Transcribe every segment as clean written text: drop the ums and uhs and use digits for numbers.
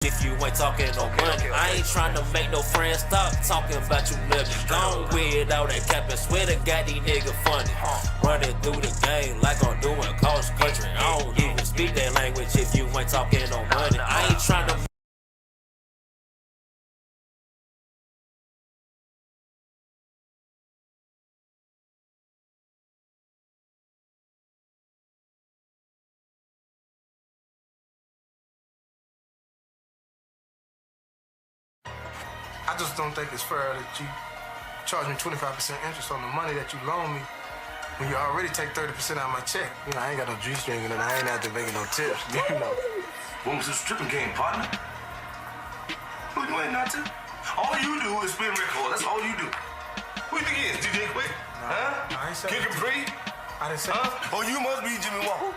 if you ain't talking no money. I ain't trying to make no friends, stop talking about you niggas. Gone with all that cap and swear to God these niggas funny. Running through the game like I'm doing cross country. I don't even speak that language if you ain't talking no money. I ain't trying to I just don't think it's fair that you charge me 25% interest on the money that you loan me when you already take 30% out of my check. You know, I ain't got no G-string and I ain't out there making no tips. You know. What was this stripping game, partner? Who you ain't not to? All you do is spin record. That's all you do. Who you think it is, DJ Quick? Huh? I ain't saying Kick and free? I didn't say Oh, you must be Jimmy Walker.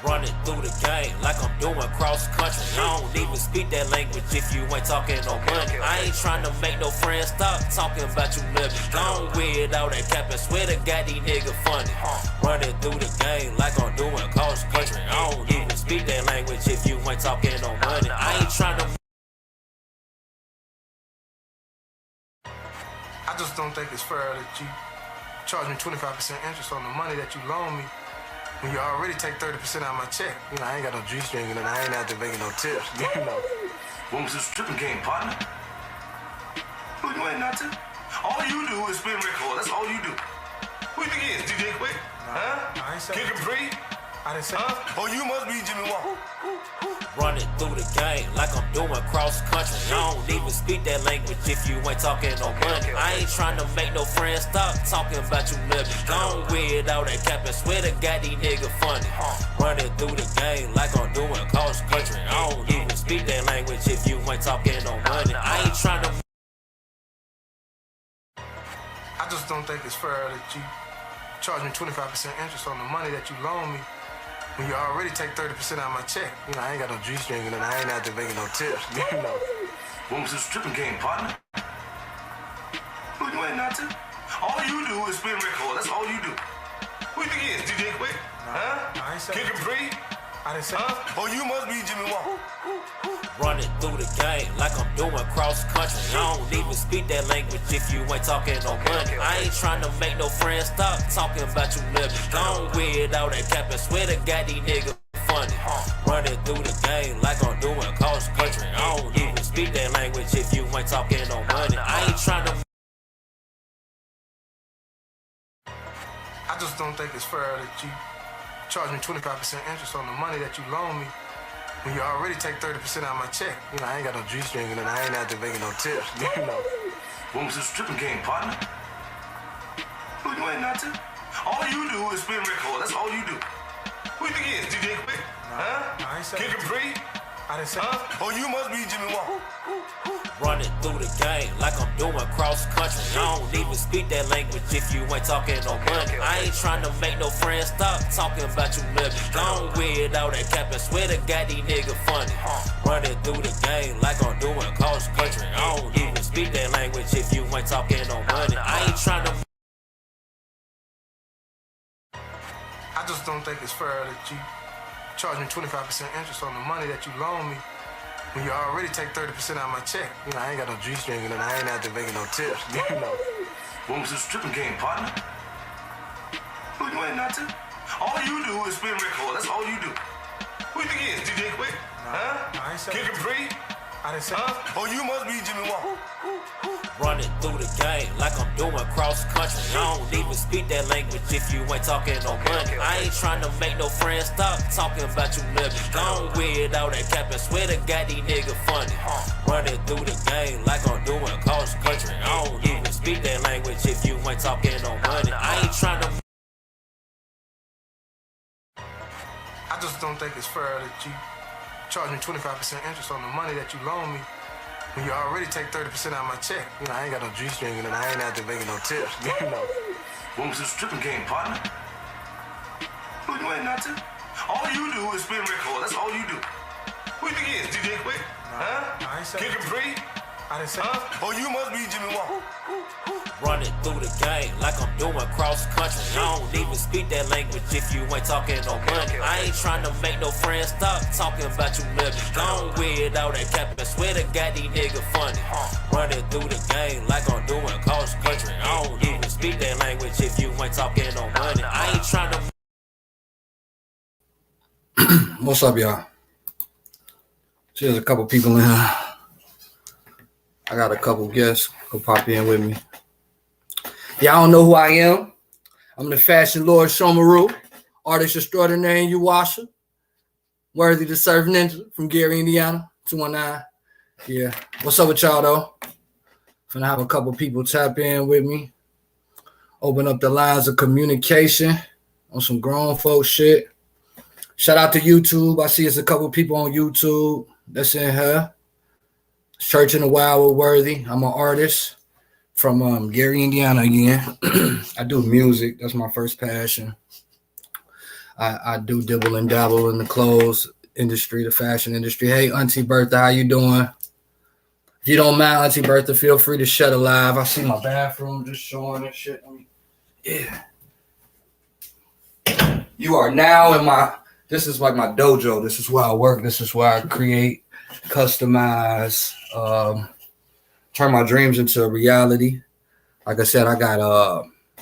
running through the game like I'm doing cross country. I don't even speak that language if you ain't talking no money. I ain't trying to make no friends, stop talking about you niggas. Gone with all that cap and swear to God these niggas funny. Running through the game like I'm doing cross country. I don't even speak that language if you ain't talking no money. I ain't trying to. I just don't think it's fair that you charge me 25% interest on the money that you loan me when you already take 30% out of my check. You know, I ain't got no G-string and I ain't out there making no tips. You know. What was this stripping game, partner? Who you ain't not to? All you do is spin record. That's all you do. Who you think it is, DJ Quick? Huh? I ain't saying Kick and free? I didn't say Oh, you must be Jimmy Walker. Running through the game like I'm doing cross country. I don't even speak that language if you ain't talking no money. I ain't trying to make no friends, stop talking about you niggas. Gone with all that cap and swear to God these niggas funny. Running through the game like I'm doing cross country. I don't even speak that language if you ain't talking no money. I ain't trying to. I just don't think it's fair that you charge me 25% interest on the money that you loan me when you already take 30% out of my check. You know, I ain't got no G-string and I ain't out there making no tips. You know. What was this stripping game, partner? Who you ain't not to? All you do is spin record. That's all you do. Who you think it is, DJ Quick? Huh? I ain't saying Kick and free? I didn't say Oh, you must be Jimmy Walker. Running through the game like I'm doing cross country. I don't even speak that language if you ain't talking no money. I ain't trying to make no friends, stop talking about you niggas. Gone with all that cap and swear to God these niggas funny. Running through the game like I'm doing cross country. I don't even speak that language if you ain't talking no money. I ain't trying to. I just don't think it's fair that you charge me 25% interest on the money that you loan me when you already take 30% out of my check. You know, I ain't got no G-string and I ain't out there making no tips. You know. What was this stripping game, partner? Who you ain't not to? All you do is spin record. That's all you do. Who you think it is, DJ Quick? Huh? I ain't saying Kick and free? I didn't say Oh, you must be Jimmy Walker. Running through the game like I'm doing cross country. I don't even speak that language if you ain't talking no money. I ain't trying to make no friends, stop talking about you niggas. Gone with all that cap and swear to God these niggas funny. Running through the game like I'm doing cross country. I don't even speak that language if you ain't talking no money. I ain't trying to. I just don't think it's fair that you charge me 25% interest on the money that you loan me when you already take 30% out of my check. You know, I ain't got no G-string and I ain't out there making no tips. You know. What was this stripping game, partner? Who you ain't not to? All you do is spin record. That's all you do. Who you think it is, DJ Quick? Huh? I ain't saying Kick and free? I didn't say Oh, you must be Jimmy Walker. Running through the game like I'm doing cross country. I don't even speak that language if you ain't talking no money. I ain't trying to make no friends, stop talking about you niggas. Gone with all that cap and swear to God these niggas funny. Running through the game like I'm doing cross country. I don't even speak that language if you ain't talking no money. I ain't trying to. I just don't think it's fair that you charge me 25% interest on the money that you loan me when you already take 30% out of my check. You know, I ain't got no G-string and I ain't out there making no tips. You know. What was this stripping game, partner? Who you ain't not to? All you do is spin record. That's all you do. Who you think it is, DJ Quick? Huh? I ain't saying Kick and free? I didn't say Oh, you must be Jimmy Walker. Running through the game like I'm doing cross country. I don't even speak that language if you ain't talking no money. I ain't trying to make no friends stop talking about you living. Gone with all that cap and swear to God these niggas funny. Running through the game like I'm doing cross country. I don't even speak that language if you ain't talking no money. I ain't trying to. What's up, y'all? There's a couple people in here. I got a couple guests who pop in with me. Y'all don't know who I am. I'm the fashion lord Shomaru, artist extraordinaire in Uwasha, worthy to serve ninja from Gary, Indiana, 219. Yeah. What's up with y'all, though? Finna have a couple people tap in with me. Open up the lines of communication on some grown folk shit. Shout out to YouTube. I see it's a couple people on YouTube that's in here. Church in the Wild with Worthy. I'm an artist from Gary, Indiana again. I do music. That's my first passion. I do dibble and dabble in the clothes industry, the fashion industry. Hey, Auntie Bertha, how you doing? If you don't mind, Auntie Bertha, feel free to shut it live. I see my bathroom just showing and shit. Yeah. You are now in my, this is like my dojo. This is where I work. This is where I create, customize, turn my dreams into a reality. Like I said, I got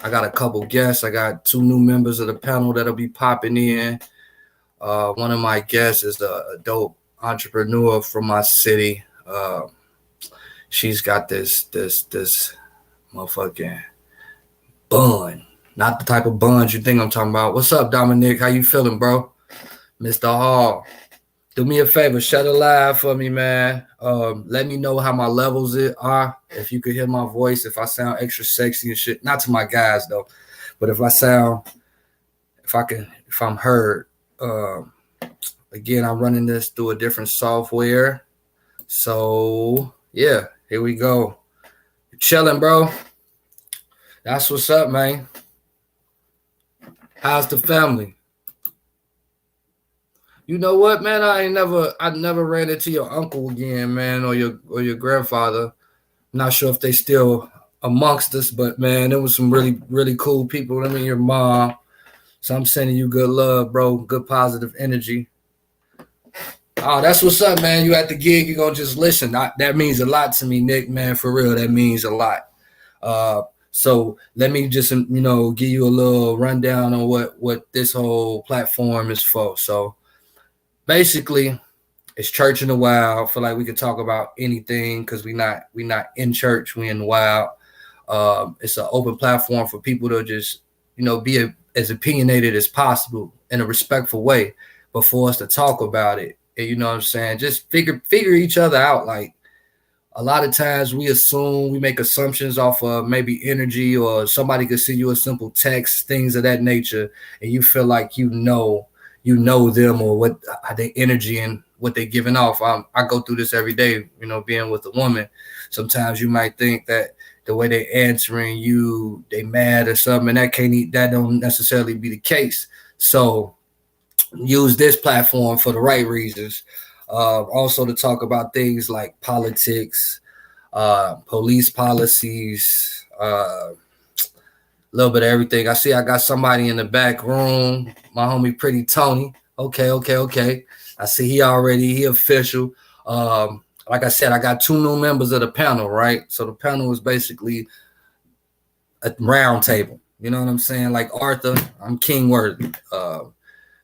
a couple guests. I got 2 new members of the panel that'll be popping in. One of my guests is a dope entrepreneur from my city. She's got this motherfucking bun. Not the type of buns you think I'm talking about. What's up, Dominic? How you feeling, bro? Mr. Hall. Do me a favor, shut it live for me, man. Let me know how my levels are. If you could hear my voice, if I sound extra sexy and shit. Not to my guys though, but if I'm heard. Again, I'm running this through a different software. So yeah, here we go. You're chilling, bro. That's what's up, man. How's the family? You know what, man? I never ran into your uncle again, man, or your grandfather. I'm not sure if they still amongst us, but man, there was some really, really cool people. I mean, your mom. So I'm sending you good love, bro. Good positive energy. Oh, that's what's up, man. You at the gig, you're gonna just listen. That means a lot to me, Nick, man. For real, that means a lot. So let me just, give you a little rundown on what this whole platform is for. So basically, it's Church in the Wild. I feel like we could talk about anything because we not in church, we in the wild. It's an open platform for people to just, be as opinionated as possible in a respectful way, but for us to talk about it. And you know what I'm saying? Just figure each other out. Like a lot of times we make assumptions off of maybe energy, or somebody could send you a simple text, things of that nature, and you feel like you know them or what their energy and what they're giving off. I go through this every day, being with a woman. Sometimes you might think that the way they're answering you, they mad or something, and that don't necessarily be the case. So use this platform for the right reasons. Also to talk about things like politics, police policies, a little bit of everything. I see I got somebody in the back room, my homie Pretty Tony. Okay. I see he official. Like I said, I got 2 new members of the panel, right? So the panel is basically a round table. You know what I'm saying? Like Arthur, I'm King Worthy.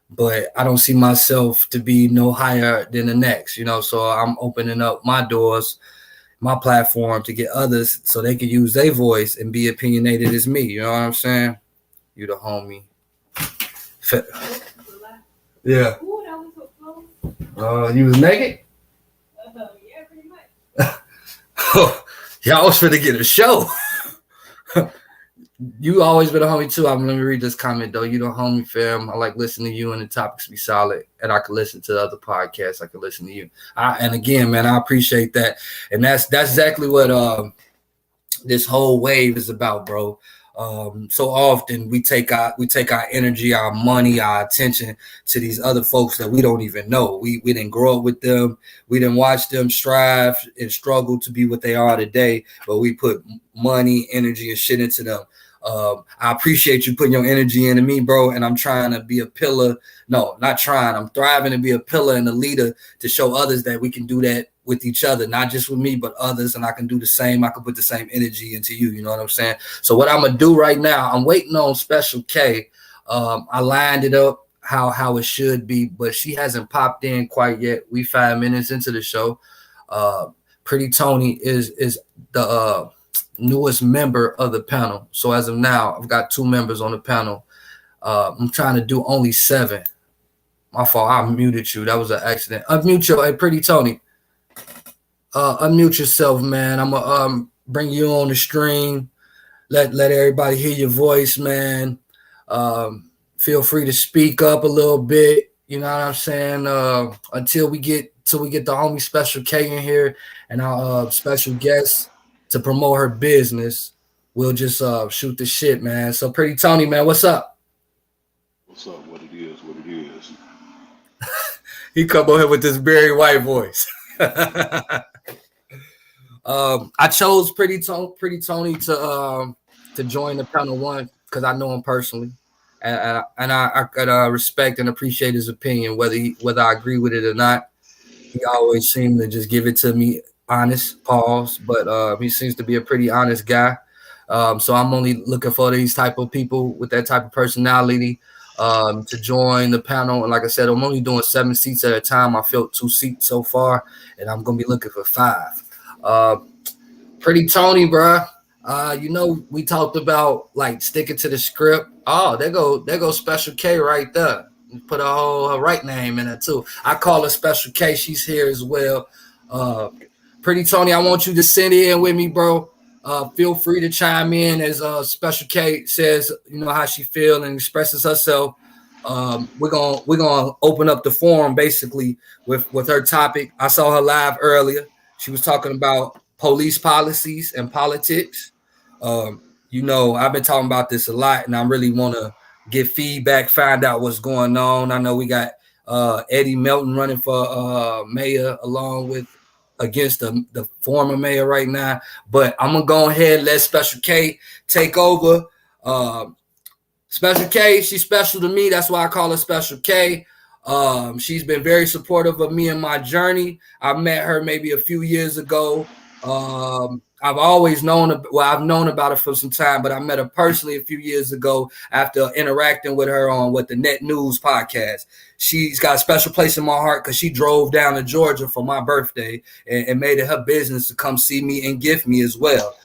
But I don't see myself to be no higher than the next, so I'm opening up my doors, my platform to get others so they can use their voice and be opinionated as me. You know what I'm saying? You the homie. Yeah. You was naked? Yeah, pretty much. Y'all was finna get a show. You always been a homie too. Let me read this comment though. You the homie, fam. I like listening to you and the topics be solid. And I can listen to other podcasts. I can listen to you. And again, man, I appreciate that. And that's exactly what this whole wave is about, bro. So often we take our energy, our money, our attention to these other folks that we don't even know. We didn't grow up with them. We didn't watch them strive and struggle to be what they are today, but we put money, energy, and shit into them. I appreciate you putting your energy into me, bro, and I'm trying to be a pillar. No, not trying. I'm thriving to be a pillar and a leader to show others that we can do that with each other, not just with me, but others, and I can do the same. I can put the same energy into you. You know what I'm saying? So what I'm gonna do right now, I'm waiting on Special K. I lined it up how it should be, but she hasn't popped in quite yet. We 5 minutes into the show. Pretty Tony is the newest member of the panel. So as of now, I've got 2 members on the panel. I'm trying to do only 7. My fault. I muted you. That was an accident. Unmute your. Hey, Pretty Tony. Unmute yourself, man. I'm gonna bring you on the stream. Let everybody hear your voice, man. Feel free to speak up a little bit. You know what I'm saying? Until we get the homie Special K in here and our special guest to promote her business, we'll just shoot the shit, man. So Pretty Tony, man, what's up? What's up? What it is? What it is? He come over here with this Barry White voice. I chose Pretty Tony to join the panel one because I know him personally, and I could respect and appreciate his opinion, whether I agree with it or not. He always seemed to just give it to me honest, pause, but he seems to be a pretty honest guy. So I'm only looking for these type of people with that type of personality to join the panel. And like I said, I'm only doing 7 seats at a time. I filled 2 seats so far, and I'm gonna be looking for 5. Pretty Tony, bro. You know, we talked about like sticking to the script. Oh, there go Special K right there. Put her right name in it too. I call her Special K. She's here as well. Pretty Tony, I want you to sit in with me, bro. Feel free to chime in as Special K says, you know, how she feel and expresses herself. We're gonna open up the forum basically with her topic. I saw her live earlier. She was talking about police policies and politics. You know, I've been talking about this a lot, and I really want to get feedback, find out what's going on. I know we got Eddie Melton running for mayor along with against the former mayor right now. But I'm gonna go ahead and let Special K take over. Special K, she's special to me. That's why I call her Special K. She's been very supportive of me and my journey. I met her maybe a few years ago. I've always known, I've known about her for some time, but I met her personally a few years ago after interacting with her on the Net News podcast. She's got a special place in my heart because she drove down to Georgia for my birthday and made it her business to come see me and gift me as well.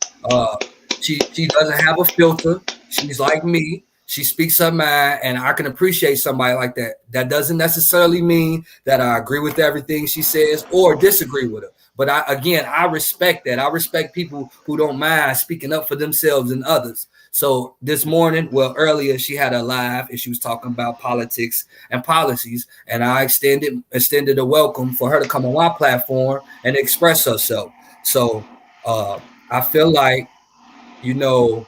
She doesn't have a filter. She's like me. She speaks her mind, and I can appreciate somebody like that. That doesn't necessarily mean that I agree with everything she says or disagree with her. But I respect that. I respect people who don't mind speaking up for themselves and others. So this morning, earlier, she had a live and she was talking about politics and policies. And I extended a welcome for her to come on my platform and express herself. So I feel like, you know,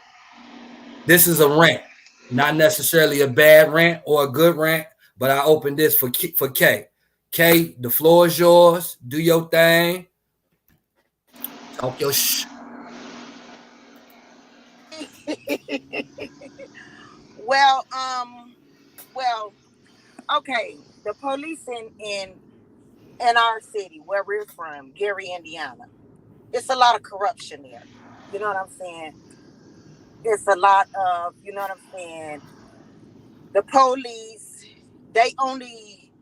this is a rant, not necessarily a bad rant or a good rant, but I opened this for K. K, the floor is yours. Do your thing. Talk your shh. Well, okay. The police in our city, where we're from, Gary, Indiana, it's a lot of corruption there. You know what I'm saying? It's a lot of, you know what I'm saying? The police, they only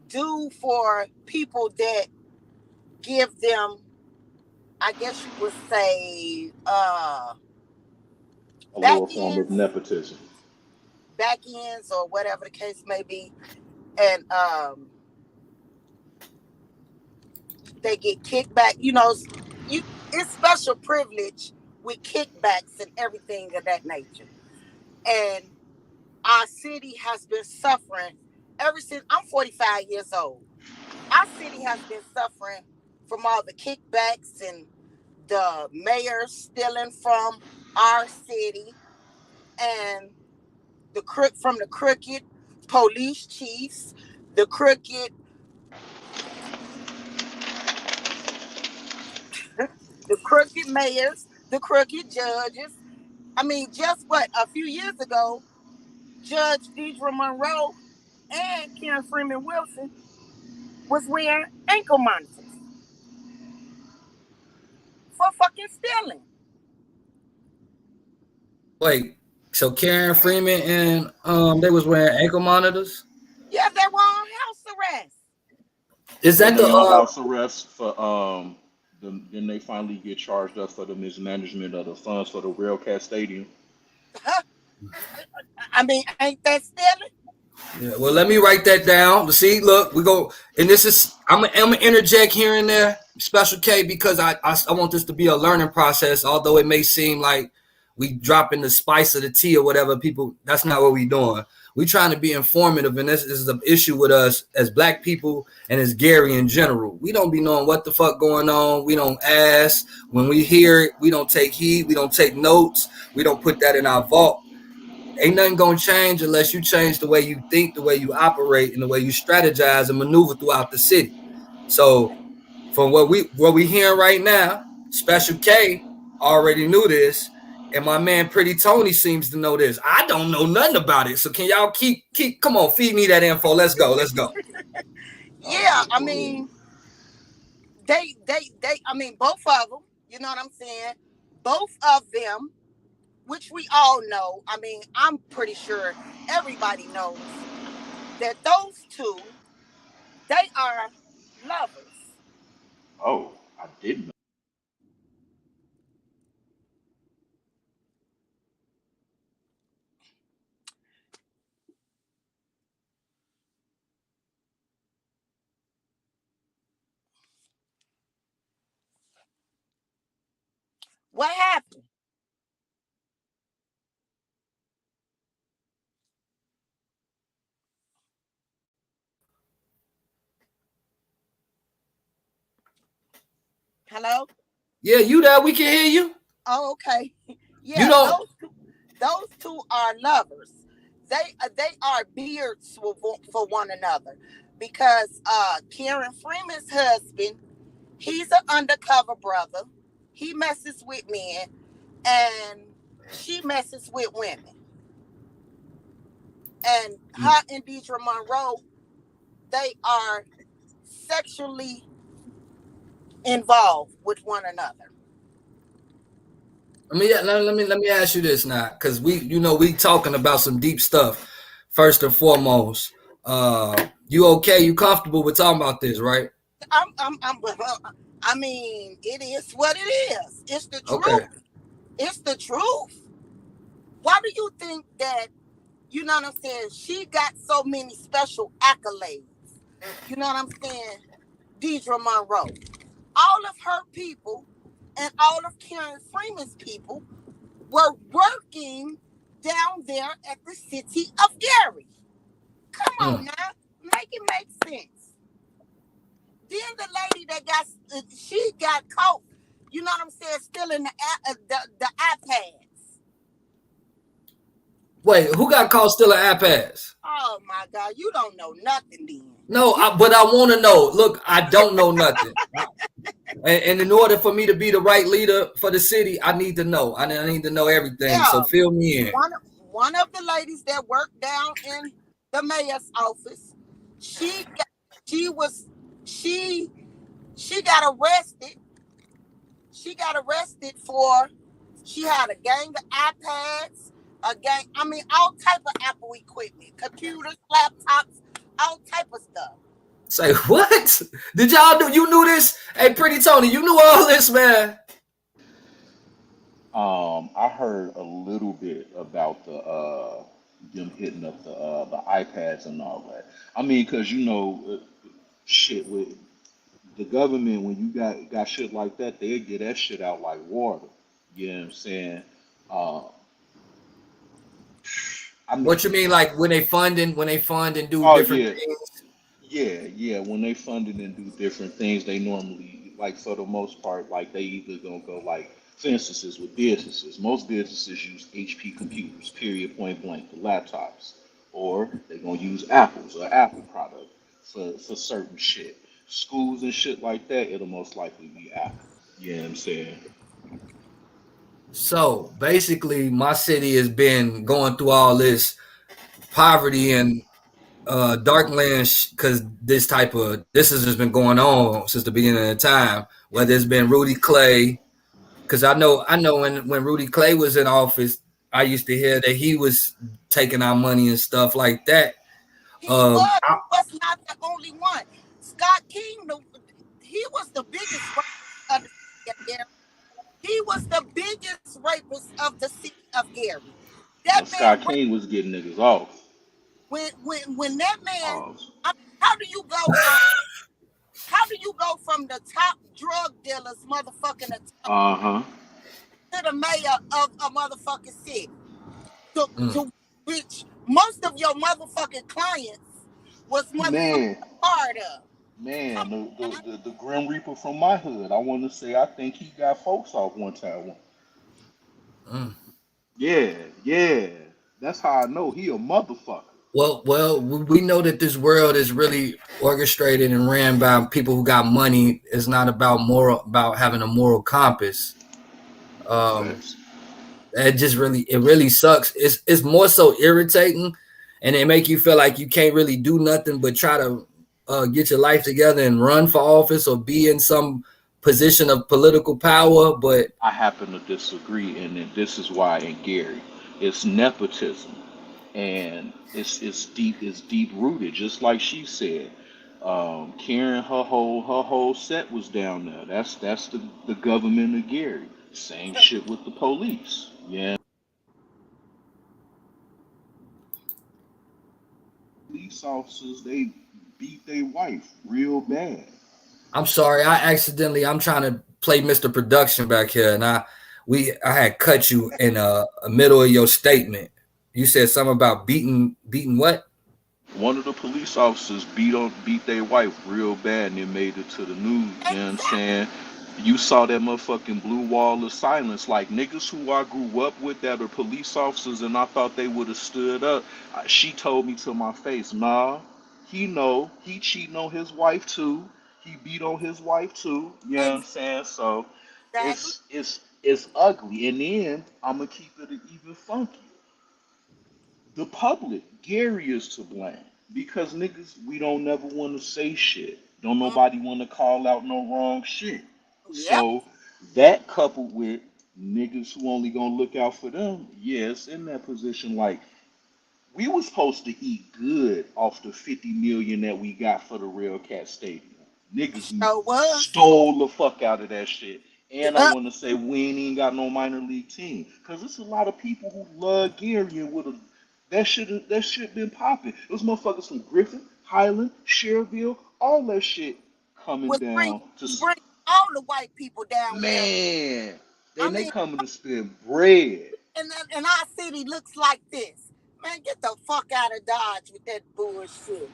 do for people that give them, I guess you would say, a lower form of nepotism. Back ends or whatever the case may be. And they get kickback. You know, it's special privilege with kickbacks and everything of that nature. And our city has been suffering ever since I'm 45 years old. Our city has been suffering from all the kickbacks and the mayor stealing from our city and the crooked police chiefs, the crooked mayors, the crooked judges. I mean, just what, a few years ago, Judge Deidre Monroe and Karen Freeman Wilson was wearing ankle monitors for fucking stealing. Wait, so Karen Freeman and they was wearing ankle monitors? Yeah, they were on house arrest. Is Were that they the on house arrest for then they finally get charged up for the mismanagement of the funds for the Railcat Stadium? I mean, ain't that stealing? Yeah, well, let me write that down. See, look, we go, and this is I'm gonna interject here and there, Special K, because I want this to be a learning process. Although it may seem like we dropping the spice of the tea or whatever, people, that's not what we doing. We trying to be informative, and this is an issue with us as Black people and as Gary in general. We don't be knowing what the fuck going on. We don't ask. When we hear it, we don't take heed. We don't take notes. We don't put that in our vault. Ain't nothing gonna change unless you change the way you think, the way you operate, and the way you strategize and maneuver throughout the city. So from what we hearing right now, Special K already knew this, and my man Pretty Tony seems to know this. I don't know nothing about it. So can y'all keep come on, feed me that info. Let's go. Yeah, I mean, they I mean, both of them, you know what I'm saying? Both of them, which we all know. I mean, I'm pretty sure everybody knows that those two, they are lovers. Oh, I didn't know. What happened? Hello? Yeah, you there? We can hear you. Oh, okay. You Yeah, don't. those two are lovers. They are beards for one another, because Karen Freeman's husband, he's an undercover brother. He messes with men, and she messes with women. And her and Deidre Monroe, they are sexually involved with one another. Let me ask you this now, because we talking about some deep stuff. First and foremost, you okay? You comfortable with talking about this, right? I mean, it is what it is. It's the truth. Okay. It's the truth. Why do you think that, you know what I'm saying, she got so many special accolades? You know what I'm saying? Deidre Monroe. All of her people and all of Karen Freeman's people were working down there at the city of Gary. Come on now. Make it make sense. Then the lady that she got caught, you know what I'm saying, stealing the iPads. Wait, who got caught stealing iPads? Oh my God, you don't know nothing then. No, but I want to know. Look, I don't know nothing. And in order for me to be the right leader for the city, I need to know. I need to know everything. Yeah. So fill me in. One of the ladies that worked down in the mayor's office, she got arrested. She got arrested for, she had a gang of iPads, all type of Apple equipment, computers, laptops, all type of stuff. Say what? Did y'all do? You knew this? Hey, Pretty Tony, you knew all this, man. I heard a little bit about them hitting up the iPads and all that. I mean, because shit with the government, when you got shit like that, they get that shit out like water. You know what I'm saying? I mean, what you mean, like when they fund and do different things? Yeah. When they fund and do different things, they normally, like, for the most part, like, they either gonna go like For instances, with businesses, most businesses use HP computers, period, point blank, the laptops, or they're gonna use Apples or Apple product for certain shit. Schools and shit like that, it'll most likely be Apple. You know what I'm saying? So basically, my city has been going through all this poverty and dark lands because this has just been going on since the beginning of the time. Whether it's been Rudy Clay, because I know when Rudy Clay was in office, I used to hear that he was taking our money and stuff like that. He Um, I, was not the only one. Scott King, he was the biggest rapist of the city of Gary. He was the biggest rapist of the city of Gary. That But Scott man, King was getting niggas off. when that man, Pause. how do you go from the top drug dealers, motherfucking the top, Uh-huh. to the mayor of a motherfucking city, mm. to which most of your motherfucking clients was motherfucking Man, part of? man, the Grim Reaper from my hood. I want to say I think he got folks off one time. Mm. Yeah, yeah. That's how I know he a motherfucker. Well, we know that this world is really orchestrated and ran by people who got money. It's not about having a moral compass. Um, Facts. it really sucks. It's more so irritating, and it make you feel like you can't really do nothing but try to get your life together and run for office or be in some position of political power. But I happen to disagree, and then this is why in Gary, it's nepotism, and it's deep rooted, just like she said. Karen, her whole set was down there. That's the government of Gary. Same shit with the police. Yeah, police officers they beat their wife real bad. I'm sorry, I'm trying to play Mr. Production back here, and I had cut you in a middle of your statement. You said something about beating what? One of the police officers beat their wife real bad and it made it to the news. You know what I'm saying? You saw that motherfucking blue wall of silence. Like niggas who I grew up with that are police officers and I thought they would have stood up. She told me to my face, nah, he cheating on his wife too. He beat on his wife too. You know what I'm saying? So Exactly. it's ugly. And then I'm gonna keep it even funky. The public, Gary is to blame. Because niggas, we don't never want to say shit. Don't nobody want to call out no wrong shit. Yep. So that coupled with niggas who only gonna look out for them, yes, in that position, like we was supposed to eat good off the 50 million that we got for the Real Cat Stadium. Niggas So was. stole the fuck out of that shit. And I want to say we ain't even got no minor league team. Cause there's a lot of people who love Gary and would have that shit been popping. Those motherfuckers from Griffin, Highland, Cherville, all that shit coming Was down to bring all the white people down here. man. I Then they mean, coming to spend bread. and our city looks like this. Man, get the fuck out of Dodge with that bullshit.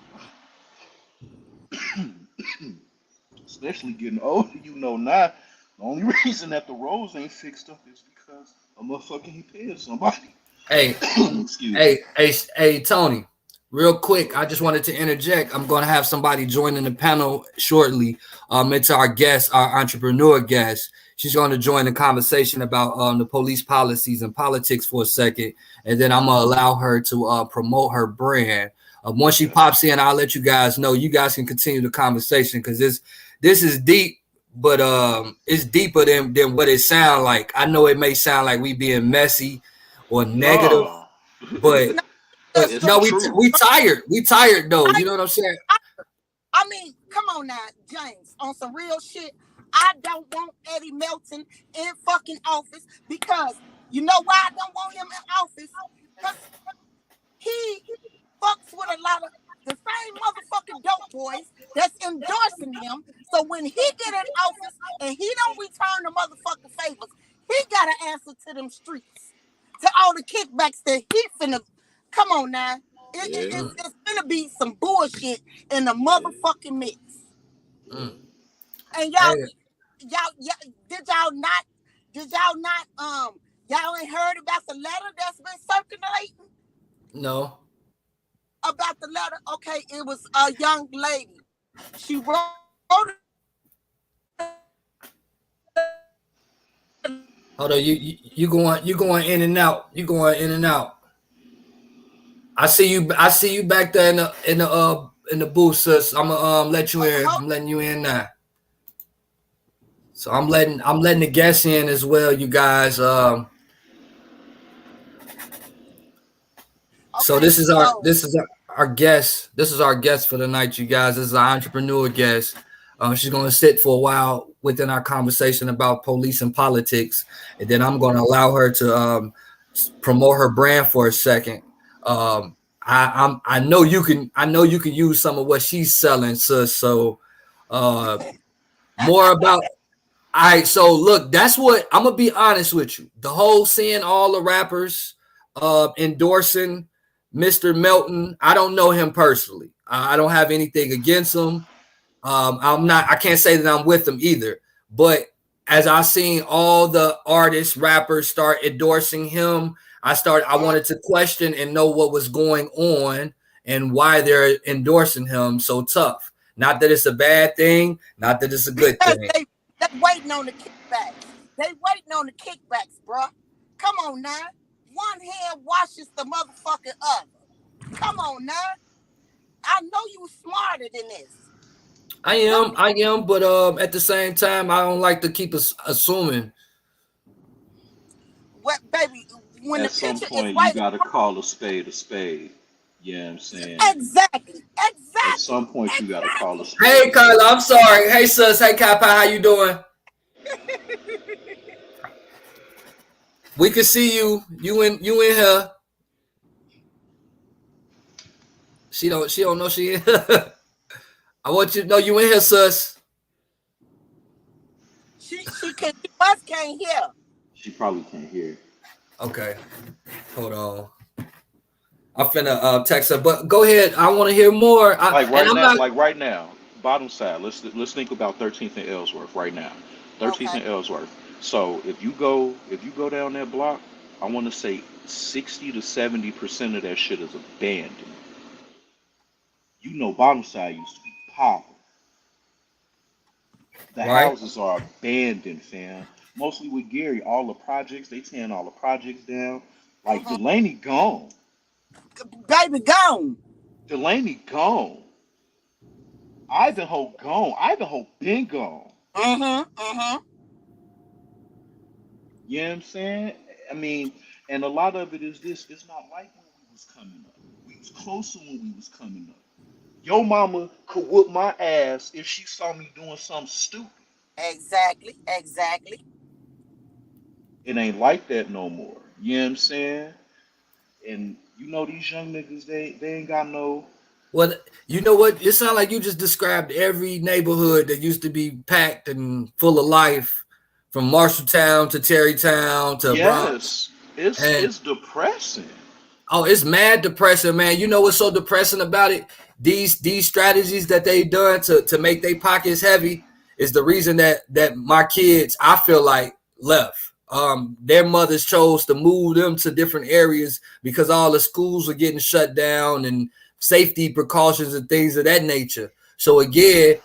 Especially getting older, now. The only reason that the roads ain't fixed up is because a motherfucker ain't paying somebody. Hey, Excuse me. hey, Tony. Real quick, I just wanted to interject. I'm going to have somebody join in the panel shortly. It's our guest, our entrepreneur guest. She's going to join the conversation about the police policies and politics for a second, and then I'm going to allow her to promote her brand. Once she pops in, I'll let you guys know. You guys can continue the conversation because this is deep, but it's deeper than what it sounds like. I know it may sound like we being messy or negative, No. but It's no, the we truth. we tired. We tired though. You know what I'm saying? I mean, come on now, James, on some real shit. I don't want Eddie Melton in fucking office because you know why I don't want him in office? Because he fucks with a lot of the same motherfucking dope boys that's endorsing him. So when he get in office and he don't return the motherfucking favors, he gotta answer to them streets, to all the kickbacks that he finna. Come on now, Yeah. it's gonna be some bullshit in the Yeah. motherfucking mix. Mm. And Hey, y'all, did y'all not Did y'all not y'all ain't heard about the letter that's been circulating? No. About the letter? Okay, it was a young lady. She wrote Hold on, you going in and out. You going in and out. I see you back there in the booth, sis. I'm gonna let you in. I'm letting you in now. So I'm letting the guests in as well, you guys. So this is our guest. This is our guest for the night, you guys. This is our entrepreneur guest. She's gonna sit for a while within our conversation about police and politics, and then I'm gonna allow her to promote her brand for a second. I know you can use some of what she's selling, sis. So more about. All right, so look, that's what I'm gonna be honest with you. The whole seeing all the rappers endorsing Mr. Melton. I don't know him personally. I don't have anything against him. I can't say that I'm with him either. But as I seen all the artists, rappers start endorsing him, I wanted to question and know what was going on and why they're endorsing him so tough. Not that it's a bad thing, not that it's a good thing. They waiting on the kickbacks. They waiting on the kickbacks, bro. Come on now. One hand washes the motherfucking other. Come on now. I know you smarter than this. I am, but at the same time, I don't like to keep assuming. What, baby? When At the some picture point, is white, you gotta call a spade a spade. You know what I'm saying? Exactly. At some point, you gotta call a spade. Hey, Carla, I'm sorry. Hey, sis. Hey, Kappa, how you doing? We can see you. You in here. She don't know she in here. I want you to know you in here, sis. She must can't hear. She probably can't hear. Okay. Hold on. I'm finna text her, but go ahead. I want to hear more. Right now, bottom side. Let's think about 13th and Ellsworth right now. 13th and Ellsworth. So if you go down that block, I want to say 60 to 70% of that shit is abandoned. You know, bottom side used to be popping. The houses are abandoned, fam. Mostly with Gary, all the projects, they tearing all the projects down. Like Delaney gone. Baby gone. Delaney gone. Ivanhoe gone. Ivanhoe been gone. You know what I'm saying? I mean, and a lot of it is this. It's not like when we was coming up. We was closer when we was coming up. Your mama could whoop my ass if she saw me doing something stupid. Exactly. It ain't like that no more. You know what I'm saying? And you know these young niggas, they ain't got no. Well, you know what? It sounds like you just described every neighborhood that used to be packed and full of life, from Marshalltown to Terrytown to Bronx. It's depressing. Oh, it's mad depressing, man. You know what's so depressing about it? These strategies that they done to make their pockets heavy is the reason that my kids, I feel like, left. Their mothers chose to move them to different areas because all the schools were getting shut down and safety precautions and things of that nature. So again,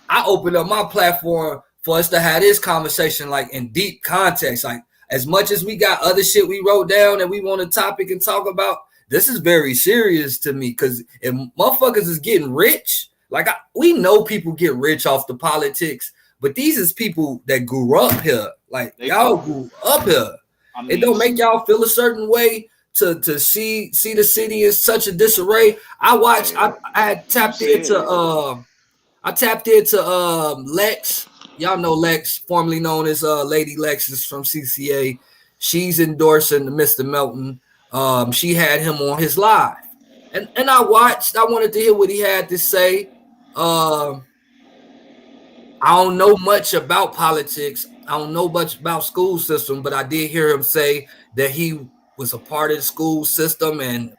I opened up my platform for us to have this conversation like in deep context. Like, as much as we got other shit we wrote down and we want to topic and talk about, this is very serious to me, because if motherfuckers is getting rich, like we know people get rich off the politics, but these is people that grew up here. Like, y'all grew up here. I mean, it don't make y'all feel a certain way to see the city in such a disarray. I tapped into Lex. Y'all know Lex, formerly known as Lady Lexus from CCA. She's endorsing Mr. Melton. She had him on his live. And I watched. I wanted to hear what he had to say. I don't know much about politics. I don't know much about school system, but I did hear him say that he was a part of the school system, and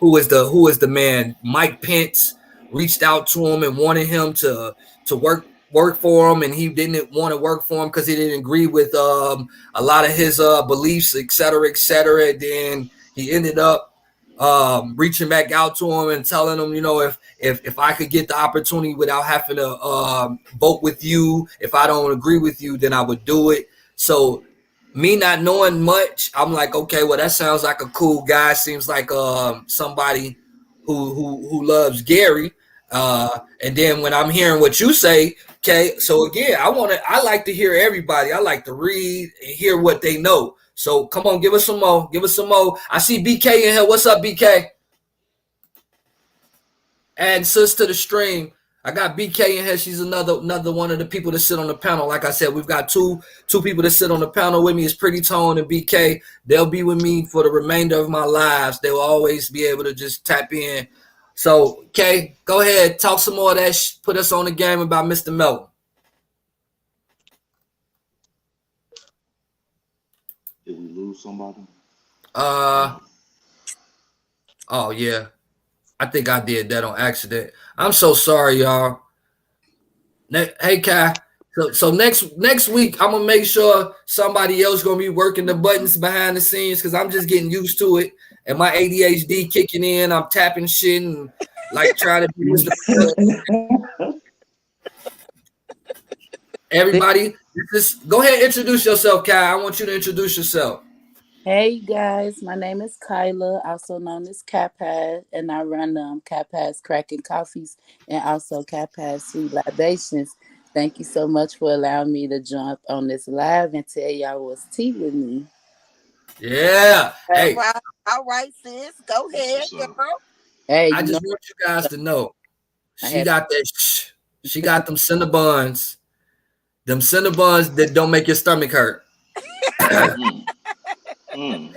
who is the man? Mike Pence reached out to him and wanted him to work work for him, and he didn't want to work for him because he didn't agree with a lot of his beliefs, et cetera, et cetera. Then he ended up reaching back out to him and telling him, you know, if I could get the opportunity without having to vote with you, if I don't agree with you, then I would do it. So me not knowing much, I'm like, okay, well, that sounds like a cool guy. Seems like somebody who loves Gary. And then when I'm hearing what you say, okay, so again, I like to hear everybody. I like to read and hear what they know. So come on, give us some more. Give us some more. I see BK in here. What's up, BK? And sis to the stream. I got BK in here. She's another one of the people that sit on the panel. Like I said, we've got two people that sit on the panel with me. It's Pretty Tone and BK. They'll be with me for the remainder of my lives. They will always be able to just tap in. So, Kay, go ahead. Talk some more of that. Put us on the game about Mr. Melton. Did we lose somebody? Oh, yeah. I think I did that on accident. I'm so sorry, y'all. Hey, Kai. So next week, I'm gonna make sure somebody else gonna be working the buttons behind the scenes because I'm just getting used to it, and my ADHD kicking in. I'm tapping shit and like trying to be Mr. Everybody, just go ahead and introduce yourself, Kai. I want you to introduce yourself. Hey guys, my name is Kyla, also known as Capaz, and I run Capaz Cracking Coffees and also Capaz Sweet Libations. Thank you so much for allowing me to jump on this live and tell y'all what's tea with me. Yeah. Hey. All right, sis. Go ahead, girl. Hey, I just want you guys to know she got them Cinnabons. Them Cinnabons that don't make your stomach hurt. That means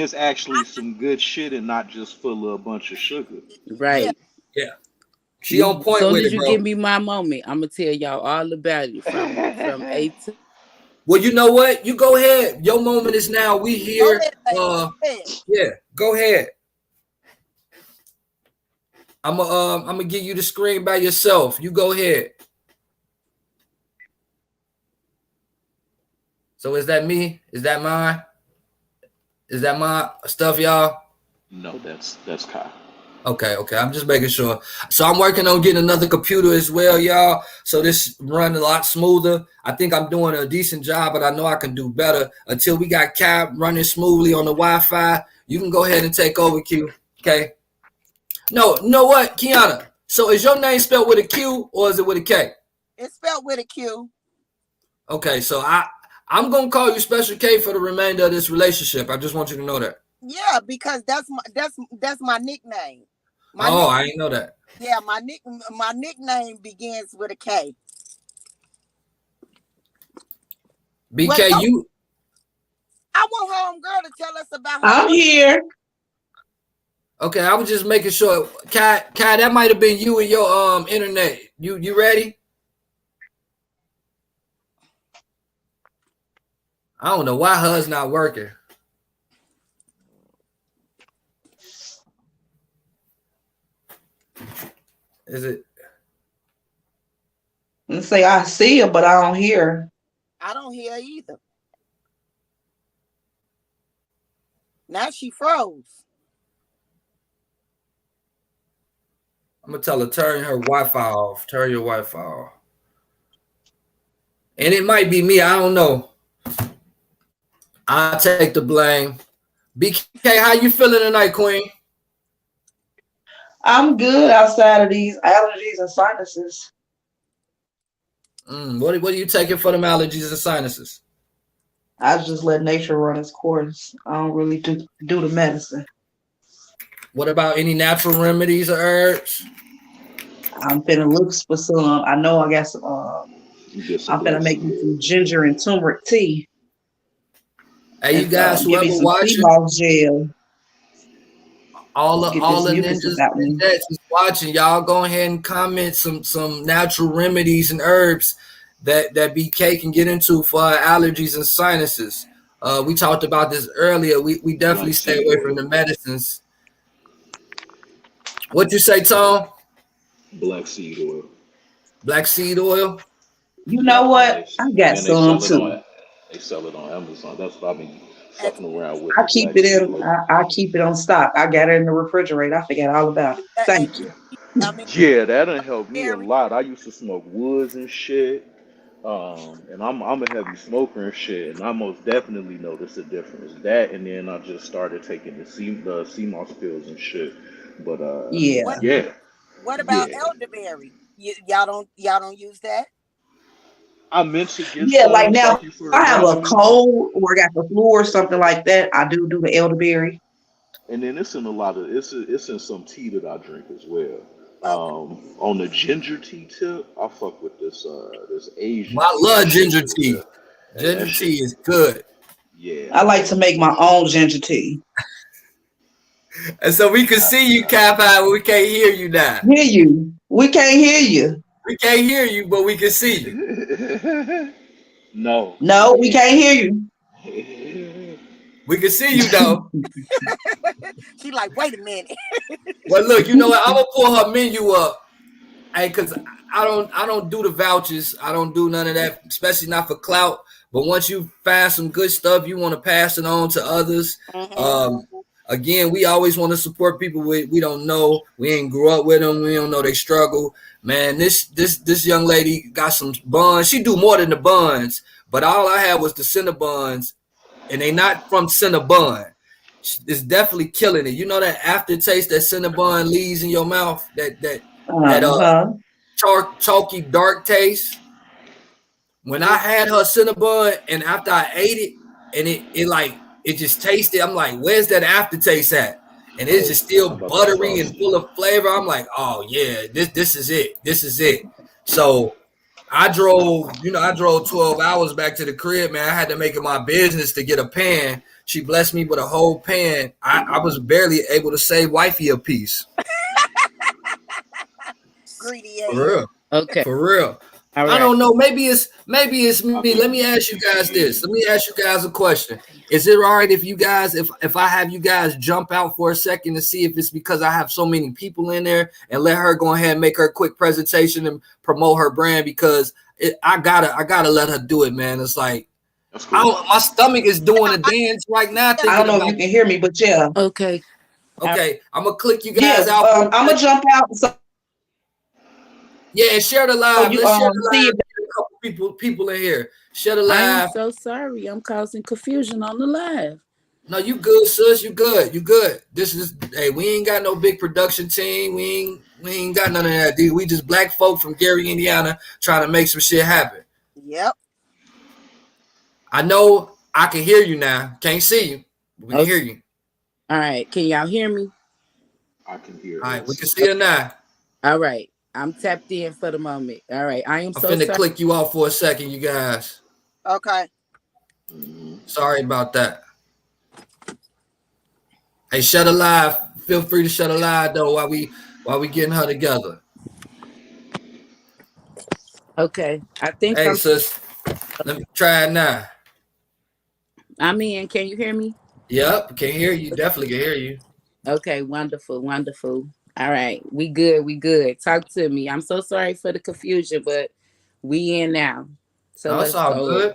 it's actually some good shit and not just full of a bunch of sugar. Right. Yeah. She on point with it, bro. As soon as you give me my moment, I'm gonna tell y'all all about it from A to. Well, you know what? You go ahead. Your moment is now. We here. Yeah, go ahead. I'm gonna give you the screen by yourself. You go ahead. So is that me? Is that mine? Is that my stuff, y'all? No, that's Kai. Okay. I'm just making sure. So I'm working on getting another computer as well, y'all. So this run a lot smoother. I think I'm doing a decent job, but I know I can do better. Until we got Kai running smoothly on the Wi-Fi, you can go ahead and take over, Q. Okay. No, you know what, Kiana? So is your name spelled with a Q or is it with a K? It's spelled with a Q. Okay, so I'm gonna call you Special K for the remainder of this relationship. I just want you to know that. Yeah, because that's my nickname. I didn't know that. Yeah, my nickname begins with a K. BK, I want homegirl to tell us about her. I'm here. Okay, I was just making sure. Kai, that might have been you and your internet. You ready? I don't know why hers not working. Is it? Let's say I see her, but I don't hear her. I don't hear her either. Now she froze. I'm gonna tell her turn her Wi-Fi off. Turn your Wi-Fi off. And it might be me. I don't know. I'll take the blame. BK, how you feeling tonight, Queen? I'm good outside of these allergies and sinuses. What are you taking for them allergies and sinuses? I just let nature run its course. I don't really do the medicine. What about any natural remedies or herbs? I'm finna look for some. I know I got some. I'm finna make me some ginger and turmeric tea. Hey, you guys, whoever watching, gel. all the ninjas and that's watching, y'all go ahead and comment some natural remedies and herbs that BK can get into for allergies and sinuses. We talked about this earlier. We definitely stay away from the medicines. What you say, Tom? Black seed oil. Black seed oil. You Yeah. know And what? I got they some sell it too. on Amazon. That's what I've been And fucking around with I the keep black it seed in. oil. I keep it on stock. I got it in the refrigerator. I forgot all about it. and Thank you. I mean, Yeah, that done helped me a Barry, lot. I used to smoke woods and shit. And I'm a heavy smoker and shit, and I most definitely noticed a difference. That and then I just started taking the CMOS pills and shit. But Yeah. what yeah, what about yeah. elderberry? Y'all don't use that? I meant to get Yeah, like some. now, Thank you if for I have a reminding me. cold or got the flu or something like that, I do the elderberry. And then it's in a lot of it's in some tea that I drink as well. Okay. On the ginger tea tip, I fuck with this Asian I tea. That love shit ginger good. tea. Hey, that Ginger shit. tea is good. Yeah, I I like to fuck with make my that shit. own ginger tea. And so we can see you, Cap High, but we can't hear you now. Hear you? We can't hear you. We can't hear you, but we can see you. No, you No, we can't. can't hear you. We can see you though. She like, wait a minute. Well, look, you know what? I'm gonna pull her menu up. Hey, cause I don't do the vouchers. I don't do none of that, especially not for clout. But once you find some good stuff, you want to pass it on to others. Mm-hmm. Again, we always want to support people we don't know. We ain't grew up with them. We don't know they struggle. Man, this young lady got some buns. She do more than the buns, but all I had was the Cinnabons, and they not from Cinnabon. It's definitely killing it. You know that aftertaste that Cinnabon leaves in your mouth. That Uh-huh. chalky dark taste. When I had her Cinnabon and after I ate it and it like it just tasted, I'm like, where's that aftertaste at? And it's Oh, just still I'm about to buttery try and some. full of flavor. I'm like, oh yeah, this is it. This is it. So I drove 12 hours back to the crib, man. I had to make it my business to get a pan. She blessed me with a whole pan. I was barely able to save wifey a piece. Greedy For ass. real. Okay. For real. All I right. don't know. Maybe it's I me. Let couldn't. me ask you I couldn't guys hear this. you. Let me ask you guys a question. Is it all right if you guys, if I have you guys jump out for a second to see if it's because I have so many people in there and let her go ahead and make her quick presentation and promote her brand because I gotta let her do it, man. It's like That's cool. my stomach is doing Yeah, a dance right now yeah, I don't thinking know if about you can hear me, but yeah. Okay. All okay. I'm gonna click you Yeah. guys out for a I'm gonna second. jump out so Yeah, share the live. you Let's share the see live. if Get a couple people in here. Share the I am live. so sorry. I'm causing confusion on the live. No, you good, sis. You good. You good. This is hey, we ain't got no big production team. We ain't got none of that, dude. We just black folk from Gary, Indiana, trying to make some shit happen. yep. I know I can hear you now. Can't see you, but we can Okay. hear you. All right. Can y'all hear me? I can hear All right, we us. can see it now. All right. I'm tapped in for the moment. All right. I am I'm so finna sorry. click you off for a second, you guys. Okay. Hmm. Sorry about that. Hey, shut a live. Feel free to shut a live though while we getting her together. Okay. I think Hey, sis, let me try it now. I'm in. Can you hear me? Yep, can hear you. Definitely can hear you. Okay. Wonderful. Wonderful. All right. We good. We good. Talk to me. I'm so sorry for the confusion, but we in now. So No, it's let's all go. good.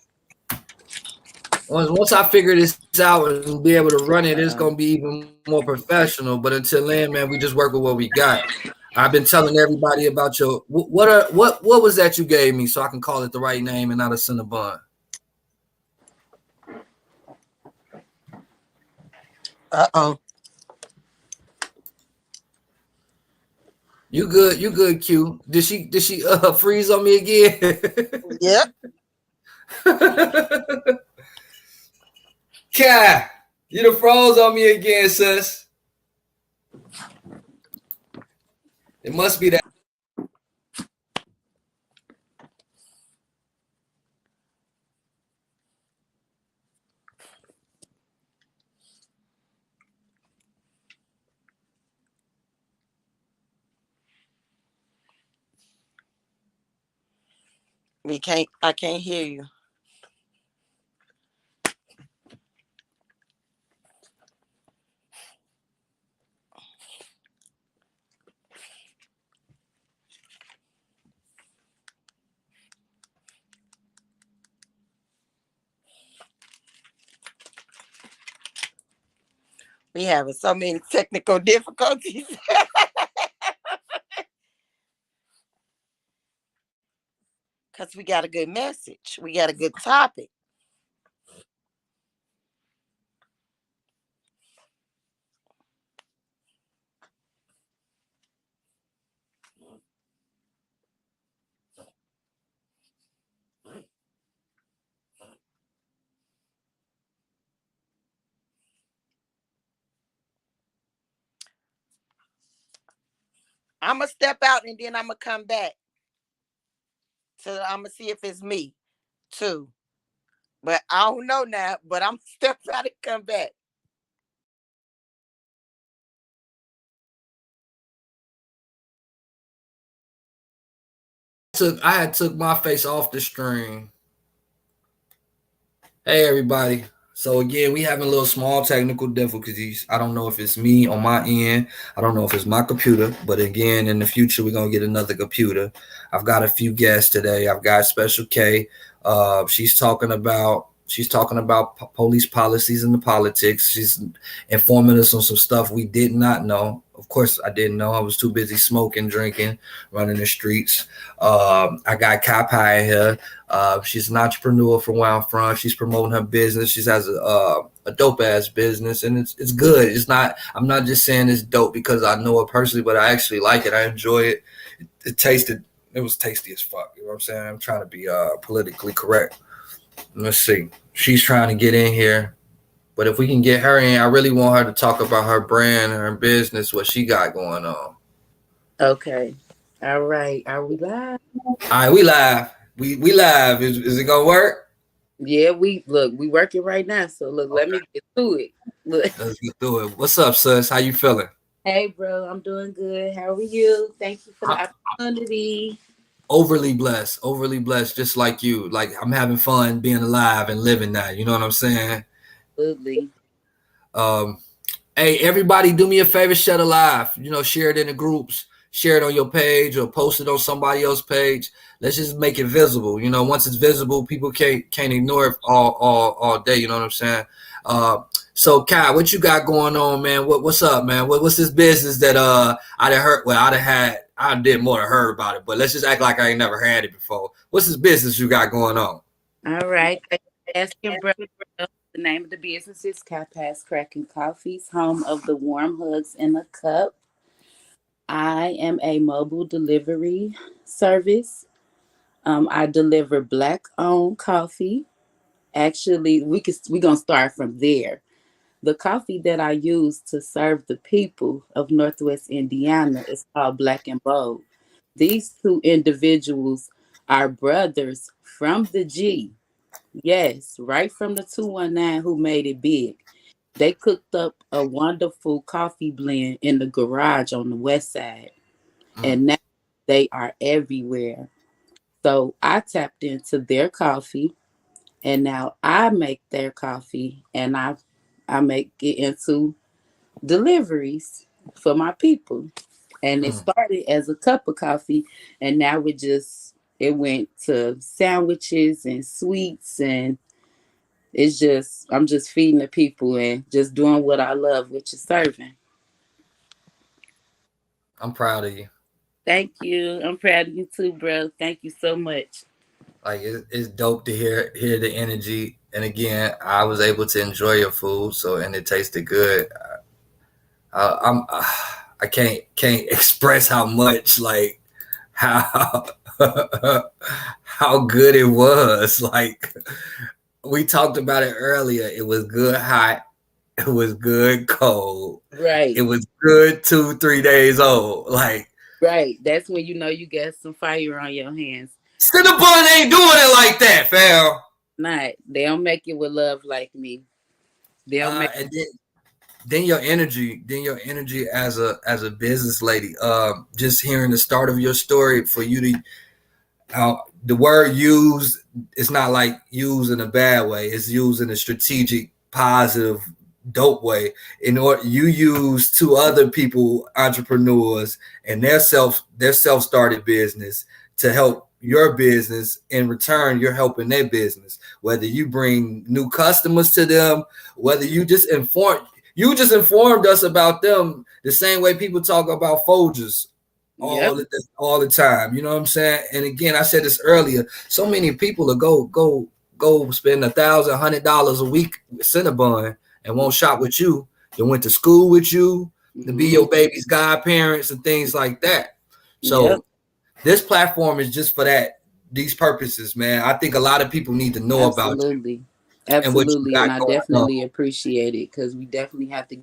Once I figure this out and be able to run it, it's Uh, gonna be even more professional. But until then, man, we just work with what we got. I've been telling everybody about your what was that you gave me so I can call it the right name and not a Cinnabon. Uh-oh. You good, Q. Did she freeze on me again? Yep. Kai, you done froze on me again, sis. It must be that. I can't hear you. We having so many technical difficulties. Because we got a good message. We got a good topic. I'm going to step out and then I'm going to come back. So I'm going to see if it's me too. But I don't know now, but I'm step out and come back. I had took my face off the stream. Hey everybody. So again, we having a little small technical difficulties. I don't know if it's me on my end. I don't know if it's my computer, but again, in the future, we're gonna get another computer. I've got a few guests today. I've got Special K. She's talking about police policies and the politics. She's informing us on some stuff we did not know. Of course, I didn't know. I was too busy smoking, drinking, running the streets. I got Kai here. She's an entrepreneur from where I'm from. She's promoting her business. She has a dope ass business, and it's good. It's not. I'm not just saying it's dope because I know it personally, but I actually like it. I enjoy it. It was tasty as fuck. You know what I'm saying? I'm trying to be politically correct. Let's see. She's trying to get in here, but if we can get her in, I really want her to talk about her brand, her business, what she got going on. Okay. All right. Are we live? All right, we live. We live. Is it gonna work? Yeah, we working right now. So look, let me get to it. Look. Let's get through it. What's up, sis? How you feeling? Hey, bro, I'm doing good. How are you? Thank you for the opportunity. Overly blessed, just like you. Like I'm having fun being alive and living that. You know what I'm saying? Absolutely. Hey, everybody, do me a favor, share the live. You know, share it in the groups, share it on your page, or post it on somebody else's page. Let's just make it visible. You know, once it's visible, people can't ignore it all day. You know what I'm saying? So Kai, what you got going on, man? What's up, man? What's this business that I did more than heard about it, but let's just act like I ain't never had it before. What's this business you got going on? All right. Asking, bro. The name of the business is Capa's Cracking Coffees, home of the warm hugs in a cup. I am a mobile delivery service. I deliver Black-owned coffee. Actually, we're gonna start from there. The coffee that I use to serve the people of Northwest Indiana is called Black and Bold. These two individuals are brothers from the G. Yes, right from the 219 who made it big. They cooked up a wonderful coffee blend in the garage on the west side. And now they are everywhere. So I tapped into their coffee, and now I make their coffee, and I make it into deliveries for my people. And it started as a cup of coffee, and now it went to sandwiches and sweets, and I'm just feeding the people and just doing what I love, which is serving. I'm proud of you. Thank you. I'm proud of you too, bro. Thank you so much. Like it's dope to hear the energy, and again, I was able to enjoy your food, and it tasted good. I can't express how much, like how how good it was. Like we talked about it earlier. It was good hot. It was good cold. Right. It was good 2-3 days old. Like right. That's when you know you got some fire on your hands. Cinnabon ain't doing it like that, fam. Not. They don't make it with love like me. They don't make then your energy as a business lady, just hearing the start of your story, for you to the word used, it's not like used in a bad way, it's used in a strategic, positive, dope way. In order, you use two other people, entrepreneurs, and their self-started business to help your business. In return, you're helping their business, whether you bring new customers to them, whether you just inform. You just informed us about them the same way people talk about Folgers all the time. You know what I'm saying? And again, I said this earlier. So many people will go spend $1,100 a week with Cinnabon and won't shop with you. They went to school with you to be your baby's godparents and things like that. So this platform is just for these purposes, man. I think a lot of people need to know about you. Absolutely. And I definitely appreciate it because we definitely have to.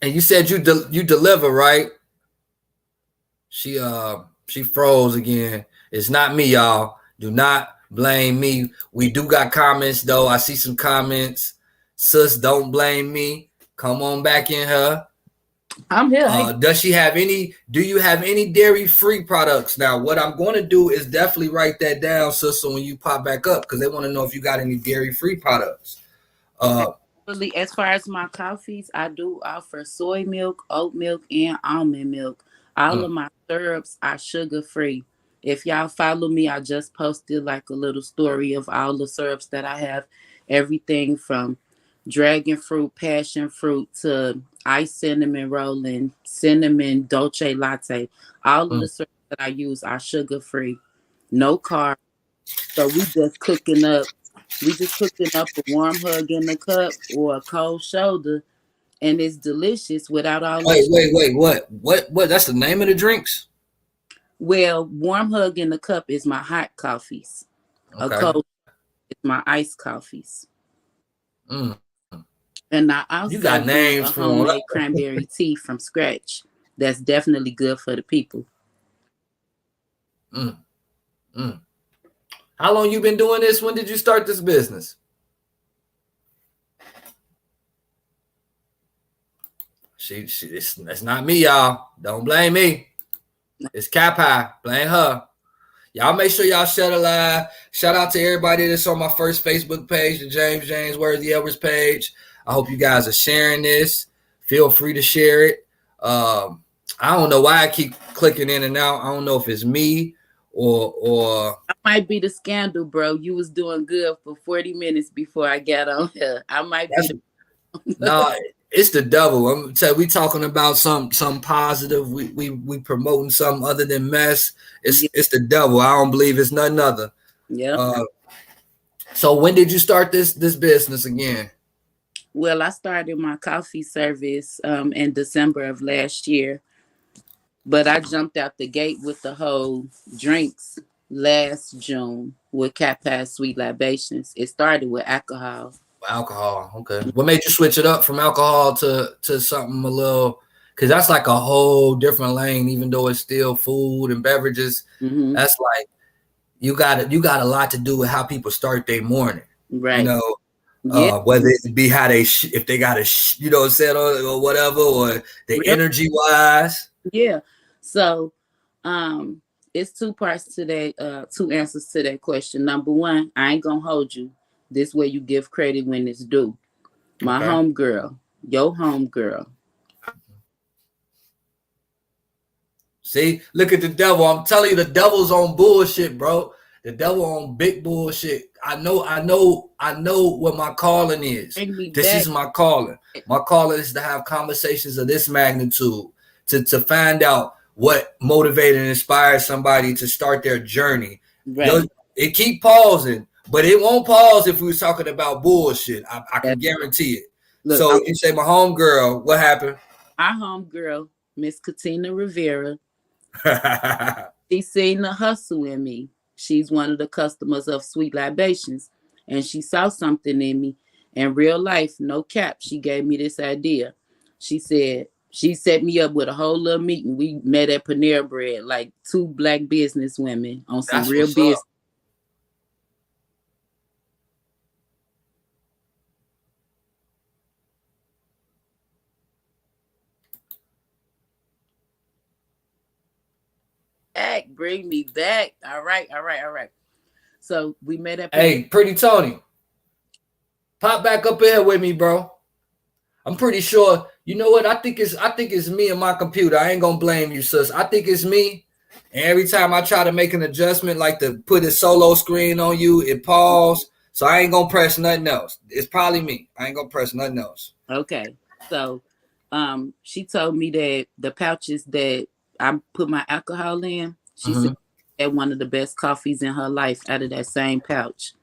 And you said you deliver, right? She froze again. It's not me, y'all. Do not blame me. We do got comments though. I see some comments. Sis, don't blame me. Come on back in here. I'm here. Do you have any dairy-free products? Now, what I'm going to do is definitely write that down, sister, when you pop back up, because they want to know if you got any dairy-free products. As far as my coffees, I do offer soy milk, oat milk, and almond milk. All of my syrups are sugar-free. If y'all follow me, I just posted like a little story of all the syrups that I have. Everything from dragon fruit, passion fruit to iced cinnamon rolling, cinnamon dolce latte. All of the syrups that I use are sugar-free, no carbs. So we just cooking up a warm hug in the cup or a cold shoulder, and it's delicious without all that. Wait, what? That's the name of the drinks? Well, warm hug in the cup is my hot coffees. Okay. A cold is my iced coffees. And I also got names a homemade cranberry tea from scratch. That's definitely good for the people. How long you been doing this? When did you start this business? It's not me, y'all. Don't blame me. It's Cap High. Blame her. Y'all make sure y'all share the live. Shout out to everybody that's on my first Facebook page, the James Worthy Edwards page. I hope you guys are sharing this. Feel free to share it. I don't know why I keep clicking in and out. I don't know if it's me or I might be the scandal, bro. You was doing good for 40 minutes before I got on here. I might be. No, it's the devil. I'm tell you, we talking about some positive. We promoting something other than mess. It's the devil. I don't believe it's nothing other. Yeah. So when did you start this business again? Well, I started my coffee service in December of last year, but I jumped out the gate with the whole drinks last June with Cat Pass Sweet Libations. It started with alcohol. Alcohol, okay. What made you switch it up from alcohol to something a little? Because that's like a whole different lane, even though it's still food and beverages. That's like you got a lot to do with how people start their morning, right? You know, whether it be how they if they got you know, set on or whatever, or the energy wise. Yeah. So, it's two parts to that. Two answers to that question. Number one, I ain't gonna hold you. This way you give credit when it's due. My homegirl, your homegirl. See, look at the devil. I'm telling you, the devil's on bullshit, bro. The devil on big bullshit. I know what my calling is. This is my calling. My calling is to have conversations of this magnitude, to find out what motivated and inspired somebody to start their journey. Right. It keep pausing. But it won't pause if we was talking about bullshit. I can guarantee it. Look, so you say my homegirl, what happened? Our homegirl, Miss Katina Rivera. She seen the hustle in me. She's one of the customers of Sweet Libations. And she saw something in me. In real life, no cap, she gave me this idea. She said, she set me up with a whole little meeting. We met at Panera Bread, like two black business women on some real business. Bring me back. All right. So we met up. Hey, Pretty Tony, pop back up here with me, bro. I'm pretty sure. You know what? I think it's me and my computer. I ain't gonna blame you, sis. I think it's me. And every time I try to make an adjustment, like to put a solo screen on you, it paused. So I ain't gonna press nothing else. It's probably me. I ain't gonna press nothing else. Okay. So she told me that the pouches that I put my alcohol in, she said that one of the best coffees in her life out of that same pouch.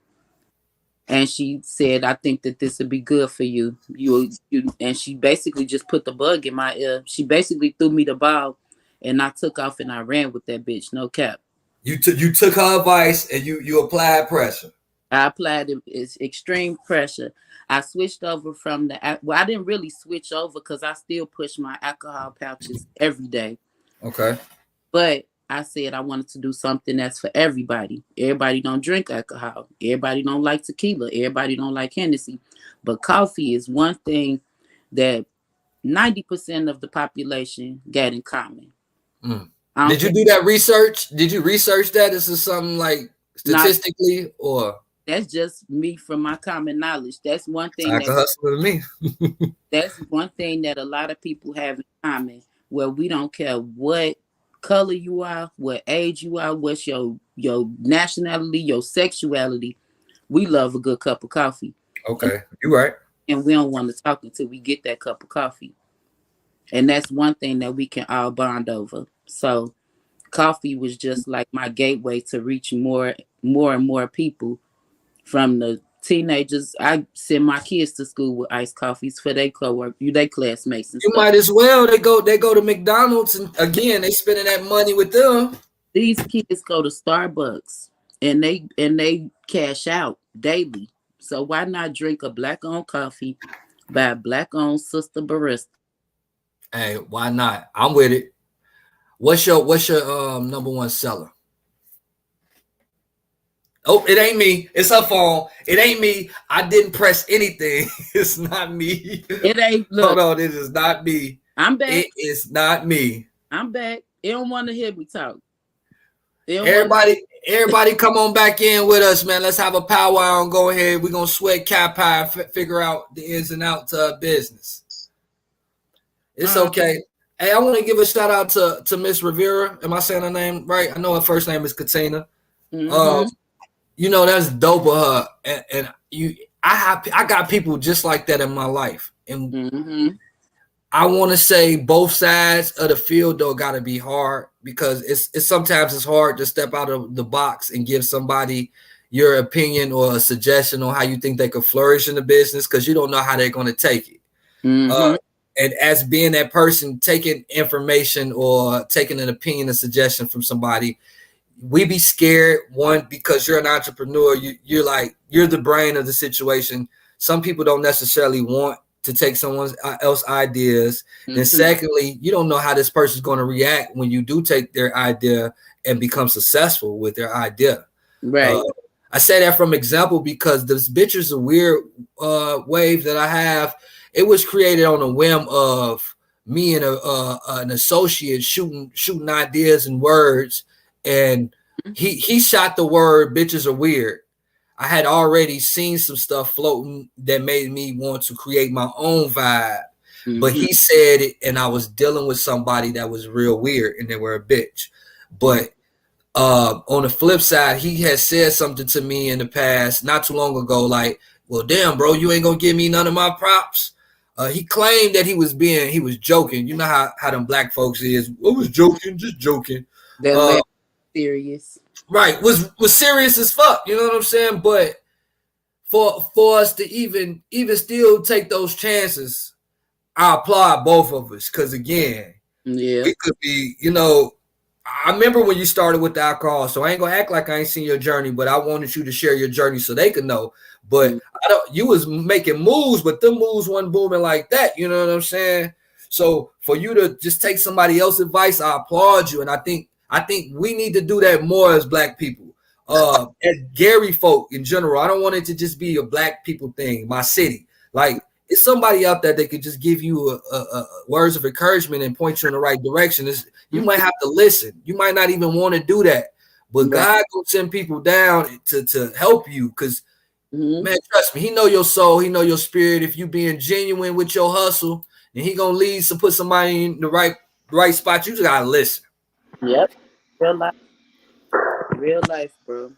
And she said, I think that this would be good for you. You and she basically just put the bug in my ear. She basically threw me the ball and I took off and I ran with that bitch, no cap. You took her advice and you applied pressure. I applied it's extreme pressure. I switched over from I didn't really switch over because I still push my alcohol pouches every day. Okay. But I said I wanted to do something that's for everybody. Everybody don't drink alcohol. Everybody don't like tequila. Everybody don't like Hennessy. But coffee is one thing that 90% of the population got in common. Did you do that research? Did you research that? Is this something like statistically or? That's just me from my common knowledge. That's one thing I can hustle with me. That's one thing that a lot of people have in common, where we don't care what color you are, what age you are, what's your nationality, your sexuality. We love a good cup of coffee. Okay, you're right. And we don't want to talk until we get that cup of coffee. And that's one thing that we can all bond over. So coffee was just like my gateway to reach more and more people. From the teenagers, I send my kids to school with iced coffees for their classmates. And you stuff. Might as well. They go to McDonald's and again they spending that money with them. These kids go to Starbucks and they cash out daily. So why not drink a black-owned coffee by a black-owned sister barista? Hey, why not? I'm with it. What's your number one seller? Oh, it ain't me. It's her phone. It ain't me. I didn't press anything. It's not me. It ain't. Look, hold on. It is not me. I'm back. It is not me. I'm back. They don't want to hear me talk. Everybody come on back in with us, man. Let's have a powwow and go ahead. We're going to sweat cap pie, figure out the ins and outs of business. It's okay. Hey, I want to give a shout out to Miss Rivera. Am I saying her name right? I know her first name is Katina. You know, that's dope of her. And I got people just like that in my life. And I want to say both sides of the field, though, got to be hard because it's sometimes it's hard to step out of the box and give somebody your opinion or a suggestion on how you think they could flourish in the business because you don't know how they're going to take it. And as being that person taking information or taking an opinion, a suggestion from somebody, we be scared, one, because you're an entrepreneur. You're the brain of the situation. Some people don't necessarily want to take someone else's ideas. And secondly, you don't know how this person's going to react when you do take their idea and become successful with their idea. Right. I say that from example because this bitch is a weird wave that I have. It was created on a whim of me and an associate shooting ideas and words. And he shot the word bitches are weird. I had already seen some stuff floating that made me want to create my own vibe. But he said it, and I was dealing with somebody that was real weird, and they were a bitch. But on the flip side, he has said something to me in the past, not too long ago, like, well, damn, bro, you ain't gonna give me none of my props. He claimed that he was joking. You know how them black folks is. I was joking, just joking. They're serious. Right, was serious as fuck. You know what I'm saying? But for us to even still take those chances, I applaud both of us. Because again, it could be, you know, I remember when you started with the alcohol, so I ain't gonna act like I ain't seen your journey, but I wanted you to share your journey so they could know. But you was making moves, but them moves wasn't booming like that. You know what I'm saying? So for you to just take somebody else's advice, I applaud you. And I think we need to do that more as black people, as Gary folk in general. I don't want it to just be a black people thing. My city, like it's somebody out there that could just give you a words of encouragement and point you in the right direction. You might have to listen. You might not even want to do that, but God will send people down to help you because. Man, trust me, he know your soul, he know your spirit. If you being genuine with your hustle, and he gonna lead to put somebody in the right spot, you just gotta listen. Yep, real life, bro.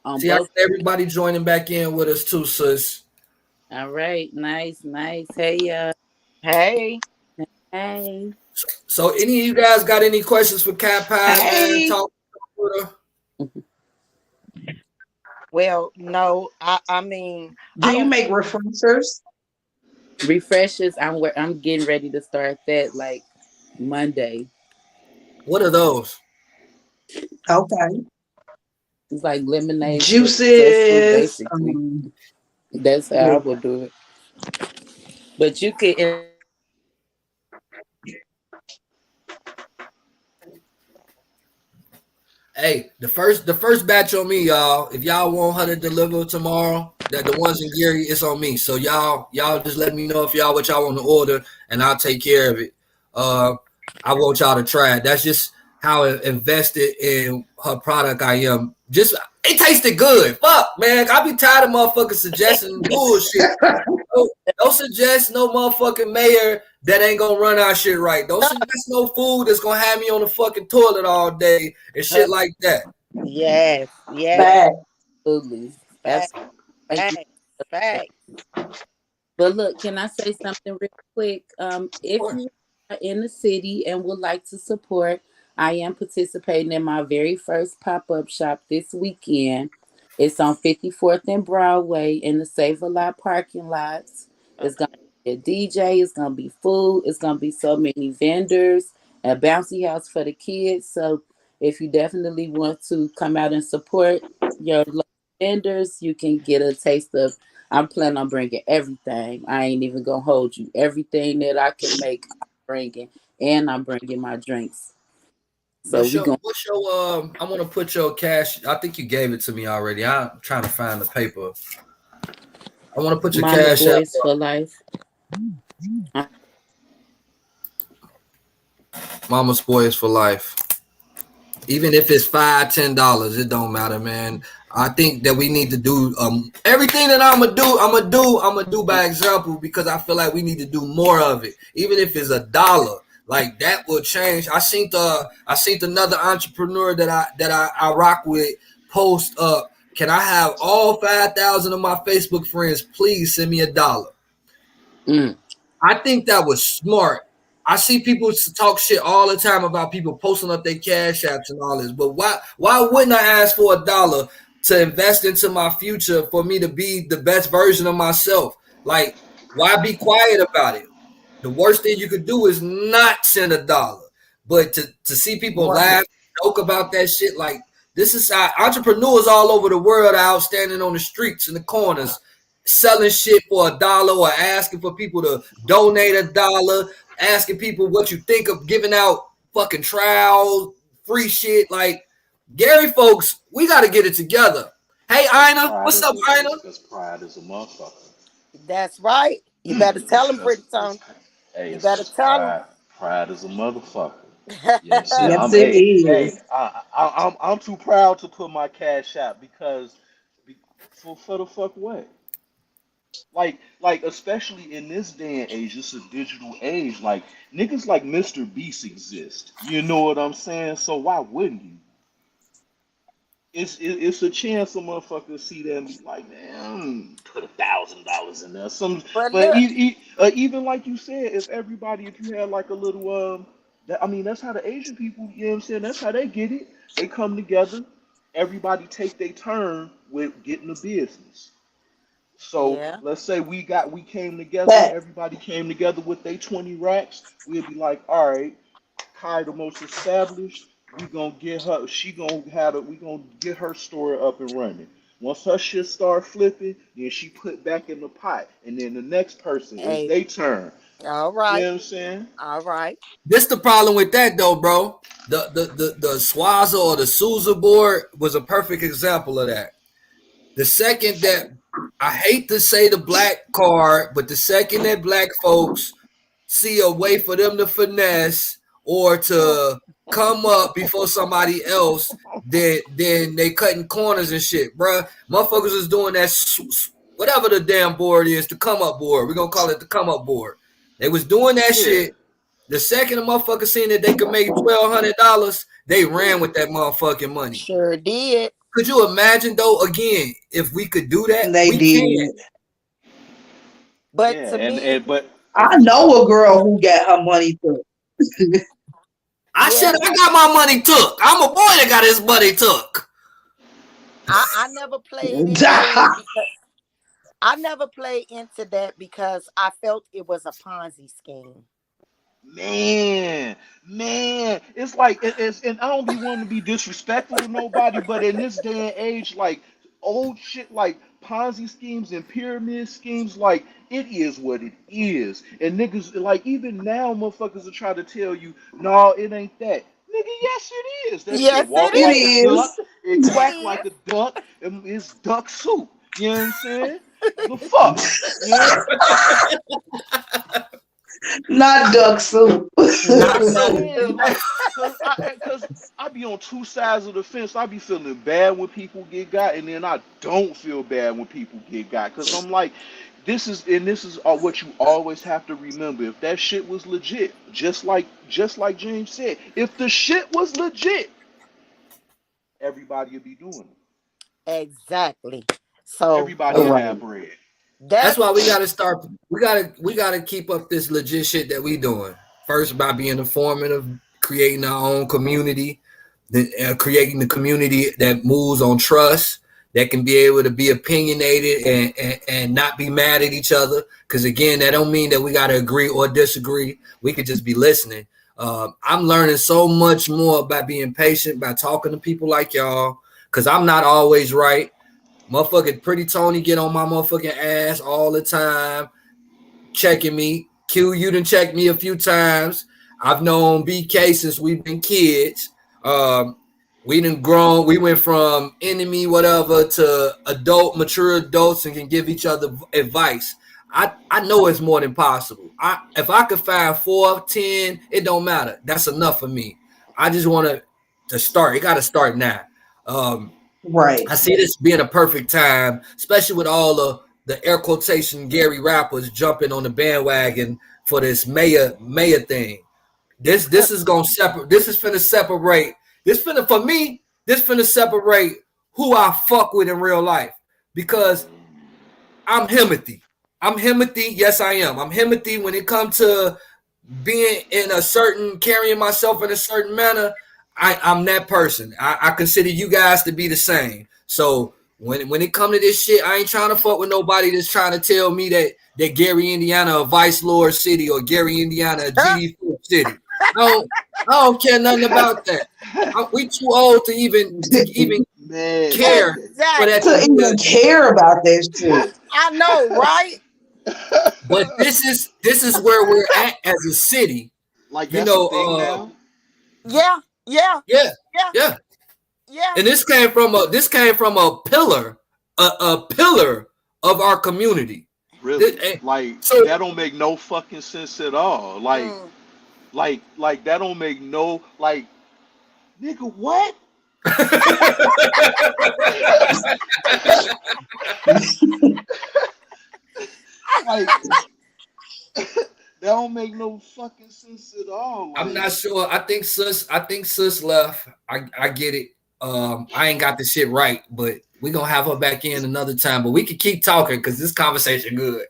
on See, I got both. everybody joining back in with us too, sis. All right, nice. Hey, Hey. hey. So, any of you guys got any questions for Cat Pie, man? Hey, Talk with her. Well, no, I mean, do I you don't. make refreshers? Refreshers. I'm getting ready to start that like Monday. What are those? Okay. It's like lemonade with fresh fruit, Juices. basically. That's how I would do it. But you could. Hey, the first batch on me, y'all. If y'all want her to deliver tomorrow, that the ones in Gary, it's on me. So y'all just let me know if y'all what y'all want to order, and I'll take care of it. Uh, I want y'all to try it. That's just how invested in her product I am. Just it tasted good. Fuck, man. I be tired of motherfuckers suggesting bullshit. Don't suggest no motherfucking mayor that ain't gonna run our shit right. Don't suggest no food that's gonna have me on the fucking toilet all day and shit like that. Yes, yes, Bad. Absolutely. facts, Absolutely. Thank you. facts, facts. But look, can I say something real quick? Of If course. you are in the city and would like to support, I am participating in my very first pop up shop this weekend. It's on 54th and Broadway in the Save a Lot parking lots. It's going Okay. to be a DJ, it's going to be food, it's going to be so many vendors, a bouncy house for the kids. So if you definitely want to come out and support your local vendors, you can get a taste of. I'm planning on bringing everything. I ain't even gonna hold you. Everything that I can make, I'm bringing, and I'm bringing my drinks. So we gonna. What's your I want to put your cash. I think you gave it to me already. I'm trying to find the paper. I want to put your Mama's cash app boys up. for life. Mama's boys for life. Even if it's $5, $10, it don't matter, man. I think that we need to do everything that I'm gonna do by example because I feel like we need to do more of it. Even if it's $1, like that will change. I seen another entrepreneur that I rock with post up. Can I have all 5,000 of my Facebook friends please send me $1? Mm. I think that was smart. I see people talk shit all the time about people posting up their cash apps and all this, but why wouldn't I ask for $1 to invest into my future for me to be the best version of myself? Like, why be quiet about it? The worst thing you could do is not send $1. But to see people Right. laugh, joke about that shit, like this is how entrepreneurs all over the world are out standing on the streets in the corners selling shit for $1 or asking for people to donate $1, asking people what you think of giving out fucking trial free shit. Like Gary folks, we got to get it together. Hey That's Ina, pride what's as up, a Ina? that's pride as a motherfucker. That's right. You better tell them, That's pretty Tony. hey, You it's, better it's tell them. pride as a motherfucker. You know what I'm saying? Yes, it is. I'm too proud to put my cash out because for the fuck what? Like especially in this day and age, it's a digital age. Like niggas like Mr. Beast exist. You know what I'm saying? So why wouldn't you? It's a chance a motherfucker see that and be like, man, put $1,000 in there. But But look, even like you said, if you had like a little I mean, that's how the Asian people, you know what I'm saying? That's how they get it. They come together. Everybody take their turn with getting the business. So yeah. let's say we came together, But everybody came together with their 20 racks. We'd be like, all right, Kai the most established, we gonna get her she gonna have it, we gonna get her store up and running. Once her shit start flipping, then she put back in the pot. And then the next person is Hey, their turn. all You right. know what I'm saying? All right. This the problem with that though, bro. The Swaza or the Sousa board was a perfect example of that. The second that I hate to say the black card, but the second that black folks see a way for them to finesse or to come up before somebody else, then they cutting corners and shit, bruh. Motherfuckers is doing that whatever the damn board is, the come up board. We're gonna call it the come up board. They was doing that Yeah. shit. The second a motherfucker seen that they could make $1,200, they ran with that motherfucking money. Sure did. Could you imagine though? Again, if we could do that, They we did. can. But Yeah, to me, but I know a girl who got her money took. yeah, I got my money took. I'm a boy that got his money took. I never played into it because I never played into that because I felt it was a Ponzi scheme. man, it's like it's, and I don't be wanting to be disrespectful to nobody, but in this day and age, like old shit like Ponzi schemes and pyramid schemes, like it is what it is. And niggas like even now motherfuckers are trying to tell you, no, it ain't that. Nigga, yes it is. That shit Yes, walk It it like a is. duck, is. it It quack like a is. duck, and it's duck soup. You know what I'm saying? The fuck? You know? Not duck soup. Not I'm duck saying, soup. like, cause I be on two sides of the fence. I be feeling bad when people get got, and then I don't feel bad when people get got. Cause I'm like, this is what you always have to remember. If that shit was legit, just like James said, if the shit was legit, everybody would be doing it. Exactly. So Everybody would Yeah. have Right. bread. That's that's why we gotta start. We gotta keep up this legit shit that we doing. First by being informative, creating our own community, then creating the community that moves on trust, that can be able to be opinionated and not be mad at each other. Because again, that don't mean that we gotta agree or disagree. We could just be listening. I'm learning so much more by being patient, by talking to people like y'all. Because I'm not always right. Motherfucking Pretty Tony get on my motherfucking ass all the time, checking me. Q, you done checked me a few times. I've known BK since we've been kids. We done grown. We went from enemy, whatever, to mature adults and can give each other advice. I know it's more than possible. If I could find 4, 10, it don't matter. That's enough for me. I just want to start. It got to start now. Right. I see this being a perfect time, especially with all the air quotation Gary rappers jumping on the bandwagon for this mayor thing. This is gonna separate. This is finna separate. This finna for me. This finna separate who I fuck with in real life because I'm Himothy. I'm Himothy. Yes, I am. I'm Himothy when it comes to being in a certain, carrying myself in a certain manner. I'm that person. I consider you guys to be the same. So when it come to this shit, I ain't trying to fuck with nobody that's trying to tell me that Gary, Indiana, a Vice Lord city or Gary, Indiana, a GD city. I don't care nothing about that. We too old to even Man, care for that exactly. to To be even care about that shit. I know, right? but this is where we're at as a city. like You that's the know, thing now. Yeah, yeah, yeah, yeah, yeah. yeah. And this came from a pillar, a pillar of our community. Really, like So that don't make no fucking sense at all. Mm. Like that don't make no like nigga what? Like that don't make no fucking sense at all. I'm Like not sure. I think sis left. I get it. I ain't got the shit right, but we gonna have her back in another time. But we can keep talking because this conversation good.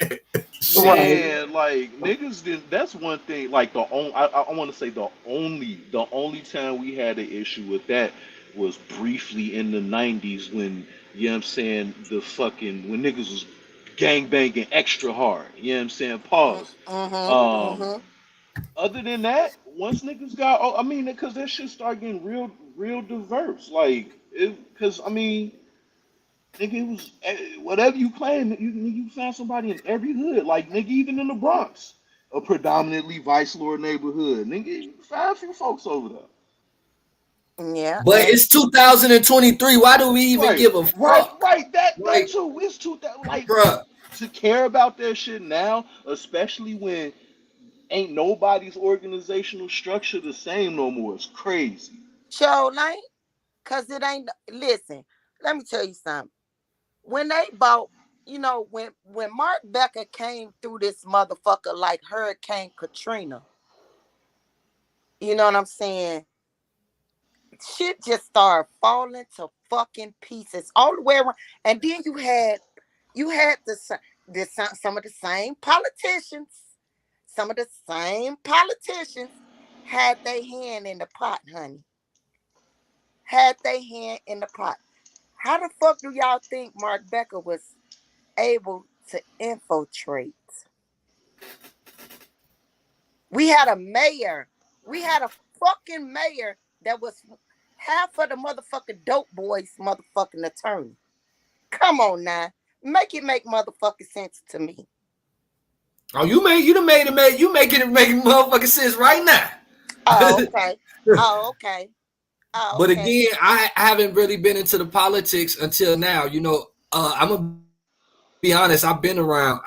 Right. Shit. man, like niggas did. That's one thing. Like the only I want to say the only time we had an issue with that was briefly in the '90s when you know what I'm saying the fucking when niggas was gang banging extra hard. You know what I'm saying? Pause. Um, Mm-hmm. Other than that, once niggas got, oh, I mean, because that shit started getting real diverse. Like, because I mean, nigga, it was whatever you claim, you found somebody in every hood. Like, nigga, even in the Bronx, a predominantly vice lord neighborhood, nigga, you find a few folks over there. Yeah, But and it's 2023. Why do we even Right, give a right, fuck? right. That Like, too. It's too that like bruh. to care about that shit now, especially when ain't nobody's organizational structure the same no more. It's crazy. show like, cause it ain't. Listen, let me tell you something. When they bought, when Mark Becker came through this motherfucker like Hurricane Katrina, you know what I'm saying? shit just started falling to fucking pieces all the way around. And then you had some of the same politicians. Some of the same politicians had their hand in the pot, honey. Had their hand in the pot. How the fuck do y'all think Mark Becker was able to infiltrate? We had a mayor. We had a fucking mayor that was half of the motherfucking dope boys motherfucking attorney. Come on now. Make it make motherfucking sense to me. Oh, you making it make motherfucking sense right now. Oh, okay. Oh, okay. Oh, But okay. again, I haven't really been into the politics until now. You know, I'm gonna be honest. I've been around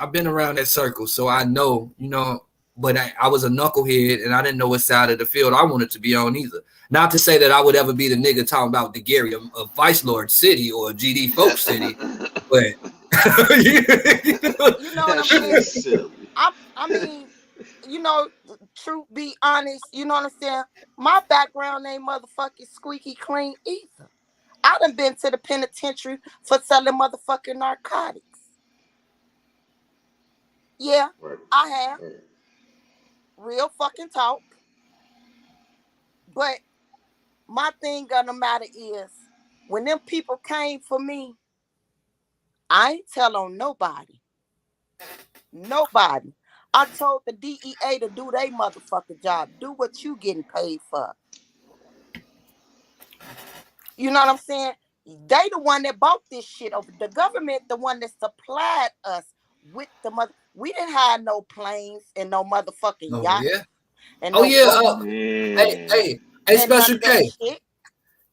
that circle, so I know. You know, but I was a knucklehead, and I didn't know what side of the field I wanted to be on either. Not to say that I would ever be the nigga talking about the Gary of Vice Lord City or GD Folk City, but You know what I'm saying? I mean, you know, truth be honest, you know what I'm saying? My background ain't motherfucking squeaky clean either. I done been to the penitentiary for selling motherfucking narcotics. Yeah, Right. I have. Right. Real fucking talk. But my thing of the matter is, when them people came for me, I ain't tell on nobody. Nobody. I told the DEA to do their motherfucking job. Do what you getting paid for. You know what I'm saying? They the one that bought this shit over. The government, the one that supplied us with the mother. We didn't have no planes and no motherfucking yachts. yeah. And Oh no yeah. Hey, Special K.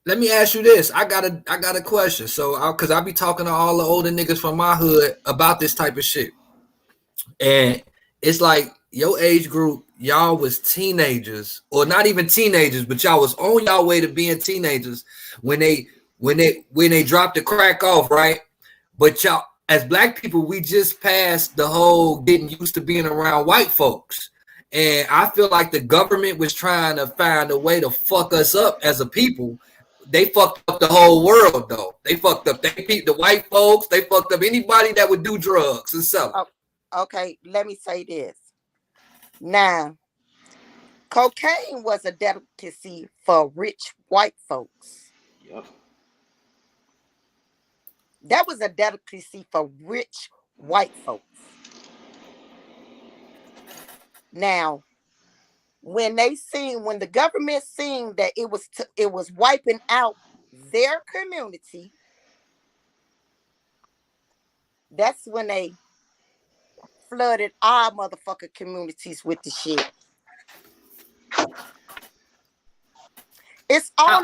Let me ask you this. I got a question. So, because I be talking to all the older niggas from my hood about this type of shit, and it's like your age group, y'all was teenagers, or not even teenagers, but y'all was on y'all way to being teenagers when they dropped the crack off, right? But y'all, as black people, we just passed the whole getting used to being around white folks. And I feel like the government was trying to find a way to fuck us up as a people. They fucked up the whole world, though. They fucked up the white folks. They fucked up anybody that would do drugs and sell it. Okay, let me say this. Now, cocaine was a delicacy for rich white folks. Yep. That was a delicacy for rich white folks. Now, when the government seen that it was wiping out their community, that's when they flooded our motherfucking communities with the shit. It's all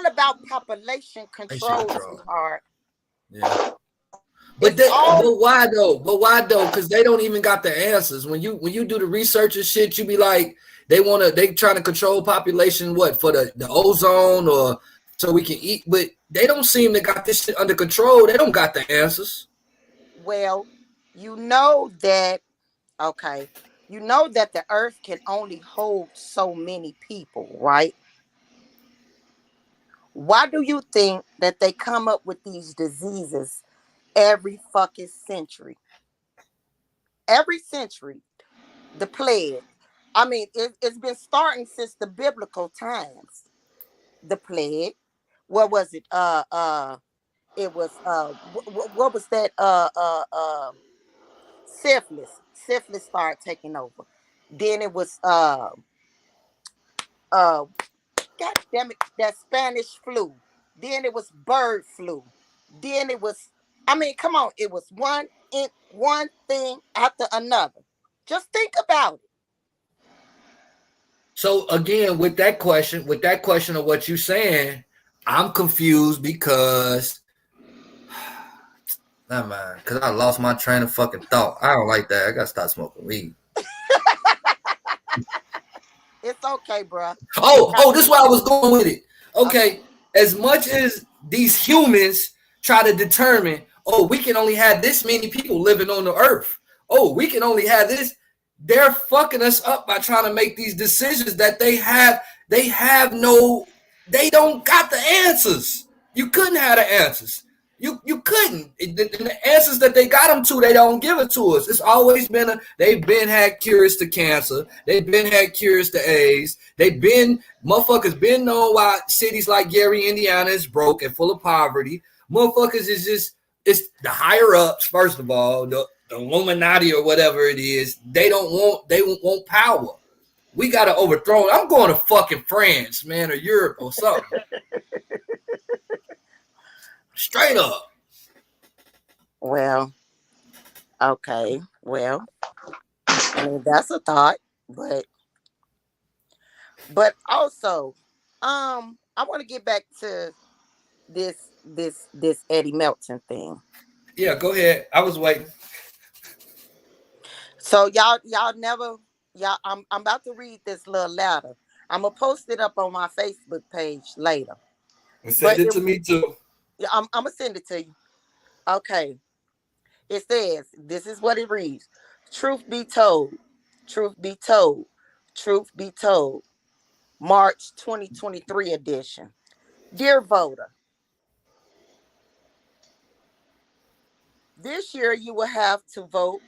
about population control, sweetheart. Yeah. But why though? Because they don't even got the answers. When you do the research and shit, you be like, they trying to control population, what, for the ozone or so we can eat, but they don't seem to got this shit under control. They don't got the answers. Well, you know that the earth can only hold so many people, right? Why do you think that they come up with these diseases every fucking century? Every century, the plague. I mean, it's been starting since the biblical times. The plague. What was it? It was what was that? Syphilis. Syphilis started taking over. Then it was God damn it, that Spanish flu. Then it was bird flu. Then it was, I mean, come on, it was one thing after another. Just think about it. So again, with that question of what you're saying, I'm confused because because I lost my train of fucking thought. I don't like that. I gotta stop smoking weed. It's okay, bro. This is where I was going with it. Okay, as much as these humans try to determine, we can only have this many people living on the earth. We can only have this. They're fucking us up by trying to make these decisions that They don't got the answers. You couldn't have the answers. You couldn't. The answers that they got them to, they don't give it to us. It's always been they've been had cures to cancer. They've been had cures to AIDS. Motherfuckers been known why cities like Gary, Indiana is broke and full of poverty. Motherfuckers is just, it's the higher ups, first of all, the Illuminati or whatever it is. They want power. We got to overthrow it. I'm going to fucking France, man, or Europe or something. Straight up. Well, okay. Well, I mean, that's a thought, but also, I want to get back to this Eddie Melton thing. Yeah, go ahead. I was waiting. So y'all I'm about to read this little letter. I'm gonna post it up on my Facebook page later. Send it to me too. Yeah, I'm gonna send it to you. Okay. It says, this is what it reads. Truth be told, truth be told, truth be told. March 2023 edition. Dear voter, this year you will have to vote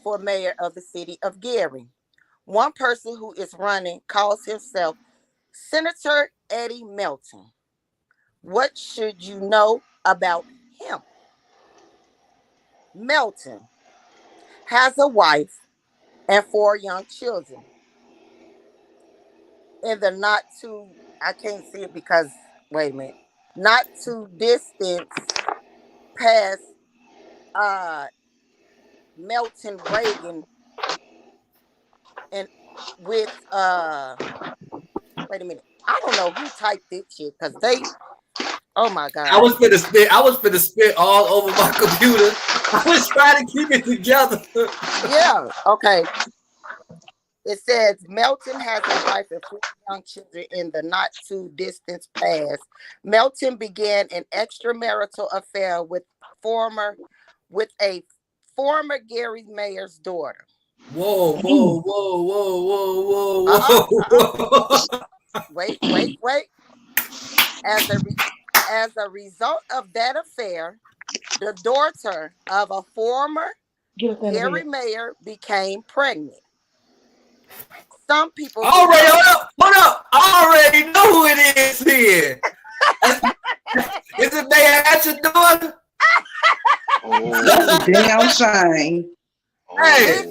for mayor of the city of Gary. One person who is running calls himself Senator Eddie Melton. What should you know about him? Melton has a wife and 4 young children. In the not too, I can't see it because, wait a minute, not too distant past Melton Reagan and with wait a minute. I don't know who typed this shit because oh my God. I was finna spit all over my computer. I was trying to keep it together. Yeah, okay. It says Melton has a wife and 4 young children in the not too distant past. Melton began an extramarital affair with a former Gary mayor's daughter. Whoa. Wait. As a result of that affair, the daughter of a former Gary mayor became pregnant. Some people already hold up. I already know who it is here. Is it they at your daughter? Oh, damn shame. Hey,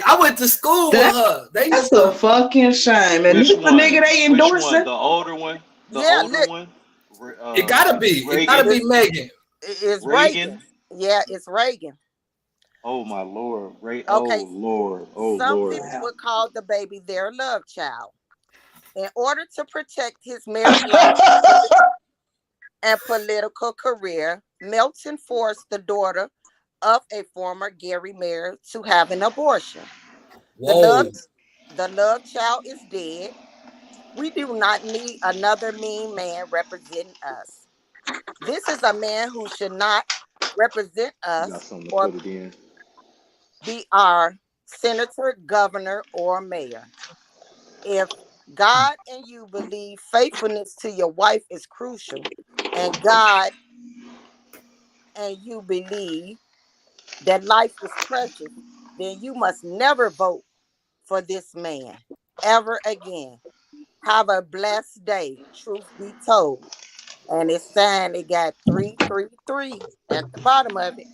I went to school with her. That's a fucking shame. And this the nigga they endorsing? The older one? One? It gotta be. It gotta be Megan. It's Reagan. Yeah, it's Reagan. Oh my Lord. Okay. Oh Lord. Some people would call the baby their love child. In order to protect his married life and political career, Melton forced the daughter of a former Gary mayor to have an abortion. Whoa. The love child is dead. We do not need another mean man representing us. This is a man who should not represent us or be our senator, governor, or mayor. If God and you believe faithfulness to your wife is crucial, and God and you believe that life is precious, then you must never vote for this man ever again. Have a blessed day, truth be told. And it's signed, it got 333 at the bottom of it.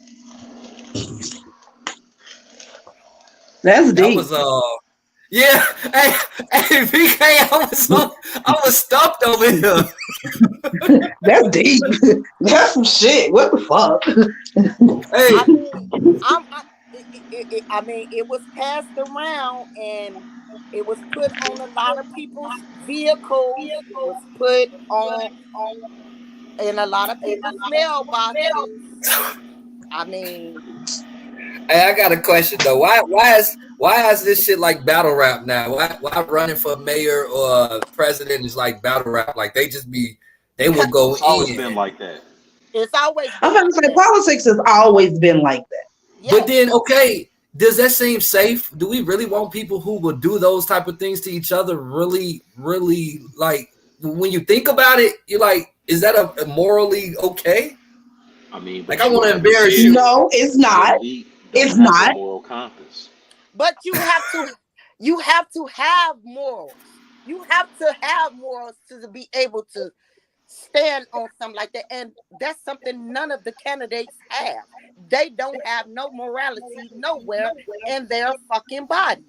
That's deep. That was yeah. Hey, VK, I was stumped over here. That's deep. That's some shit. What the fuck? Hey, I mean, it was passed around and it was put on a lot of people's vehicles. It was put on in a lot of people's mailboxes. I mean, hey, I got a question though. Why is this shit like battle rap now? Why running for mayor or president is like battle rap? Like they will go it's always been like that. It's always been I'm gonna say politics has always been like that. Yes. But then, okay, does that seem safe? Do we really want people who will do those type of things to each other? Really, really, like when you think about it, you're like, is that a morally okay? I mean, Like but I you want to haven't embarrass said you. No, it's the not. elite don't It's have a not. moral compass. But you have to have morals. You have to have morals to be able to stand on something like that. And that's something none of the candidates have. They don't have no morality nowhere in their fucking bodies.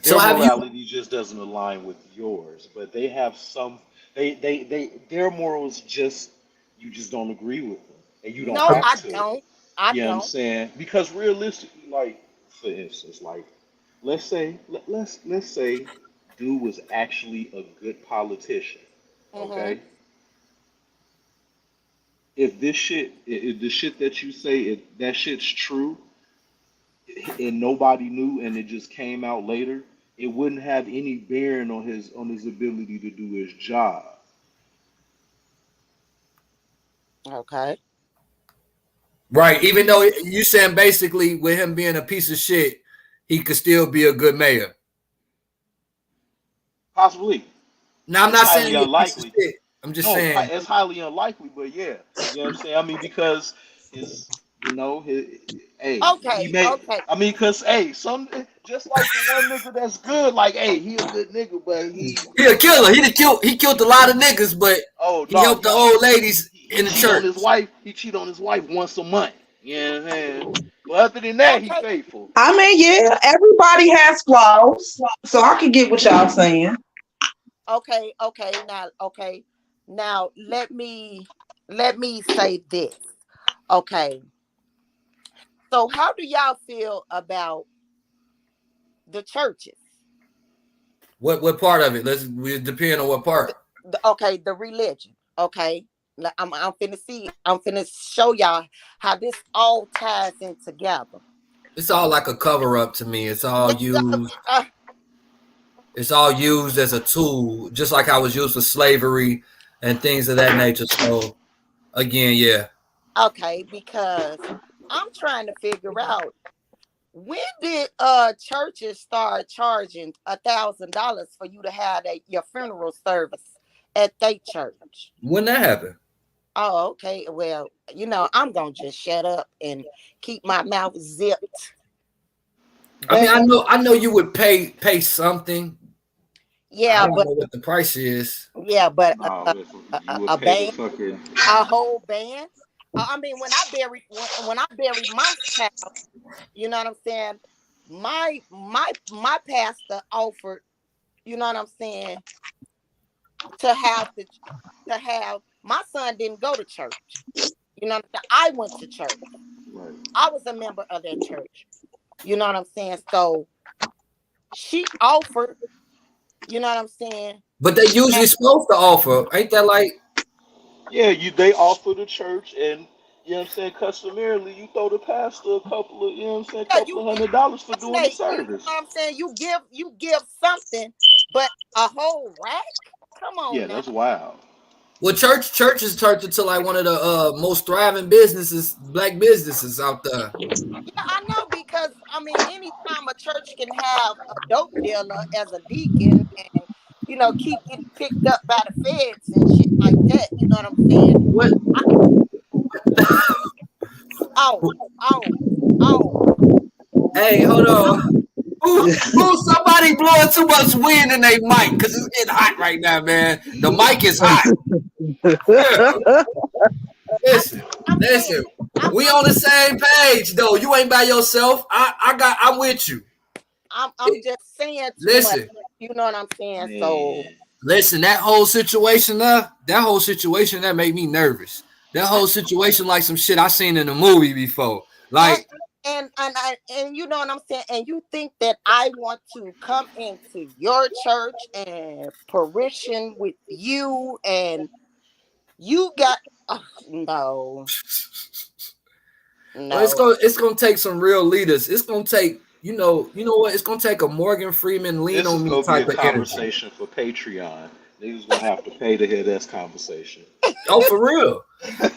So Their have you? morality just doesn't align with yours, but they have some. Their morals just you just don't agree with them, and you don't No, have I to. don't. I You know what I'm don't. saying? Because realistically, like for instance, like let's say dude was actually a good politician. Mm-hmm. Okay, if the shit that you say, if that shit's true, and nobody knew, and it just came out later, it wouldn't have any bearing on his ability to do his job. Okay. Right, even though you saying basically with him being a piece of shit, he could still be a good mayor. Possibly, Now I'm it's not saying highly you're a piece of unlikely. shit. I'm just No, saying. it's highly unlikely, but yeah, you know what I'm saying. I mean, because his, you know, hey, he Okay. may. Okay. I mean, cause hey, some just like the one nigga that's good, like hey, he a good nigga, but He a killer. He killed a lot of niggas, but oh he dog, helped the old ladies he in the cheat on church. his wife. He cheat on his wife once a month. You know what I'm saying? But other than that, he Okay. faithful. I mean, yeah, everybody has flaws, so I can get what y'all saying. Okay. Okay. Now. Okay. Now let me say this. Okay. So how do y'all feel about the churches? What part of it? It depend on what part. Okay, the religion. Okay. I'm finna see. I'm finna show y'all how this all ties in together. It's all like a cover up to me. It's all Yeah, used. It's all used as a tool, just like how it was used for slavery and things of that nature. So again, yeah. okay, because I'm trying to figure out when did churches start charging $1,000 for you to have your funeral service at their church? When that happened, Oh, okay. Well, I'm gonna just shut up and keep my mouth zipped. I mean, But I know you would pay something. I yeah, don't but know what the price is. yeah, but Nah, listen, you a, would a pay the band, fucking. a whole band. I mean, when I buried my child, you know what I'm saying. My pastor offered, you know what I'm saying, to have my son didn't go to church. You know what I'm saying? I went to church. Right. I was a member of that church. You know what I'm saying? So she offered, you know what I'm saying? But they usually supposed to offer. Ain't that like Yeah, they offer the church, and you know what I'm saying. Customarily, you throw the pastor a couple of, you know what I'm saying, Yeah, couple of $100 for doing the Nate, you know service. what I'm saying? You give something, but a whole rack? Come on Yeah, now. that's wild. well, church is turned into like one of the most thriving businesses, black businesses out there. Yeah, I know because I mean, anytime a church can have a dope dealer as a deacon and keep getting picked up by the feds and shit like that, you know what I'm saying? What? I, oh, oh, oh. Hey, hold on. Somebody blowing too much wind in their mic because it's getting hot right now, man. The mic is hot. Yeah. I, Listen, I'm saying, listen. I'm, We I'm, on the same page though. You ain't by yourself. I'm with you. I'm just saying too much. Listen, You know what I'm saying? So, Man, listen. That whole situation that made me nervous. That whole situation like some shit I seen in a movie before. and Like, and you know what I'm saying? And you think that I want to come into your church and parishon with you and you got no, well, no. it's gonna take some real leaders. It's gonna take you know what? It's gonna take a Morgan Freeman lean this is on me gonna be a type of energy. conversation for Patreon. Niggas gonna have to pay to hear this conversation. Oh, for real.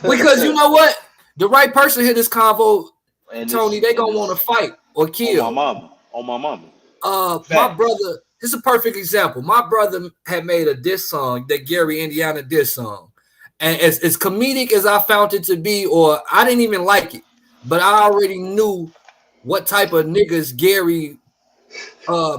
Because you know what? The right person hit this convo. And Tony, they gonna want to fight or kill. On my mama. My brother, this is a perfect example. My brother had made a diss song, that Gary, Indiana diss song. And as comedic as I found it to be, or I didn't even like it, but I already knew what type of niggas Gary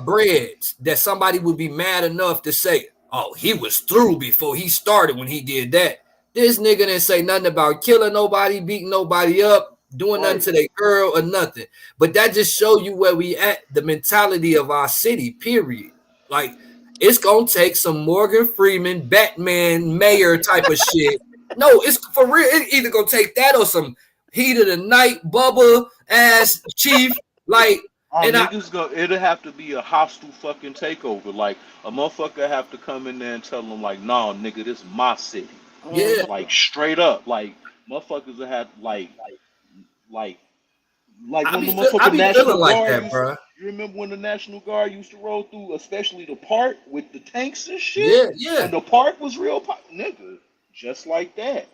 breeds, that somebody would be mad enough to say, oh, he was through before he started when he did that. This nigga didn't say nothing about killing nobody, beating nobody up, doing nothing to their girl or nothing. But that just show you where we at, the mentality of our city, period. Like, it's gonna take some Morgan Freeman, Batman, Mayor type of shit. No, it's for real. It's either gonna take that or some Heat of the Night, Bubba ass Chief. Like, it'll have to be a hostile fucking takeover. Like, a motherfucker have to come in there and tell them, like, nah, nigga, this is my city. Yeah. Like, straight up. Like, motherfuckers will have, like when the motherfucking National Guard you remember when the National Guard used to roll through, especially the park with the tanks and shit? Yeah. When the park was real, nigga, just like that.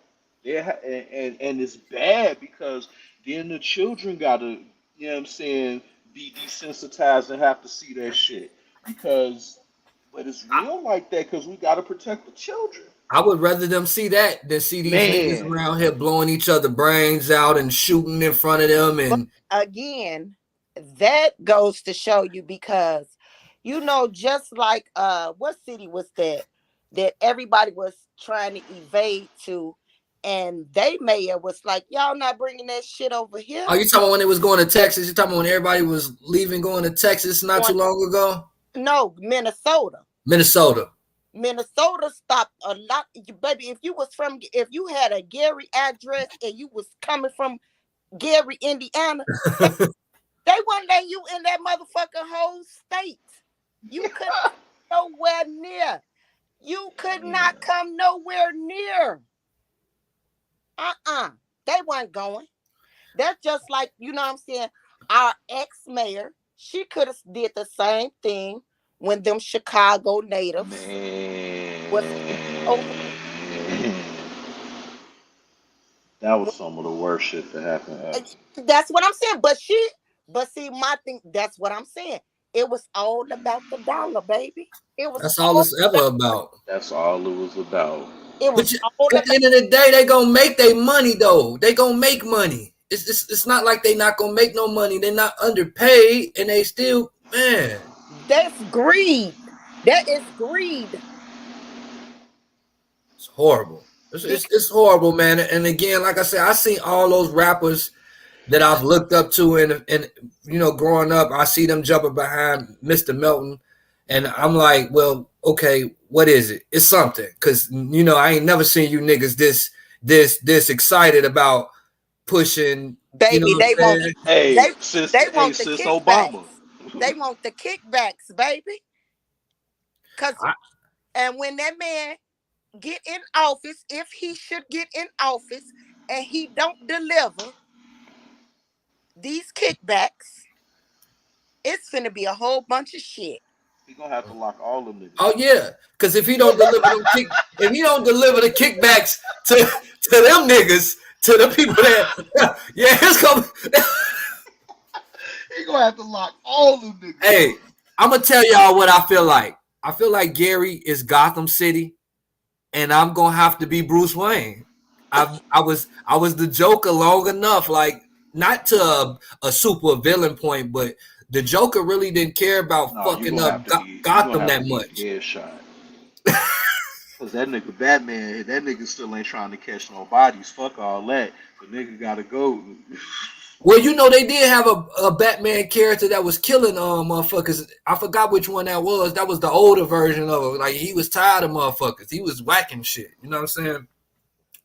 And it's bad because then the children gotta, you know what I'm saying, be desensitized and have to see that shit. But it's real like that because we gotta protect the children. I would rather them see that than see these niggas around here blowing each other brains out and shooting in front of them. And but again, that goes to show you, because just like what city was that everybody was trying to evade to, and they mayor was like, y'all not bringing that shit over here. Are you talking about when it was going to Texas? You talking about when everybody was leaving, going to Texas not too long ago? No, Minnesota stopped a lot, baby. If you had a Gary address and you was coming from Gary, Indiana, they wouldn't let you in that motherfucking whole state. You couldn't nowhere near. You could not come nowhere near. They weren't going. That's just like, you know what I'm saying, our ex-mayor, she could have did the same thing when them Chicago natives was over. That was some of the worst shit that happened. That's what I'm saying. But see, my thing, that's what I'm saying. It was all about the dollar, baby. That's all it's ever about. That's all it was about. It was at the end of the day, they gonna make their money though. They gonna make money. It's not like they not gonna make no money. They're not underpaid, and they still, man. That's greed. That is greed. It's horrible. It's horrible, man. And again, like I said, I seen all those rappers that I've looked up to, and growing up, I see them jumping behind Mr. Melton, and I'm like, well, okay, what is it? It's something, because I ain't never seen you niggas this excited about pushing. Baby, they want since Obama. They want the kickbacks, baby. And when that man get in office, if he should get in office, and he don't deliver these kickbacks, it's finna be a whole bunch of shit. He gonna have to lock all of them niggas. Oh yeah, because if he don't deliver the kickbacks to them niggas, to the people that it's gonna. He gonna have to lock all them niggas. Hey, I'm gonna tell y'all what I feel like. I feel like Gary is Gotham City, and I'm gonna have to be Bruce Wayne. I was the Joker long enough, like not to a super villain point, but the Joker really didn't care about fucking up Gotham that much. Headshot. Cause that nigga Batman, that nigga still ain't trying to catch no bodies. Fuck all that. The nigga gotta go. Well, they did have a Batman character that was killing motherfuckers. I forgot which one that was. That was the older version of it. Like, he was tired of motherfuckers. He was whacking shit. You know what I'm saying?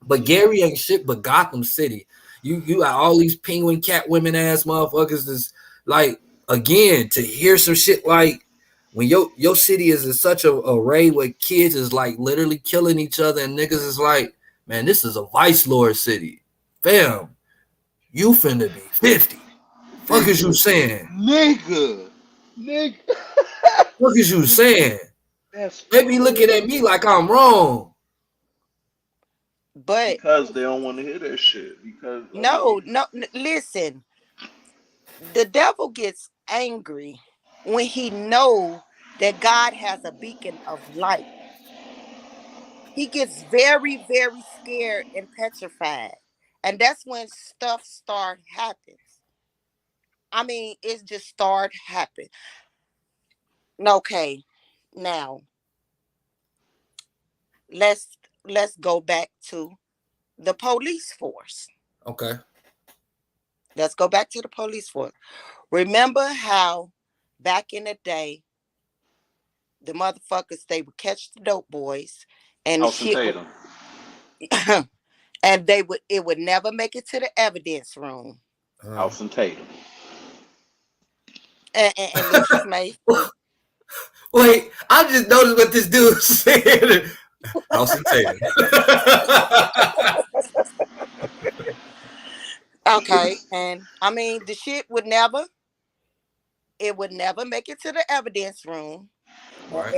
But Gary ain't shit but Gotham City. You got all these penguin cat women ass motherfuckers. Is like, again, to hear some shit like when your city is in such a array where kids is like literally killing each other, and niggas is like, man, this is a vice lord city. Fam, you finna be 50. Fuck is you saying? Nigga. What is you saying? They be looking at me like I'm wrong. But because they don't want to hear that shit. Because no, listen. The devil gets angry when he know that God has a beacon of light. He gets very, very scared and petrified. And that's when stuff start happens. I mean, it just start happen. Okay, now let's let's go back to the police force. Okay. Let's go back to the police force. Remember how back in the day, the motherfuckers they would catch the dope boys and House and shit would Tatum. and it would never make it to the evidence room. House and Tatum. And Lucius May. Wait, I just noticed what this dude said. House and Tatum. Okay, and I mean the shit would never make it to the evidence room. And Right.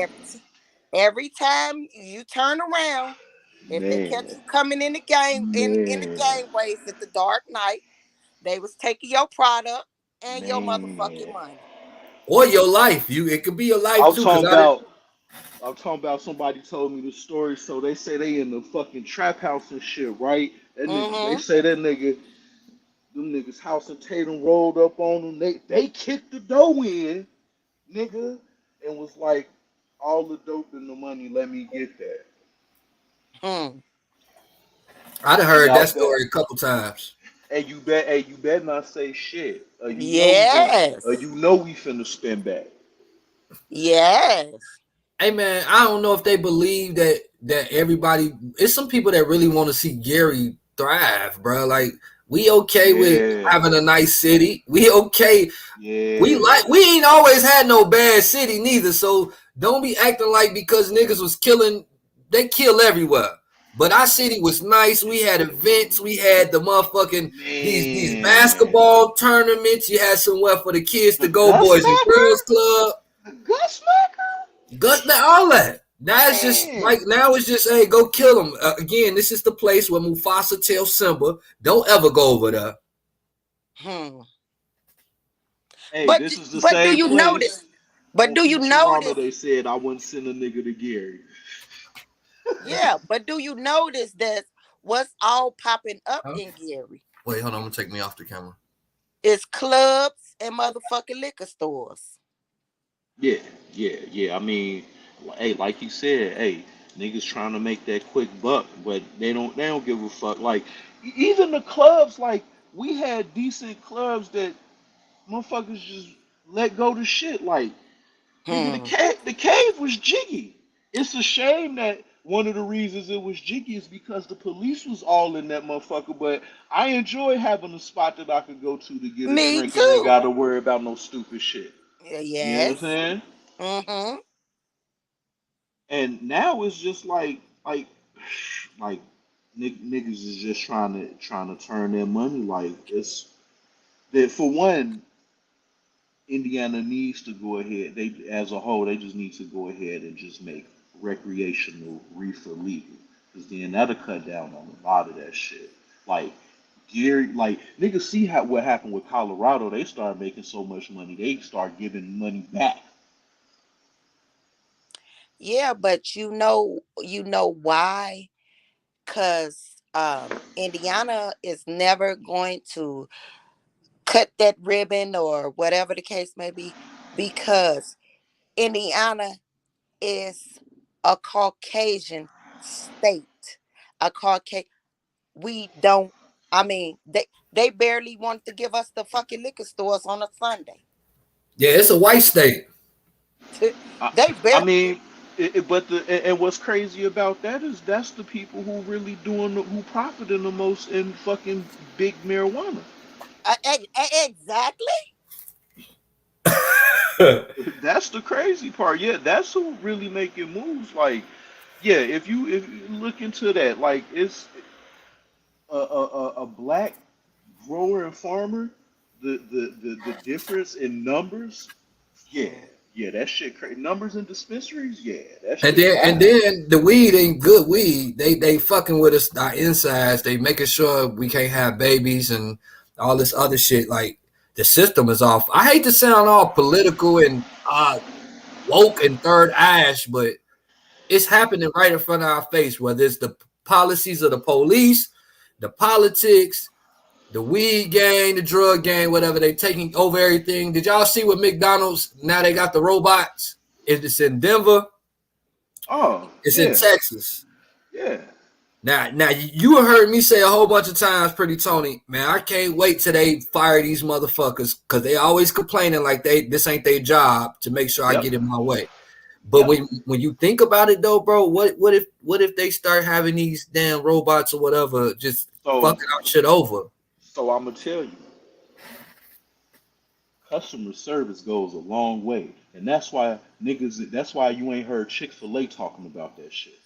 every time you turn around, if they catch Man. you coming in the game in the Man. gangways at the dark night, they was taking your product and your motherfucking Man. money. Or your life. It could be your life I'm too, because talking I didn't. about I'm talking about somebody told me the story. So they say they in the fucking trap house and shit, right? That nigga, they Mm-hmm. say them niggas House and Tatum rolled up on them. They kicked the dough in, nigga, and was like, all the dope and the money, let me get that. Hmm. I'd have And heard y'all that bet, story a couple times. and you bet not say shit. Yes. You know we finna spin back. Yes. Hey man, I don't know if they believe that everybody. It's some people that really want to see Gary thrive, bro. Like we okay with Yeah, having a nice city. We okay. yeah. We ain't always had no bad city neither. So don't be acting like because niggas was killing, they kill everywhere. But our city was nice. We had events. We had the motherfucking these Man, basketball tournaments. You had somewhere for the kids the to go, Gus Boys and Macker, Girls Club. the Gus Macker, Gut all that. Now it's just like man. now it's just hey, go kill him. Again, this is the place where Mufasa tells Simba, don't ever go over there. Hmm. Hey, But this is the but do same you place notice? But on do you Futurama notice? they said I wouldn't send a nigga to Gary. Yeah, but do you notice that what's all popping up Huh? in Gary Wait, hold on, I'm gonna take me off the camera. is clubs and motherfucking liquor stores. Yeah, yeah. I mean, hey, like you said, hey, niggas trying to make that quick buck, but they don't give a fuck. Like even the clubs, like we had decent clubs that motherfuckers just let go to shit. Like nigga, Hmm. the cave was jiggy. It's a shame that one of the reasons it was jiggy is because the police was all in that motherfucker. But I enjoy having a spot that I could go to get a Me drink and ain't too. got to worry about no stupid shit. You know what I'm Yes. saying? Mm-hmm. And now it's just like niggas is just trying to turn their money. Like it's that for one, Indiana needs to go ahead. They as a whole, they just need to go ahead and just make recreational reefer legal, because then that'll cut down on a lot of that shit. Like Gary, like niggas see how what happened with Colorado. They start making so much money, they start giving money back. Yeah, but you know why? Cause Indiana is never going to cut that ribbon or whatever the case may be, because Indiana is a Caucasian state. A Caucasian. We don't. I mean, they barely want to give us the fucking liquor stores on a Sunday. Yeah, it's a white state. I, They I barely. mean, but and what's crazy about that is that's the people who really who profiting the most in fucking big marijuana. Exactly. That's the crazy part. Yeah, that's who really making moves. Like, yeah, if you look into that, like it's a black grower and farmer, the difference in numbers, yeah, Hmm. yeah, that shit crazy. Numbers in dispensaries, yeah, that And shit then and wild. then the weed ain't good weed. They fucking with us our insides. They making sure we can't have babies and all this other shit. Like the system is off. I hate to sound all political and woke and third ash, but it's happening right in front of our face, whether it's the policies of the police, the politics, the weed gang, the drug gang, whatever, they taking over everything. Did y'all see what McDonald's, now they got the robots? It's in Denver. Oh, It's in yeah, Texas. yeah. Now you heard me say a whole bunch of times, Pretty Tony, man, I can't wait till they fire these motherfuckers because they always complaining like this ain't their job to make sure I Yep. get in my way. But Yep. when you think about it though, bro, what if they start having these damn robots or whatever just So, fucking our shit over? so I'm gonna tell you, customer service goes a long way, and that's why niggas. That's why you ain't heard Chick-fil-A talking about that shit.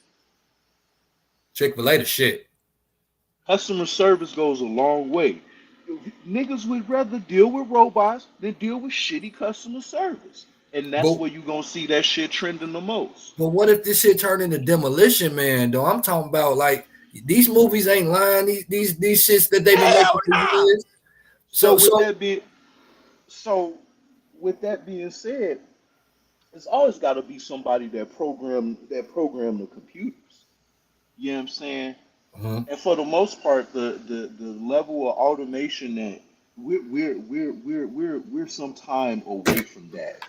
Chick-fil-A the shit. Customer service goes a long way. Niggas would rather deal with robots than deal with shitty customer service, and that's But where you gonna see that shit trending the most. but what if this shit turned into Demolition Man though? I'm talking about like these movies ain't lying. These shits that they've been Hell making for no. years. So But with so that being so, with that being said, it's always got to be somebody that program the computers. You know what I'm saying? Mhm. And for the most part, the level of automation that we're some time away from that.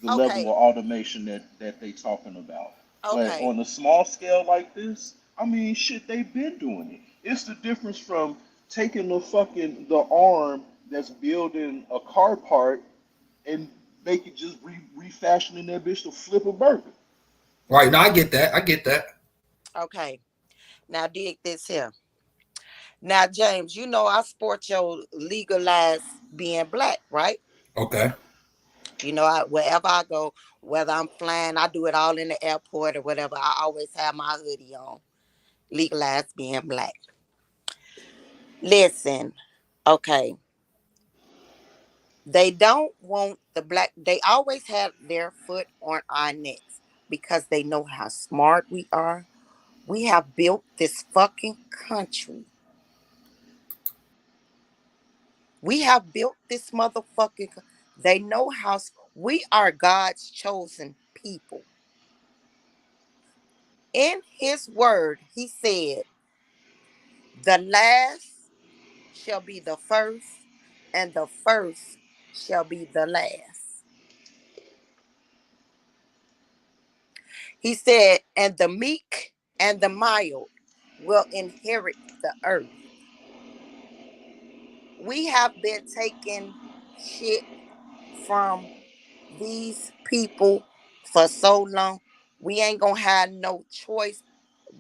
The level Okay, of automation that they talking about. But okay, on a small scale like this, I mean, shit, they've been doing it. It's the difference from taking the arm that's building a car part and make it just refashioning that bitch to flip a burger. Right now I get that. I get that. okay. Now dig this here. Now, James, you know I sport your legalized being black, right? Okay. You know, wherever I go, whether I'm flying, I do it all in the airport or whatever. I always have my hoodie on. Legalized being black. Listen, okay. They don't want the black. They always have their foot on our necks because they know how smart we are. We have built this fucking country. We have built this motherfucking. They know how we are God's chosen people. In His word, He said, "The last shall be the first, and the first shall be the last." He said, "And the meek and the mild will inherit the earth." We have been taking shit from these people for so long. We ain't gonna have no choice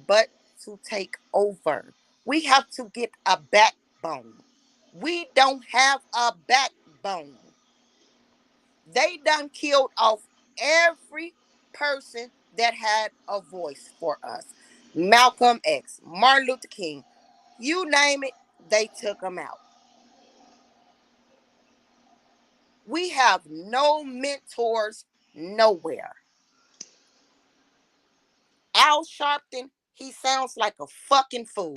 but to take over. We have to get a backbone. We don't have a backbone. They done killed off every person that had a voice for us. Malcolm X, Martin Luther King, you name it, they took them out. We have no mentors nowhere. Al Sharpton, he sounds like a fucking fool.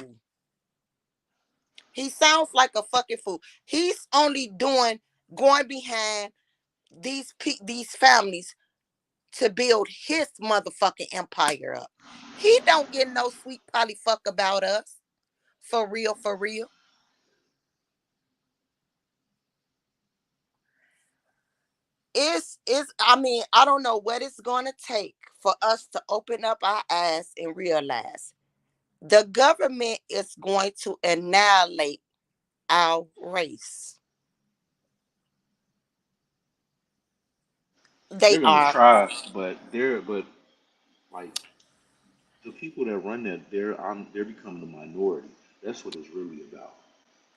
He sounds like a fucking fool. He's only going behind these families to build his motherfucking empire up. He don't get no sweet poly fuck about us. For real, for real. It's I mean, I don't know what it's gonna take for us to open up our eyes and realize the government is going to annihilate our race. They They're gonna are. try, but like the people that run that, they're becoming the minority. That's what it's really about.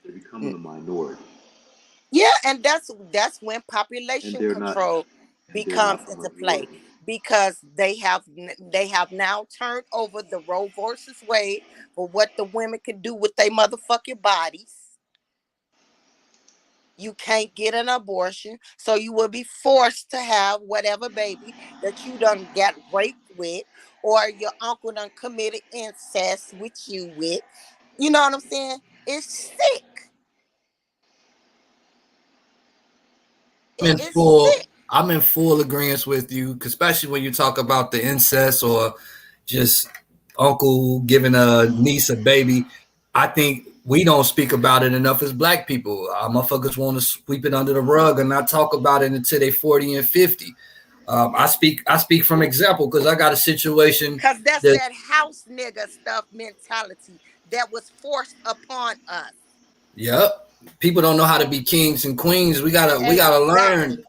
They're becoming a minority, Yeah, and that's when and population they're not, control and they're not becomes a into play majority. because they have now turned over the Roe versus Wade for what the women can do with their motherfucking bodies. You can't get an abortion, so you will be forced to have whatever baby that you done got raped with, or your uncle done committed incest with you with. You know what I'm saying? It's sick. It's sick. I'm in full agreement with you, especially when you talk about the incest or just uncle giving a niece a baby. I think we don't speak about it enough as black people. Motherfuckers want to sweep it under the rug and not talk about it until they 40 and 50. I speak from example because I got a situation Because that's that that house nigga stuff mentality that was forced upon us. yep. People don't know how to be kings and queens. We gotta learn. Exactly.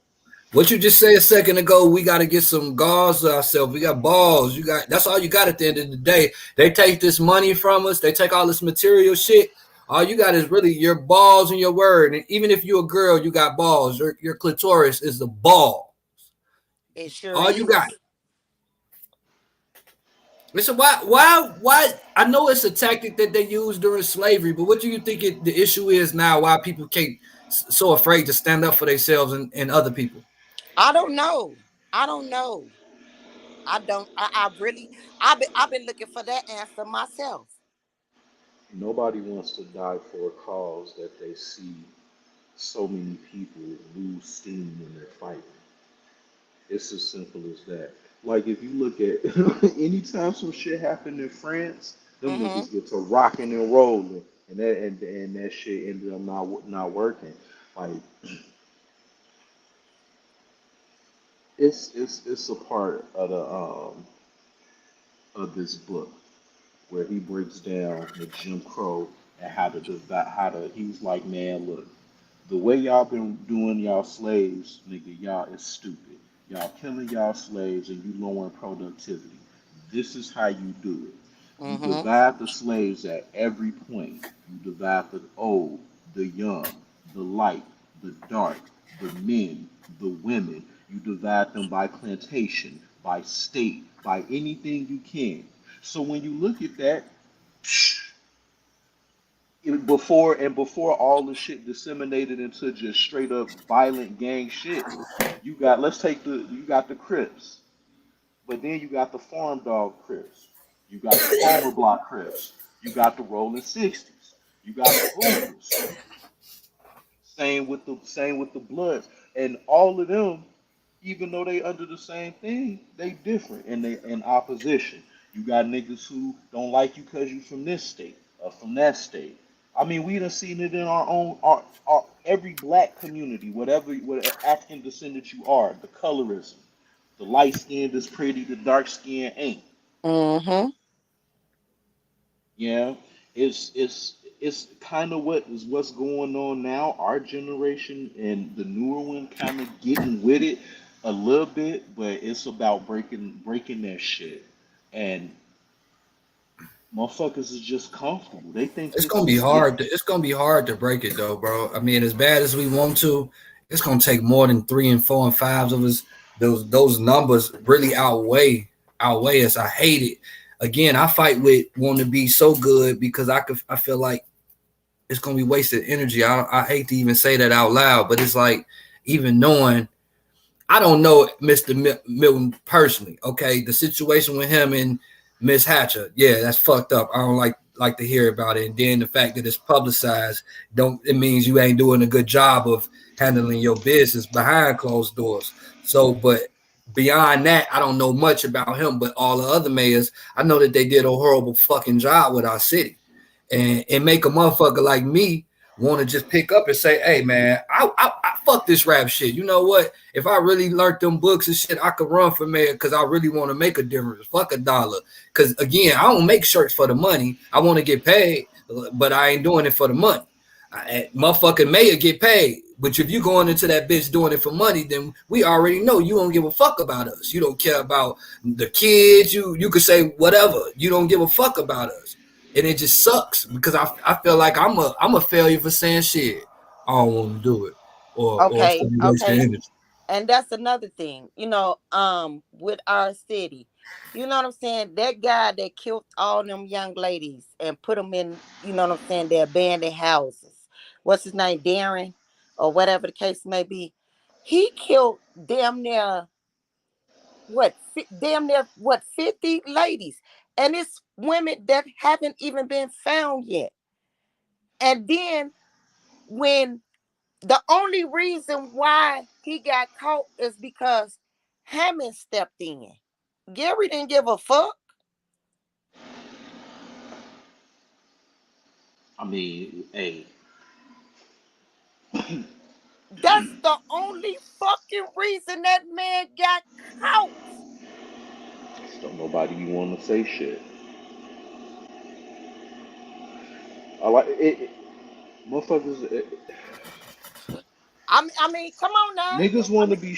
What you just said a second ago, we got to get some gauze to ourselves. We got balls. That's all you got at the end of the day. They take this money from us. They take all this material shit. All you got is really your balls and your word. And even if you're a girl, you got balls. Your clitoris is the ball. It sure All you is. got. Listen, why? I know it's a tactic that they used during slavery, but what do you think the issue is now? Why people can't so afraid to stand up for themselves and other people? I don't know. I don't know. I don't. I really. I've been looking for that answer myself. Nobody wants to die for a cause that they see so many people lose steam when they're fighting. It's as simple as that. Like if you look at anytime some shit happened in France, them Mm-hmm. niggas get to rocking and rolling, and that shit ended up not working. Like it's a part of this book where he breaks down the Jim Crow and how to he was like, man, look, the way y'all been doing y'all slaves, nigga, y'all is stupid. Y'all killing y'all slaves and you lowering productivity. This is how you do it. You Mm-hmm. divide the slaves at every point. You divide the old, the young, the light, the dark, the men, the women. You divide them by plantation, by state, by anything you can. So when you look at that, before all the shit disseminated into just straight up violent gang shit, you got the Crips, but then you got the farm dog Crips, you got the Palmer Block Crips, you got the Rolling Sixties, you got the Hoopers. Same with the Bloods, and all of them, even though they under the same thing, they different and they in opposition. You got niggas who don't like you because you from this state or from that state. I mean, we done seen it in our every black community, whatever African descendant you are, the colorism. The light skinned is pretty, the dark skin ain't. Mm-hmm. Yeah, it's kind of what's going on now. Our generation and the newer one kind of getting with it a little bit, but it's about breaking that shit. And motherfuckers is just comfortable. They think It's this gonna be is it. hard. It's gonna be hard to break it though, bro. I mean, as bad as we want to, it's gonna take more than 3 and 4 and 5s of us. Those numbers really outweigh us. I hate it. Again, I fight with wanting to be so good because I feel like it's gonna be wasted energy. I hate to even say that out loud, but it's like even knowing I don't know Mr. Milton personally. Okay, the situation with him and Miss Hatcher, yeah, that's fucked up. I don't like to hear about it. And then the fact that it's publicized, don't it means you ain't doing a good job of handling your business behind closed doors. So, but beyond that, I don't know much about him. But all the other mayors, I know that they did a horrible fucking job with our city, and make a motherfucker like me want to just pick up and say, hey man, I fuck this rap shit. You know what? If I really learned them books and shit, I could run for mayor because I really want to make a difference. Fuck a dollar. Because again, I don't make shirts for the money. I want to get paid, but I ain't doing it for the money. Motherfucking mayor get paid. But if you going into that bitch doing it for money, then we already know you don't give a fuck about us. You don't care about the kids. You could say whatever. You don't give a fuck about us. And it just sucks because I feel like I'm a failure for saying shit. I don't want to do it or Okay. for me wasting Okay. energy. And that's another thing, with our city. You know what I'm saying? That guy that killed all them young ladies and put them in, what I'm saying, their abandoned houses. What's his name? Darren, or whatever the case may be. He killed damn near what, 50 ladies. And it's women that haven't even been found yet. And then when The only reason why he got caught is because Hammond stepped in. Gary didn't give a fuck. I mean, hey, That's the only fucking reason that man got caught. don't nobody you want to say shit. I like it. Motherfuckers, I mean, come on now. niggas want to be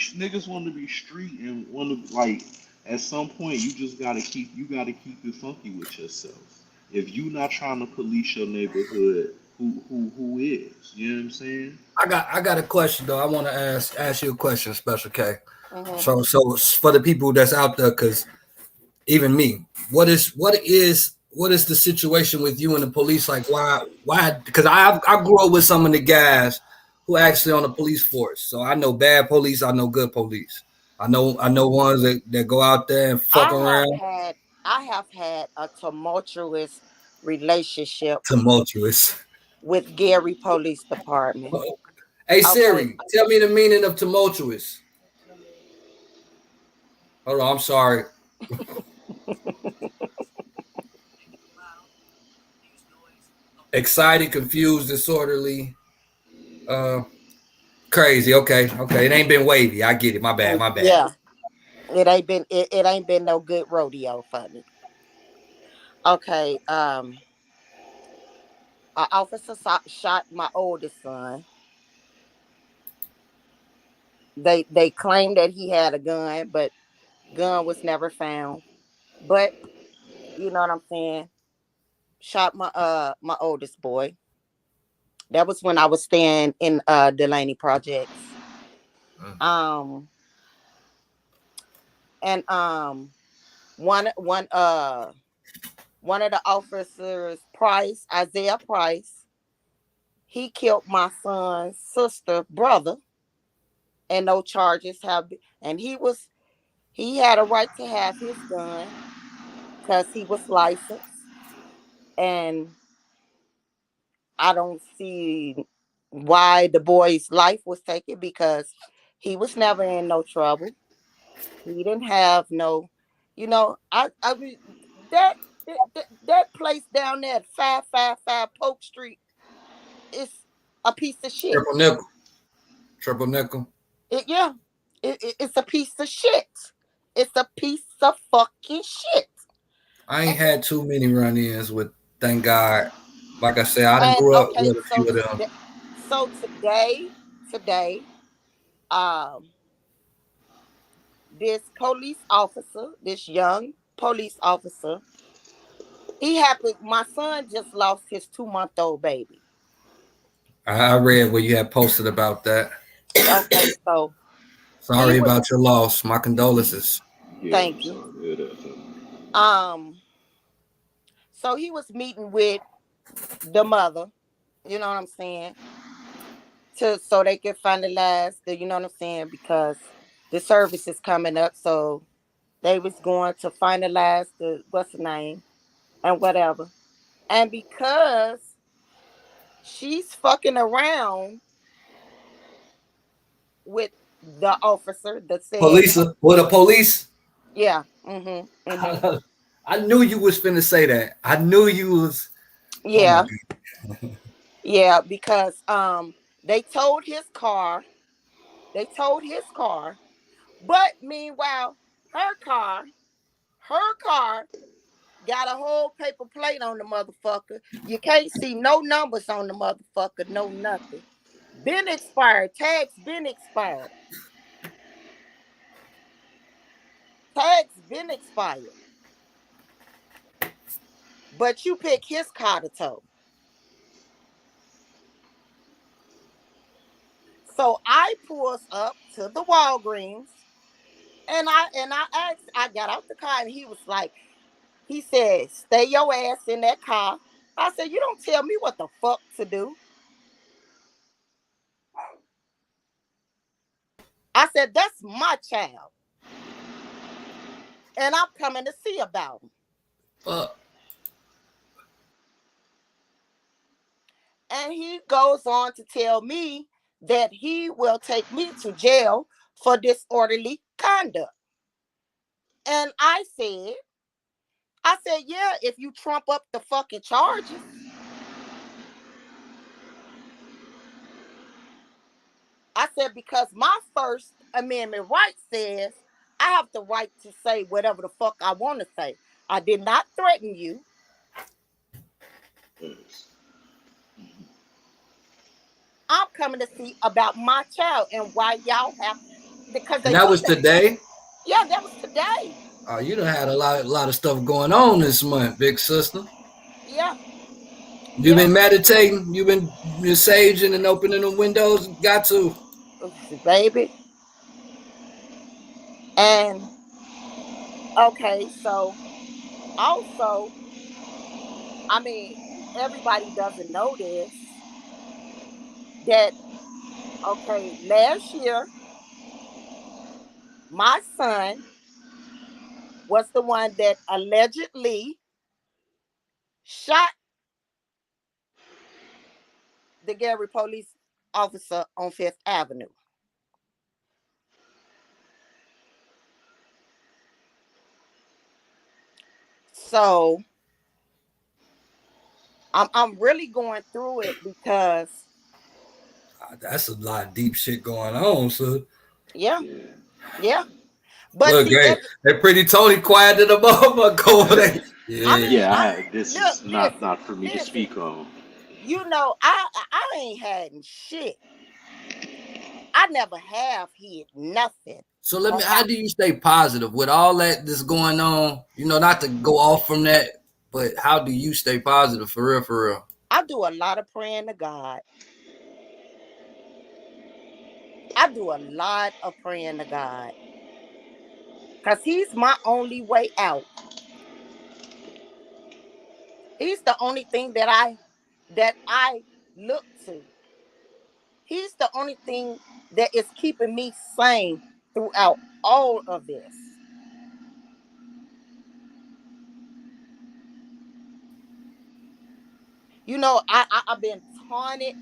street and want to like. At some point, you gotta keep it funky with yourself. If you not trying to police your neighborhood, who is? You know what I'm saying? I got a question though. I want to ask you a question, Special K. Mm-hmm. So for the people that's out there, because even me, what is the situation with you and the police? Like why? Because I grew up with some of the guys who actually on the police force, so I know bad police, I know good police. I know ones that go out there and fuck around. I have had a tumultuous relationship Tumultuous. with Gary Police Department. Hey Okay. Siri, tell me the meaning of tumultuous. Hold on, I'm sorry. Excited, confused, disorderly, crazy. Okay. It ain't been wavy. I get it. My bad. Yeah. It ain't been no good rodeo for me. Okay. An officer shot my oldest son. They claimed that he had a gun, but gun was never found. But you know what I'm saying? Shot my oldest boy. That was when I was staying in Delaney Projects. Um and one of the officers, Isaiah Price, he killed my son's sister brother, and no charges have been, and he had a right to have his gun because he was licensed, and I don't see why the boy's life was taken because he was never in no trouble. He didn't have no, I mean that place down there at 555 Polk Street is a piece of shit. Triple nickel. Triple nickel. Yeah, it's a piece of shit. It's a piece of fucking shit. I ain't had too many run-ins with. Thank God. Like I said, I didn't And grow up okay, with a few of them. today, um, this police officer, this young police officer, my son just lost his 2-month-old baby. I read where you had posted about that. Okay, so he Sorry was, about your loss. My condolences. Yeah, thank I'm you. sorry to hear that. Too. Um, so he was meeting with the mother, you know what I'm saying, so they can finalize you know what I'm saying, because the service is coming up, so they was going to finalize the what's the name and whatever. And because she's fucking around with the officer that said, Police with a police. yeah, mm-hmm, mm-hmm, I knew you was finna say that. I knew you was. Oh my yeah, God. yeah, because they towed his car, but meanwhile her car got a whole paper plate on the motherfucker. You can't see no numbers on the motherfucker, no nothing. Been expired. Tags been expired. Tags been expired. But you pick his car to tow. So I pulls up to the Walgreens, and I asked, I got out the car, and he said, stay your ass in that car. I said, you don't tell me what the fuck to do. I said, that's my child. And I'm coming to see about him. And he goes on to tell me that he will take me to jail for disorderly conduct. And I said, yeah, if you trump up the fucking charges. I said, because my First Amendment right says I have the right to say whatever the fuck I want to say. I did not threaten you. I'm coming to see about my child and why y'all have, because And they that put was that. today. Yeah, that was today. Oh, you done had a lot of stuff going on this month, big sister. Yeah, You yeah, been meditating. You been saging and opening the windows. Got to. baby. And okay, so also, I mean, everybody doesn't know this, that okay, last year my son was the one that allegedly shot the Gary police officer on Fifth Avenue. So I'm really going through it because That's a lot of deep shit going on, so. yeah, yeah. But Look, see, hey, that pretty Tony quieted the motherfucker over there. I Yeah. mean, Yeah, I this look, is listen, not for me to listen. speak on. You know, I ain't had shit. I never have hid nothing. So let me. How Okay, do you stay positive with all that that's going on? You know, not to go off from that, but how do you stay positive for real? For real. I do a lot of praying to God. I do a lot of praying to God because He's my only way out. He's the only thing that I look to. He's the only thing that is keeping me sane throughout all of this. You know, I've been taunted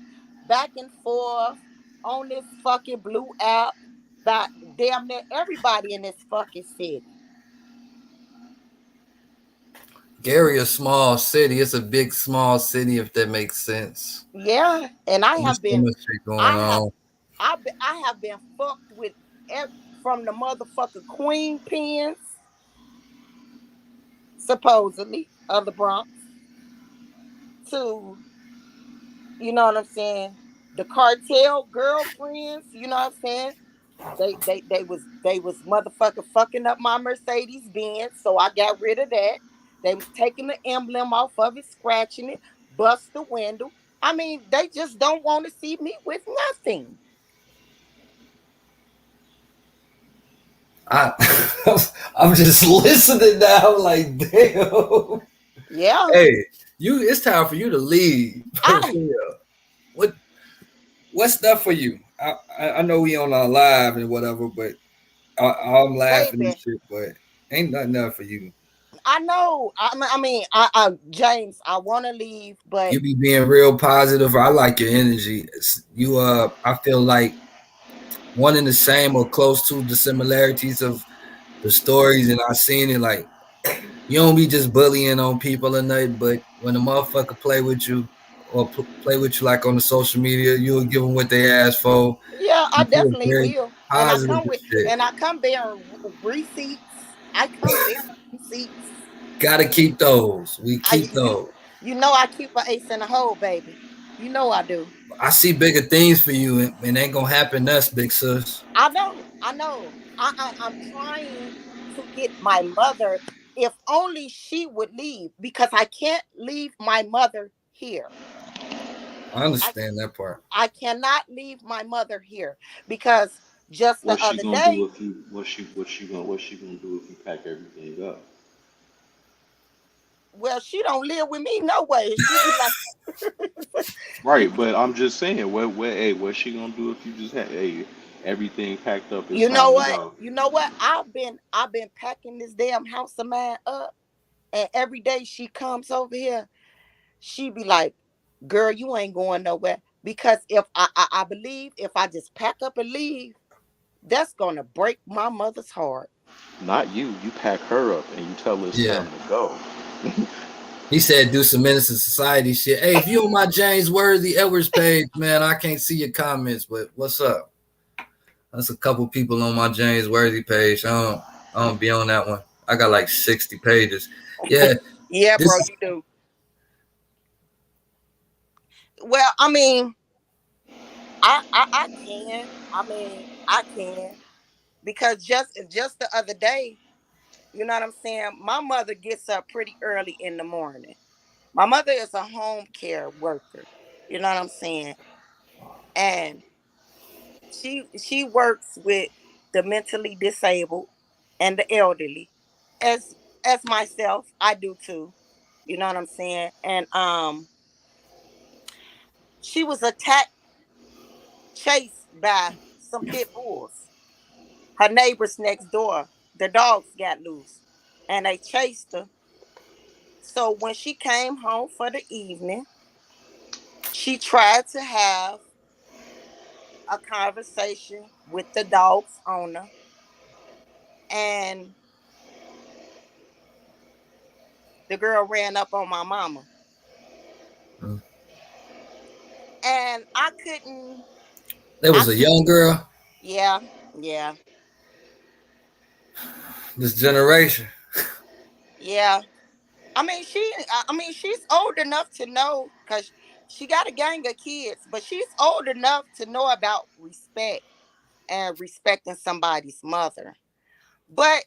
back and forth on this fucking blue app by damn near everybody in this fucking city. Gary, a small city. It's a big small city, if that makes sense. Yeah, and I There's have so been, much shit going I have, on. I have been fucked with from the motherfucking queen pins, supposedly of the Bronx, to you know what I'm saying, the cartel girlfriends. You know what I'm saying? They was motherfucking fucking up my Mercedes Benz, so I got rid of that. They was taking the emblem off of it, scratching it, bust the window. I mean, they just don't want to see me with nothing. I, I'm just listening now. I'm like, damn. Yeah, Hey, you. It's time for you to leave. For I real. What What's that for you? I know we on our live and whatever, but I'm laughing and baby. shit. But ain't nothing there for you. I know. James, I want to leave, but You be being real positive. I like your energy. You I feel like one and the same or close to the similarities of the stories, and I seen it like you don't be just bullying on people or nothing, but when a motherfucker play with you or play with you like on the social media, you'll give them what they ask for. yeah, I You feel definitely very will. positive and shit. And I come bearing receipts. I come bearing receipts. Gotta keep those. We I keep those. you know I keep an ace in the hole, baby. You know I do. I see bigger things for you, and ain't gonna happen to us, big sis. I know. I know. I'm trying to get my mother. If only she would leave, because I can't leave my mother here. I I understand that part. I cannot leave my mother here because just the What's she other gonna do day, if you? What's she gonna do if you pack everything up? well, she don't live with me no way. She be like, Right, but I'm just saying, what's she gonna do if you just had, hey, everything packed up? It's you know time to what? go. You know what? I've been packing this damn house of mine up, and every day she comes over here, she be like, "Girl, you ain't going nowhere." because if I believe if I just pack up and leave, that's gonna break my mother's heart. Not you. You pack her up and you tell her it's Yeah. time to go. He said do some Menace to Society shit. Hey, if you on my James Worthy Edwards page, man, I can't see your comments, but what's up? That's a couple people on my James Worthy page. I don't be on that one. I got like 60 pages. Yeah. Yeah, bro, you do. Well, I mean, I can. I mean, I can because just the other day, you know what I'm saying? My mother gets up pretty early in the morning. My mother is a home care worker. You know what I'm saying? And she works with the mentally disabled and the elderly. As as myself, I do too. You know what I'm saying? And she was attacked, chased by some pit bulls. Her neighbors next door, the dogs got loose and they chased her. So when she came home for the evening, she tried to have a conversation with the dog's owner, and the girl ran up on my mama. Mm. And I couldn't. There was a young girl. Yeah, yeah, This generation. yeah. I mean, she's old enough to know because she got a gang of kids, but she's old enough to know about respect and respecting somebody's mother. But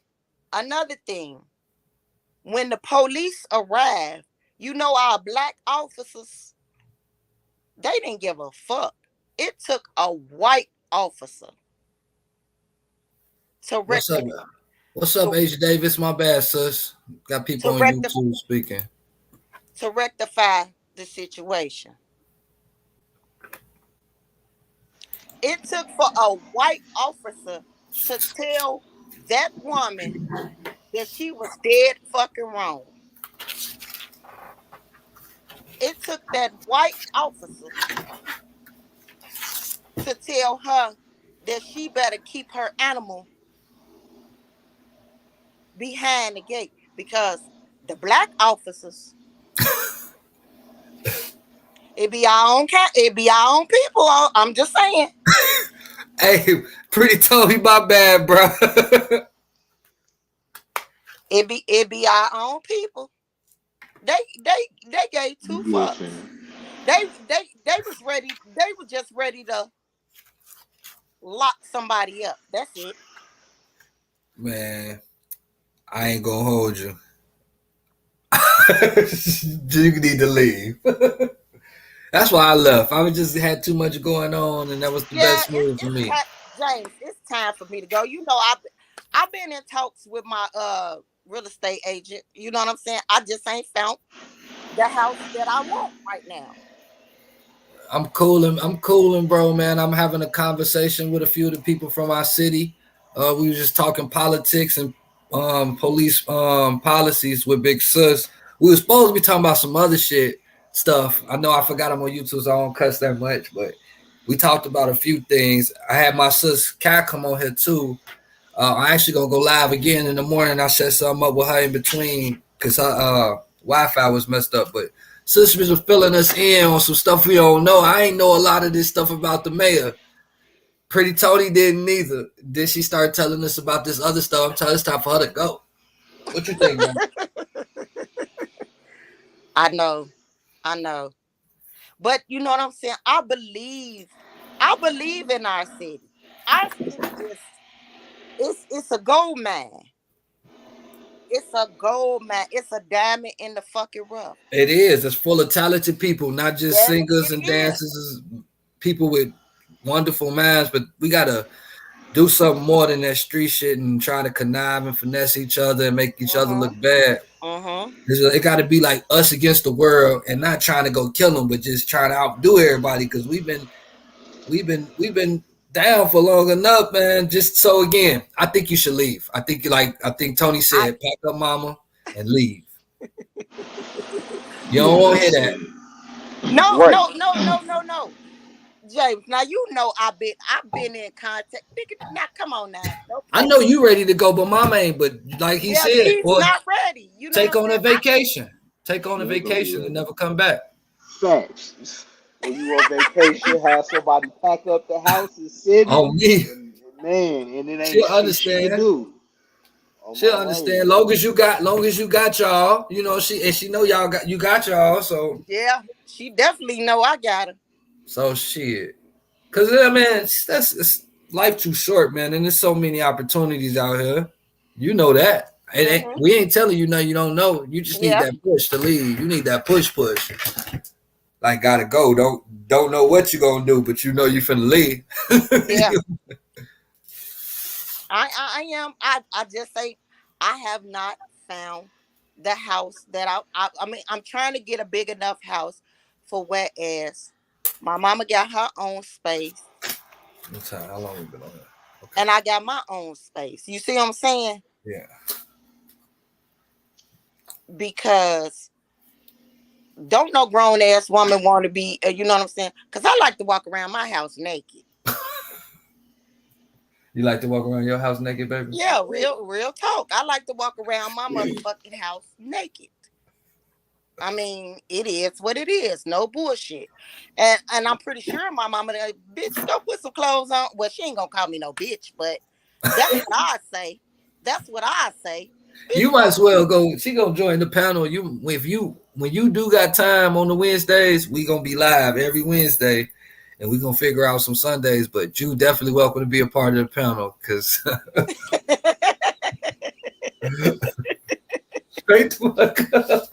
another thing, when the police arrived, you know, our black officers, they didn't give a fuck. It took a white officer to What's up? rectify What's up, to, Asia Davis? My bad, sis. Got people to on rectify YouTube speaking. to rectify the situation. It took for a white officer to tell that woman that she was dead fucking wrong. It took that white officer to tell her that she better keep her animal behind the gate because the black officers, it be our own people. I'm just saying. Hey, pretty Tony, my bad, bro. It be our own people. They gave two fucks. Listen, They was ready. They were just ready to lock somebody up. That's it. Man, I ain't gonna hold you. You need to leave. That's why I left. I just had too much going on, and that was the Yeah, best move for me. James. It's time for me to go. You know, I've been in talks with my real estate agent. You know what I'm saying? I just ain't found the house that I want right now. I'm cooling, bro, man. I'm having a conversation with a few of the people from our city. We were just talking politics and police policies with Big Sus. We were supposed to be talking about some other shit stuff. I know I forgot I'm on YouTube, so I don't cuss that much, but we talked about a few things. I had my sis Kat come on here too. I actually gonna go live again in the morning. I set something up with her in between because her Wi-Fi was messed up. But sisters was filling us in on some stuff we don't know. I ain't know a lot of this stuff about the mayor. Pretty Tony didn't either. Then she started telling us about this other stuff. I'm telling it's time for her to go. What you think, man? I know. But you know what I'm saying? I believe in our city. Our city is it's a gold mine. It's a gold mine. It's a diamond in the fucking rough. It is. It's full of talented people, not just Yes, singers it and is. dancers, people with wonderful minds. But we gotta do something more than that street shit and try to connive and finesse each other and make each other look bad. It got to be like us against the world and not trying to go kill them, but just trying to outdo everybody because we've been down for long enough, man. Just so again, I think you should leave. I think Tony said, pack up, mama, and leave. You don't want to hear that. No, Right. no. James, now you know I've been in contact. Nigga, now come on now. Don't I play know with you ready to go, but mama ain't. But like he Yeah, said, she's or not ready. You know take what I'm on a saying? vacation. Take on a Yeah, don't vacation do and that. never come back. Facts. When you on vacation, have somebody pack up the house and send it, On me, and man, and it ain't she'll shit she can understand. do. On She'll my life. understand. Long as you got y'all, you know, she know you got y'all. Yeah, she definitely know I got her. So shit. Cause man, it's life too short, man, and there's so many opportunities out here. You know that. Mm-hmm. We ain't telling you nothing you don't know. You just need Yeah, that push to leave. You need that push. Like gotta go. Don't know what you're gonna do, but you know you finna leave. yeah. I am. I just say I have not found the house that I mean, I'm trying to get a big enough house for whereas my mama got her own space How long we been on that? Okay. and I got my own space. You see what I'm saying? Yeah. Because don't no grown ass woman want to be, you know what I'm saying? Because I like to walk around my house naked. You like to walk around your house naked, baby? Yeah, real talk. I like to walk around my motherfucking house naked. I mean, it is what it is. No bullshit. And I'm pretty sure my mama, bitch, go put some clothes on. Well, she ain't gonna call me no bitch, but that's what I say. That's what I say. You Bitch, might go as well go. She gonna join the panel. When you do got time on the Wednesdays, we gonna be live every Wednesday, and we gonna figure out some Sundays. But you definitely welcome to be a part of the panel because straight to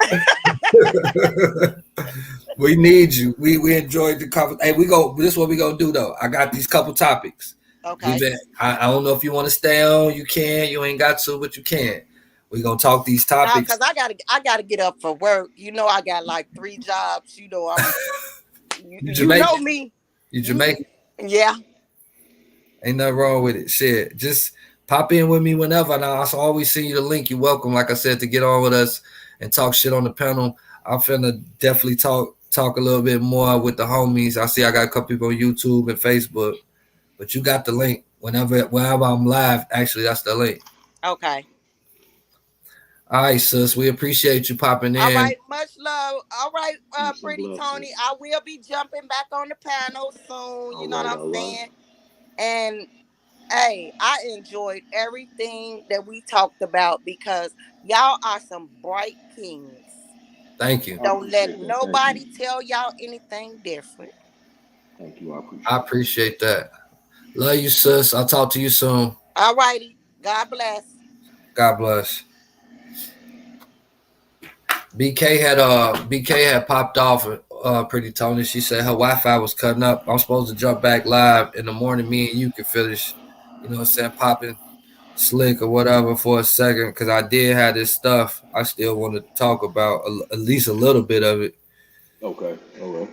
we need you. We enjoyed the conversation. Hey, we go. This is what we gonna do though. I got these couple topics. Okay. I don't know if you want to stay on. You can. You ain't got to, but you can. We gonna talk these Now, topics. cause I gotta get up for work. You know, I got like 3 jobs. You know, You you know Jamaican. me. You You Jamaican. yeah. Ain't nothing wrong with it. Shit. Just pop in with me whenever. And I'll always send you the link. You're welcome, like I said, to get on with us and talk shit on the panel. I'm finna definitely talk a little bit more with the homies. I see I got a couple people on YouTube and Facebook. But you got the link. Whenever I'm live, actually that's the link. Okay. All right, sis. We appreciate you popping All in. right, much love. All right, Peace and pretty Tony. blessings. I will be jumping back on the panel soon. All You know what right, I'm all right. saying? And hey, I enjoyed everything that we talked about because y'all are some bright kings. Thank you. I Don't let appreciate that. Thank you. nobody tell y'all anything different. Thank you. I I appreciate that. appreciate that. Love you, sis. I'll talk to you soon. All righty. God bless. God bless. BK had popped off pretty Tony. She said her Wi-Fi was cutting up. I'm supposed to jump back live in the morning. Me and you can finish, you know what I'm saying, popping slick or whatever for a second because I did have this stuff I still wanted to talk about at least a little bit of it. Okay. All right.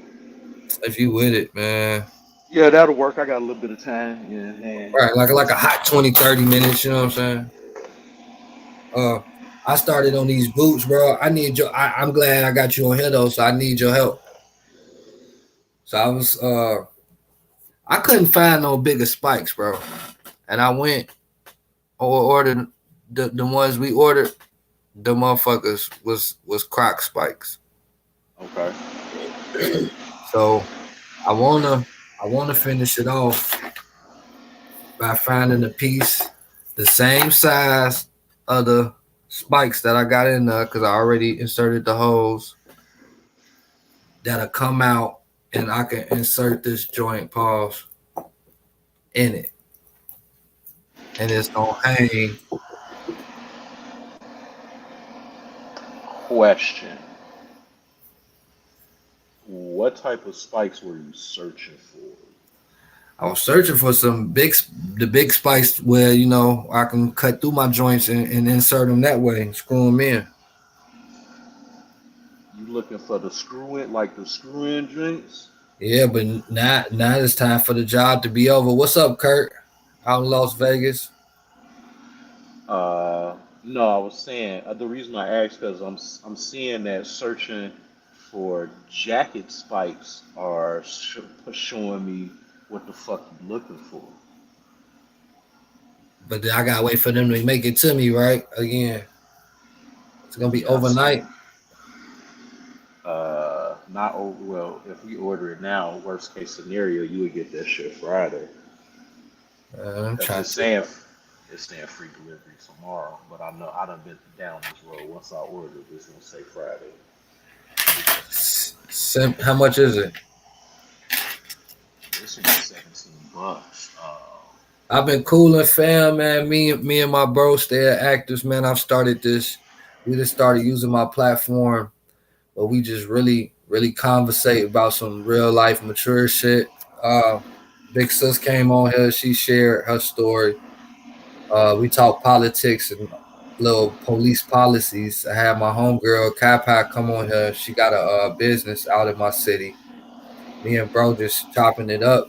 If you with it, man. Yeah, that'll work. I got a little bit of time. Yeah. Right, like a hot 20, 30 minutes, you know what I'm saying? I started on these boots, bro. I'm glad I got you on here though, so I need your help. So I couldn't find no bigger spikes, bro. And I went or ordered the ones we ordered, the motherfuckers was Croc spikes. Okay. So I wanna finish it off by finding a piece the same size of the spikes that I got in there because I already inserted the holes that'll come out and I can insert this joint pause in it. And it's gonna hang. Question. What type of spikes were you searching for? I was searching for the big spikes where, you know, I can cut through my joints and insert them that way and screw them in. You looking for the screw in, like the screw in joints? Yeah, but now it's time for the job to be over. What's up, Kurt? Out in Las Vegas. No, I was saying the reason I asked because I'm seeing that searching for jacket spikes are showing me what the fuck I'm looking for. But then I gotta wait for them to make it to me, right? Again, it's gonna be Yeah, overnight. Not over. Well, if we order it now, worst case scenario, you would get that shit Friday. I'm Cause trying it's saying free delivery tomorrow, but I know I done been down this road. Once I order, it's gonna say Friday. How much is it? This one is $17. I've been cooling, fam, man. Me and my bro stay at Actors, man. I've started this. We just started using my platform, but we just really conversate about some real life mature shit. Big Sis came on here. She shared her story. We talk politics and little police policies. I had my homegirl, Kai come on here. She got a business out in my city. Me and bro just chopping it up.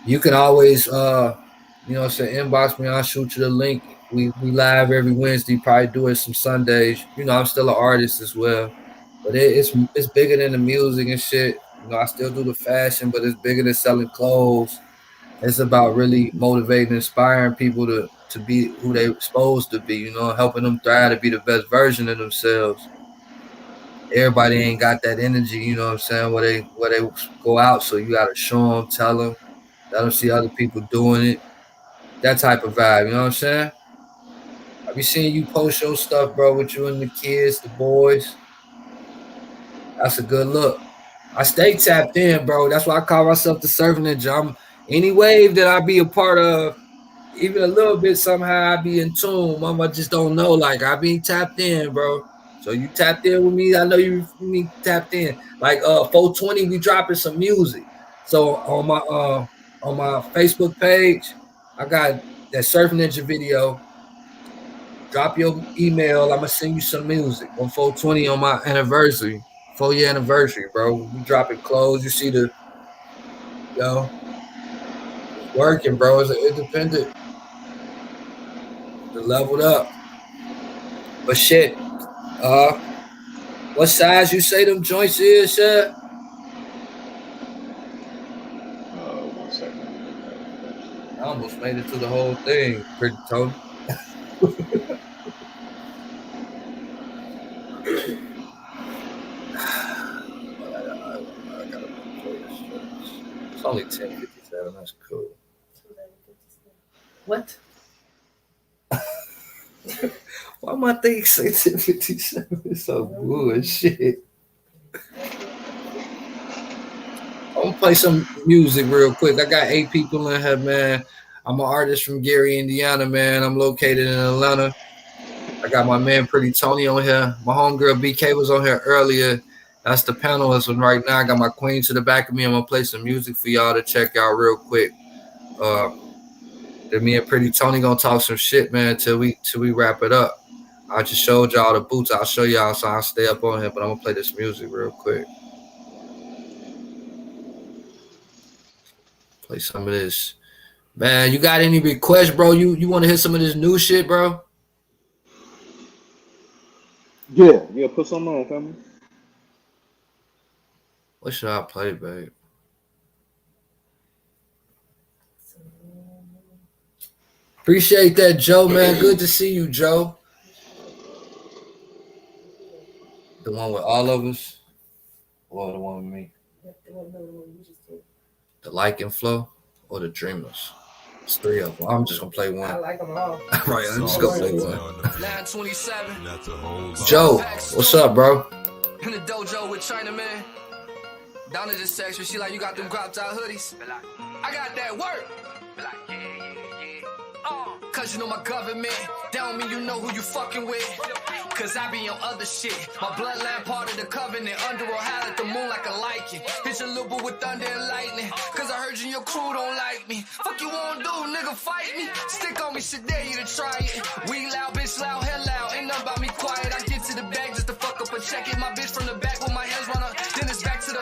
You can always, inbox me. I'll shoot you the link. We live every Wednesday. Probably do it some Sundays. I'm still an artist as well, but it's bigger than the music and shit. I still do the fashion, but it's bigger than selling clothes. It's about really motivating, inspiring people to be who they're supposed to be. Helping them thrive to be the best version of themselves. Everybody ain't got that energy. You know what I'm saying? Where they go out, so you gotta show them, tell them. Let them see other people doing it. That type of vibe, you know what I'm saying? I be seeing you post your stuff, bro, with you and the kids, the boys. That's a good look. I stay tapped in, bro. That's why I call myself the SurNinja219. Any wave that I be a part of, even a little bit, somehow I be in tune. Mama just don't know. Like, I be tapped in, bro. So you tapped in with me. I know you tapped in. Like 420, we dropping some music. So on my Facebook page, I got that Surf Ninja video. Drop your email. I'm gonna send you some music on 420 on my anniversary, 4-year anniversary, bro. We dropping clothes. You see it's working, bro. It's an independent. The leveled up. But shit, what size you say them joints is, shit? 1 second. I almost made it to the whole thing, pretty Tony. I gotta play this shit. It's only 10:57. That's cool. What? Why my thing say 10:57? It's so bullshit. I'm gonna play some music real quick. I got 8 people in here, man. I'm an artist from Gary, Indiana, man. I'm located in Atlanta. I got my man Pretty Tony on here. My homegirl BK was on here earlier. That's the panelist. And right now I got my queen to the back of me. I'm gonna play some music for y'all to check out real quick. Then me and Pretty Tony gonna talk some shit, man, till we wrap it up. I just showed y'all the boots. I'll show y'all, so I'll stay up on here, but I'm gonna play this music real quick. Play some of this. Man, you got any requests, bro? You want to hear some of this new shit, bro? Yeah, put something on, family. What should I play, babe? Appreciate that, Joe, man. Good to see you, Joe. The one with all of us? Or the one with me? The Like and Flow or the Dreamers? It's 3 of them. I'm just going to play one. I like them all. Right, I'm just going to play one. 927. Joe, what's up, bro? In the dojo with China, man. Down in this section, she like, you got them cropped out hoodies. I got that work. Cause you know my government. That don't mean you know who you fucking with. Cause I be on other shit. My bloodline part of the covenant. Under a howl at the moon like a lichen. Hit your little boo with thunder and lightning. Cause I heard you and your crew don't like me. Fuck you won't do, nigga, fight me. Stick on me, shit, dare you to try it. We loud, bitch loud, hell loud. Ain't nothing about me quiet. I get to the bag just to fuck up and check it. My bitch from the back with my hands run up. Then it's back to the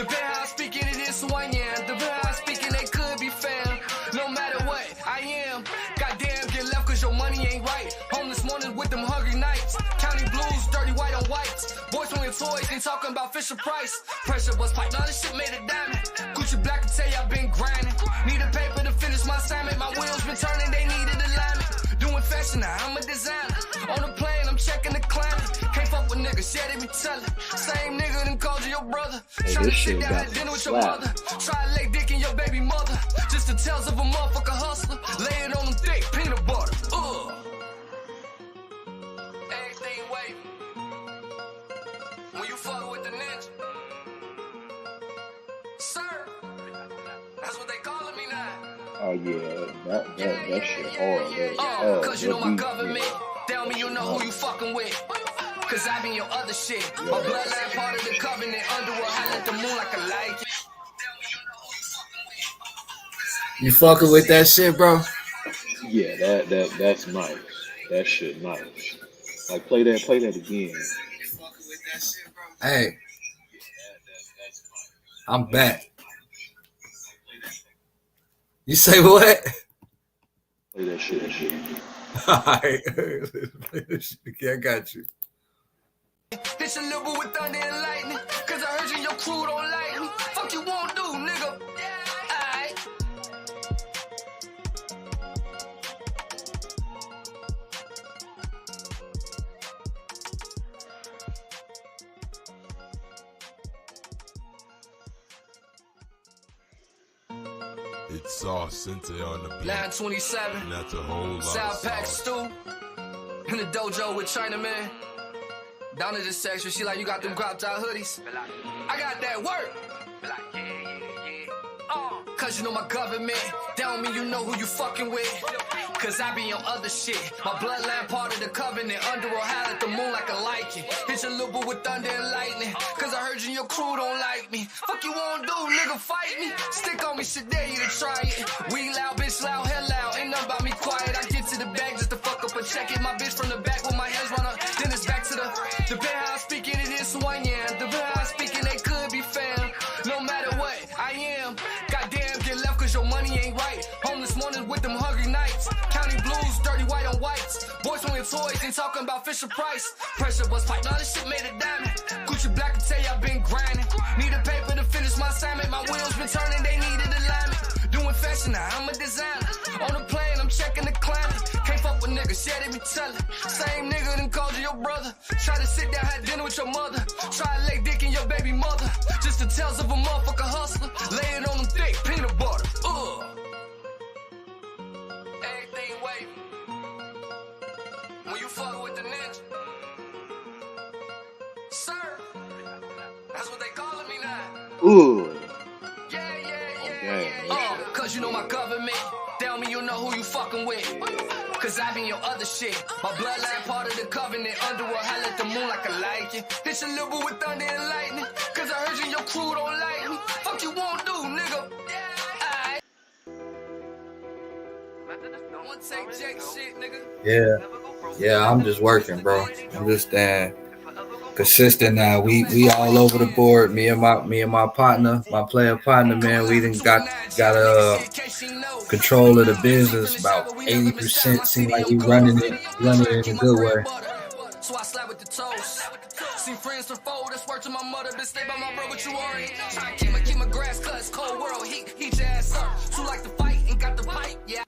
bed how I speak it is who I am. The bed how I speak it, they could be fam. No matter what, I am. Goddamn, get left cause your money ain't right. Homeless mornings with them hungry nights. County blues, dirty white on whites. Boys only with toys, ain't talking about Fisher Price. Pressure was pipe, now this shit made a diamond. Gucci Black can tell you I've been grinding. Need a paper to finish my assignment. My wheels been turning, they needed alignment. Doing fashion now, I'm a designer. On the plane, I'm checking the climate. Can't fuck with niggas, yeah, they be telling. Same nigga done called you your brother. Trying to sit down at dinner with your mother. Try to lay dick in your baby mother. Just the tales of a motherfucker hustler. Lay it on them thick, peanut butter. Everything wavy. When you fuck with the ninja. Sir. That's what they calling me now. Oh yeah, that shit hard. Cause you know my government. Tell me you know who you fucking with. Cause I be your other shit. My bloodline part of the covenant. Underworld, I let the moon like a light. You fucking with that shit, bro? Yeah, that's nice. That shit nice. Like play that again. Hey, I'm back. You say what? Play that shit. All right. Okay, I got you. Hit your little with thunder and lightning. Cause I heard you, your crew don't like me. Fuck you won't do, nigga. Alright. It's Sauce Cynthia on the beat. 927. And that's a whole lot South of Pack sauce. Stew. In the dojo with Chinaman. Down in this section, she like, you got them cropped out hoodies. I got that work. Cause you know my government. That don't mean you know who you fucking with. Cause I be on other shit. My bloodline part of the covenant. Underworld, howl at the moon like a lichen. Hit your little boo with thunder and lightning. Cause I heard you and your crew don't like me. Fuck you won't do, nigga, fight me. Stick on me, shit, dare you to try it. We loud, bitch loud, hell loud. Ain't nothing about me quiet. I get to the bag just to fuck up and check it. My bitch from the back with my hands run up. Then it's back to the bed how I speak it is one, yeah. The bed how I speak it, they could be fam. No matter what I am. Goddamn, get left cause your money ain't right. Homeless mornings with them hungry nights. County blues, dirty white on whites. Boys swinging toys, ain't talking about Fisher Price. Pressure was pipe, now this shit made a diamond. Gucci Black can tell you I've been grinding. Need a paper to finish my assignment. My wheels been turning, they needed alignment. Doing fashion now, I'm a designer. On the plane, I'm checking the climate. Can't fuck with niggas, yeah, they be telling. Same nigga done called you your brother. Try to sit down, have dinner with your mother. Try to lay dick in your baby mother. Just the tales of a motherfucker hustler. Lay it on them thick, peanut butter. Everything wavy. When you fuck with the ninja. Sir. That's what they calling me now. Ooh. Cause you know my government. Tell me you know who you fucking with. Cause I be your other shit. My bloodline part of the covenant. Underworld, howl at the moon like a lichen. Hit your little boo with thunder and lightning. Cause I heard you and your crew don't like me. Fuck you won't do, nigga. Alright. One take jack shit, nigga. Yeah, I'm just working, bro. I'm just staying consistent now. We all over the board. Me and my partner, my player partner, man. We done got control of the business about 80%. Seem like we running it in a good way. So I slap with the toes. See friends from fold, that's word to my mother. Been stay by my bro, but you already try to keep my grass cut. It's cold world, heat your ass up. Too like to fight, ain't got the fight, yeah.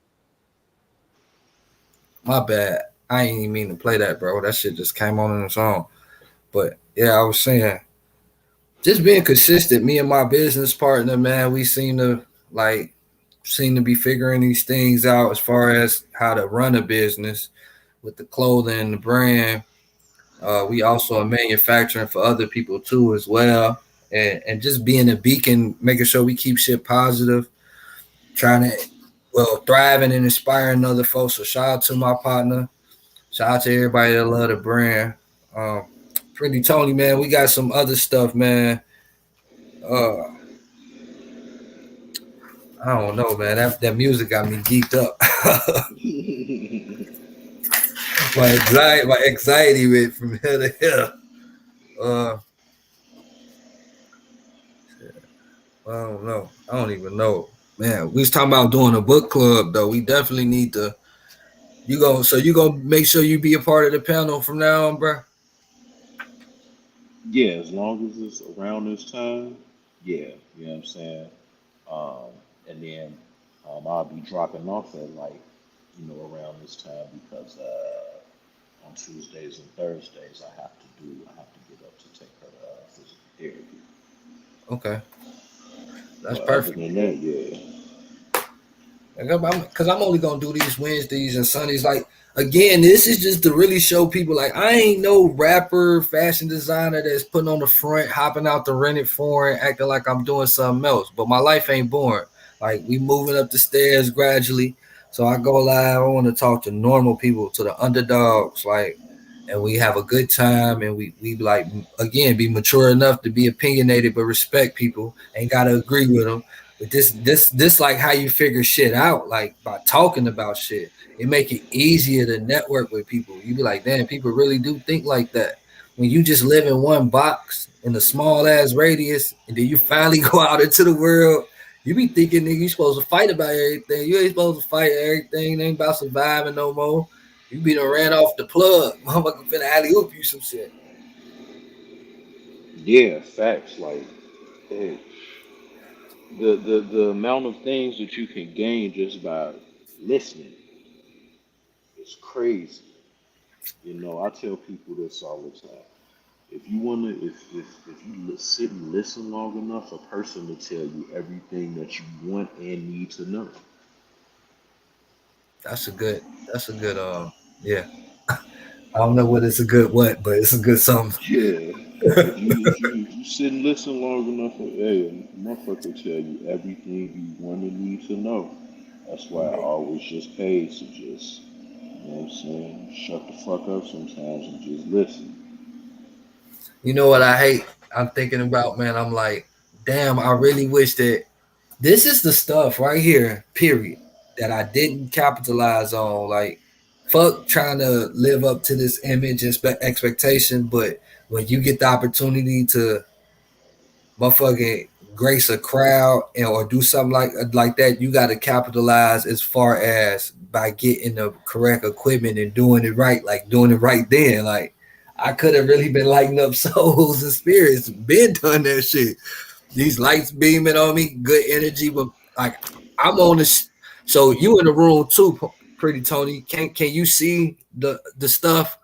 My bad. I ain't even mean to play that, bro. That shit just came on its own. But yeah, I was saying, just being consistent. Me and my business partner, man, we seem to be figuring these things out as far as how to run a business with the clothing, the brand. We also are manufacturing for other people too as well. And just being a beacon, making sure we keep shit positive, thriving and inspiring other folks. So shout out to my partner. Shout out to everybody that love the brand. Pretty Tony, man, we got some other stuff, man. I don't know, man. That music got me geeked up. my anxiety went from here to here. I don't know. I don't even know, man. We was talking about doing a book club, though. We definitely need to. You gonna make sure you be a part of the panel from now on, bro? Yeah, as long as it's around this time, yeah, you know what I'm saying. Um, and then I'll be dropping off at like around this time because on Tuesdays and Thursdays I have to get up to take her physical therapy. Okay, that's But other perfect. than that, yeah, Because I'm only gonna do these Wednesdays and Sundays. Like again, this is just to really show people like I ain't no rapper, fashion designer that's putting on the front, hopping out the rented foreign, acting like I'm doing something else. But my life ain't boring. Like we moving up the stairs gradually. So I go live. I want to talk to normal people, to the underdogs, like, and we have a good time. And we like again be mature enough to be opinionated, but respect people. Ain't gotta agree with them, but this like how you figure shit out, like by talking about shit. It make it easier to network with people. You be like, damn, people really do think like that. When you just live in one box in a small ass radius, and then you finally go out into the world, you be thinking nigga you supposed to fight about everything. You ain't supposed to fight everything. It ain't about surviving no more. You be done ran off the plug. Motherfucker finna alley oop you some shit. yeah, facts. Like, hey, the amount of things that you can gain just by listening is crazy. I tell people this all the time. If you wanna, if you sit and listen long enough, a person will tell you everything that you want and need to know. That's a good yeah. I don't know what it's a good what, but it's a good something. Yeah. If you sit and listen long enough, hey, a motherfucker will tell you everything you want and need to know. That's why I always just pays to just, what I'm saying, shut the fuck up sometimes and just listen. You know what I hate? I'm thinking about, man. I'm like, damn, I really wish that this is the stuff right here, period, that I didn't capitalize on. Like, fuck trying to live up to this image and expectation. But when you get the opportunity to motherfucking grace a crowd or do something like that, you got to capitalize as far as by getting the correct equipment and doing it right, like doing it right then. Like I could have really been lighting up souls and spirits, been done that shit. These lights beaming on me, good energy, but like I'm on this. So you in the room too, pretty Tony. Can you see the stuff?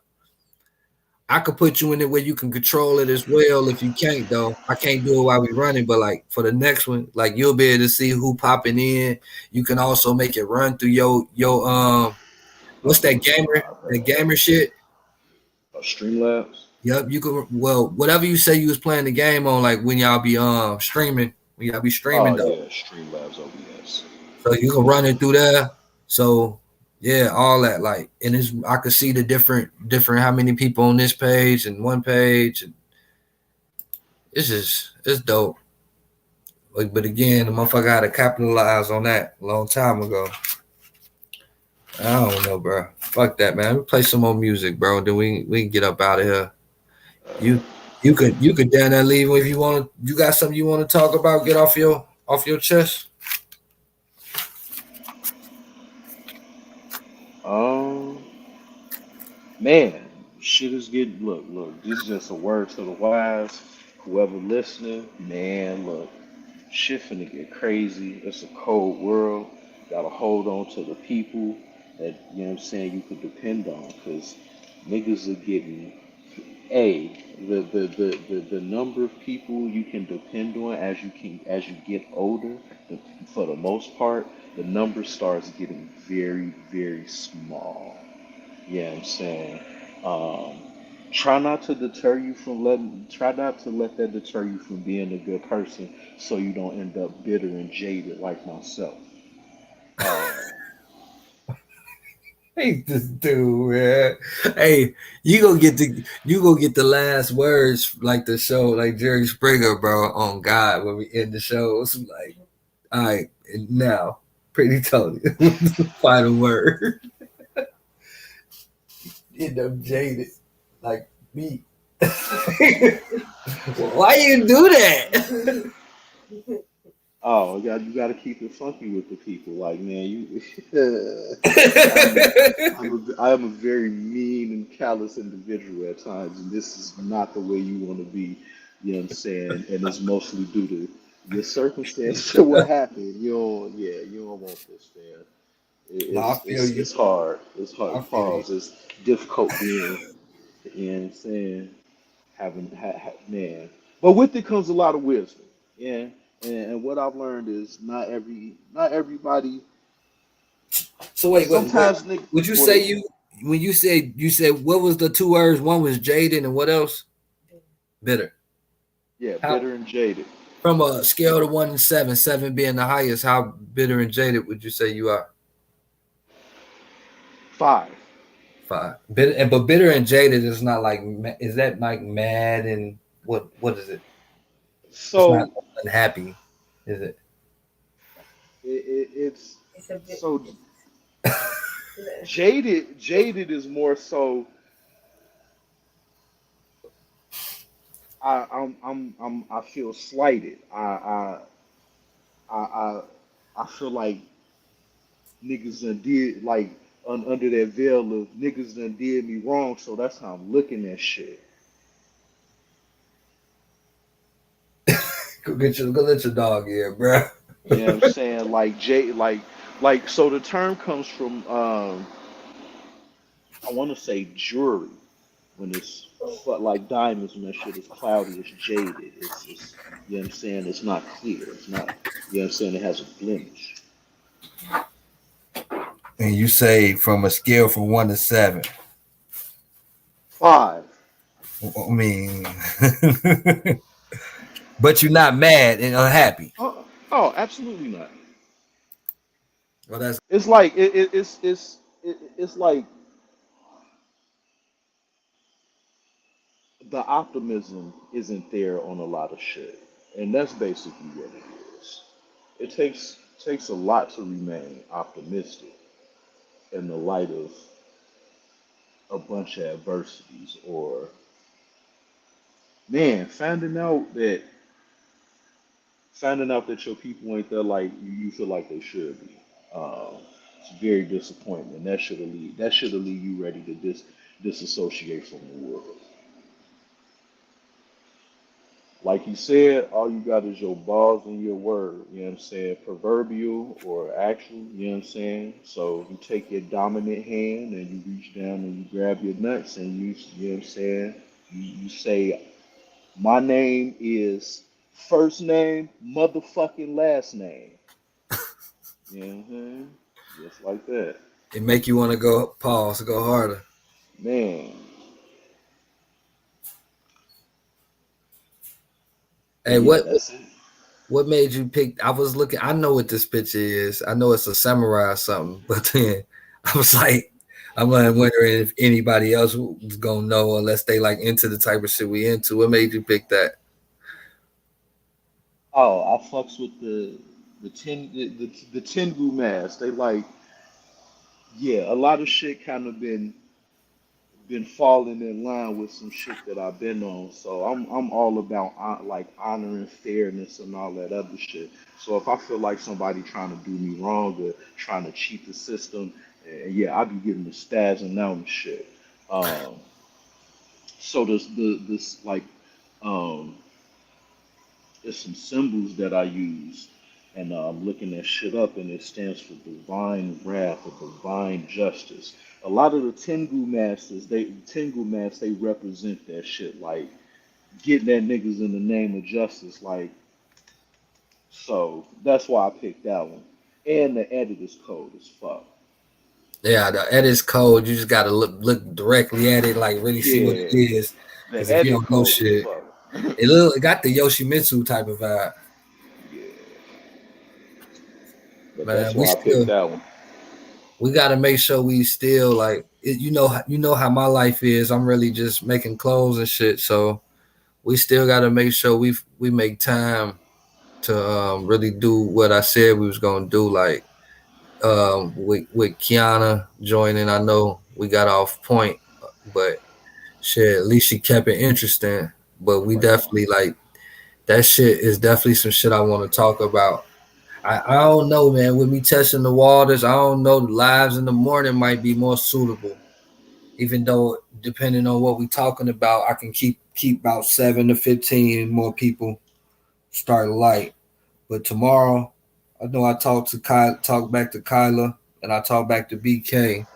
I could put you in it where you can control it as well. If you can't, though, I can't do it while we running. But like for the next one, like you'll be able to see who popping in. You can also make it run through your what's I'm that gonna see my gamer shit. Streamlabs. Yep, you could whatever you say you was playing the game on, like when y'all be streaming, when y'all be streaming Oh though. yeah, Streamlabs OBS. So you can run it through there. So yeah, all that like, and it's I could see the different how many people on this page and one page, and it's dope. Like, but again, the motherfucker had to capitalize on that a long time ago. I don't know, bro. Fuck that, man. We play some more music, bro. Then we can get up out of here. You you could down there leave if you want to. You got something you want to talk about? Get off your chest. Um, Man, shit is getting. Look. This is just a word to the wise. Whoever listening, man, look. Shit finna get crazy. It's a cold world. Gotta hold on to the people that, what I'm saying, you can depend on. Because niggas are getting, the number of people you can depend on as you get older, for the most part, the number starts getting very, very small. Yeah, I'm saying. Um, try not to let that deter you from being a good person so you don't end up bitter and jaded like myself. Uh, Hey, this dude, man. Hey, you go get the last words like the show, like Jerry Springer, bro, on God when we end the show. It's like, all right, and now, pretty Tony, final word. End up jaded like me. Why you do that? Oh, you got to keep it funky with the people. Like, man, you, I am a very mean and callous individual at times, and this is not the way you want to be. You know what I'm saying? And it's mostly due to your circumstance to what happened. You don't want this, man. No, I feel you. It's hard. It's hard. I feel you. Pause. It's difficult being. You know what I'm saying? Man. But with it comes a lot of wisdom. Yeah. And what I've learned is not everybody. So wait, Sometimes nigga, would you go say ahead. you when you said what was the two words? One was jaded and what else? Bitter. Yeah, How bitter and jaded. from a scale of 1 to 7, 7 being the highest, how bitter and jaded would you say you are? 5. 5. Bitter and but bitter and jaded is not like is that like mad and what is it? It's not So unhappy, is it? it's so jaded. Jaded is more so. I feel slighted. I I feel like niggas done did like under that veil of niggas done did me wrong, so that's how I'm looking at shit. Go let your dog in, bro. You know what I'm saying? Like so the term comes from I want to say jewelry when it's like diamonds when that shit is cloudy, it's jaded. It's you know what I'm saying? It's not clear. It's not you know what I'm saying? It has a blemish. And you say from a scale from 1 to 7. 5. I mean, but you're not mad and unhappy. Oh, absolutely not. Well, that's It's like it's like the optimism isn't there on a lot of shit, and that's basically what it is. It takes a lot to remain optimistic in the light of a bunch of adversities, or man, finding out that your people ain't there like you feel like they should be. It's very disappointing, and that should have leave you ready to disassociate from the world. Like you said, all you got is your balls and your word, you know what I'm saying? Proverbial or actual, you know what I'm saying? So you take your dominant hand and you reach down and you grab your nuts and you know what I'm saying? You say, my name is first name, motherfucking last name. You know what I'm saying? Just like that. it make you want to go pause, go harder. Man. But Hey, yeah, that's it. what made you pick? I was looking. I know what this picture is. I know it's a samurai or something. But then I was like, I'm like wondering if anybody else was gonna know unless they like into the type of shit we into. What made you pick that? Oh, I fucks with the Tengu mask. They like yeah, a lot of shit kind of been falling in line with some shit that I've been on. So I'm all about like honoring fairness and all that other shit. So if I feel like somebody trying to do me wrong or trying to cheat the system, yeah, I be giving the stats and out and shit. Um, so this like um, there's some symbols that I use, and I'm looking that shit up, and it stands for divine wrath or divine justice. A lot of the Tengu masters, they represent that shit, like getting at niggas in the name of justice, like so. That's why I picked that one. And the editor's code is fuck. Yeah, the edit's code. You just gotta look directly at it, like really see what it Yeah, is. the Because if you edit don't know code is shit, fuck. it got the Yoshimitsu type of vibe. Yeah, but Man, that's why I picked that one. we gotta make sure we still like it, you know how my life is. I'm really just making clothes and shit. So we still gotta make sure we make time to really do what I said we was gonna do. Like with Kiana joining, I know we got off point, but shit, at least she kept it interesting. But we definitely like that shit is definitely some shit I want to talk about. I don't know, man. With me testing the waters, I don't know. The lives in the morning might be more suitable. Even though, depending on what we talking about, I can keep about 7 to 15 more people start light. But tomorrow, I know I talk back to Kyla, and I talk back to BK,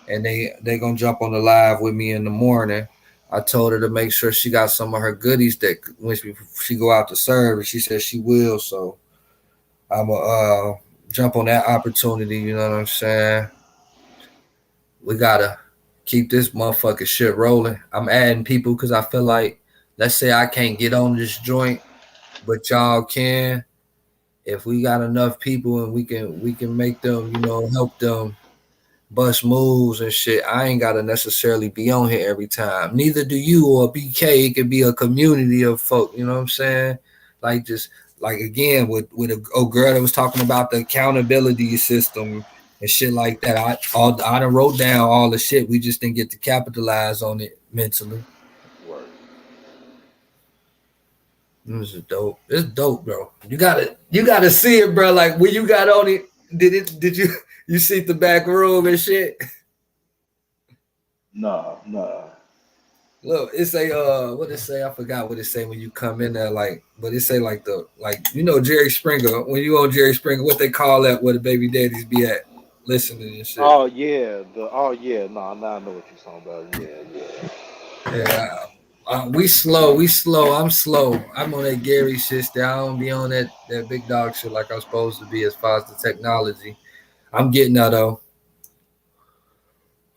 and they gonna jump on the live with me in the morning. I told her to make sure she got some of her goodies that when she go out to serve, and she said she will. So I'm gonna jump on that opportunity. You know what I'm saying? We gotta keep this motherfucking shit rolling. I'm adding people because I feel like, let's say I can't get on this joint, but y'all can. If we got enough people and we can make them, help them bust moves and shit. I ain't gotta necessarily be on here every time. Neither do you or BK. It could be a community of folk. You know what I'm saying? Like just like again with a old girl that was talking about the accountability system and shit like that. I done wrote down all the shit. We just didn't get to capitalize on it mentally. Right. This is dope. It's dope, bro. You gotta see it, bro. Like when you got on it, did you see the back room and shit? Nah. Look, it say what it say? I forgot what it say when you come in there, like, but it say like Jerry Springer. When you on Jerry Springer, what they call that where the baby daddies be at listening and shit. Oh yeah, nah, now I know what you're talking about. Yeah. Yeah. We slow. I'm slow. I'm on that Gary shit still. I don't be on that big dog shit like I'm supposed to be as far as the technology. I'm getting that though.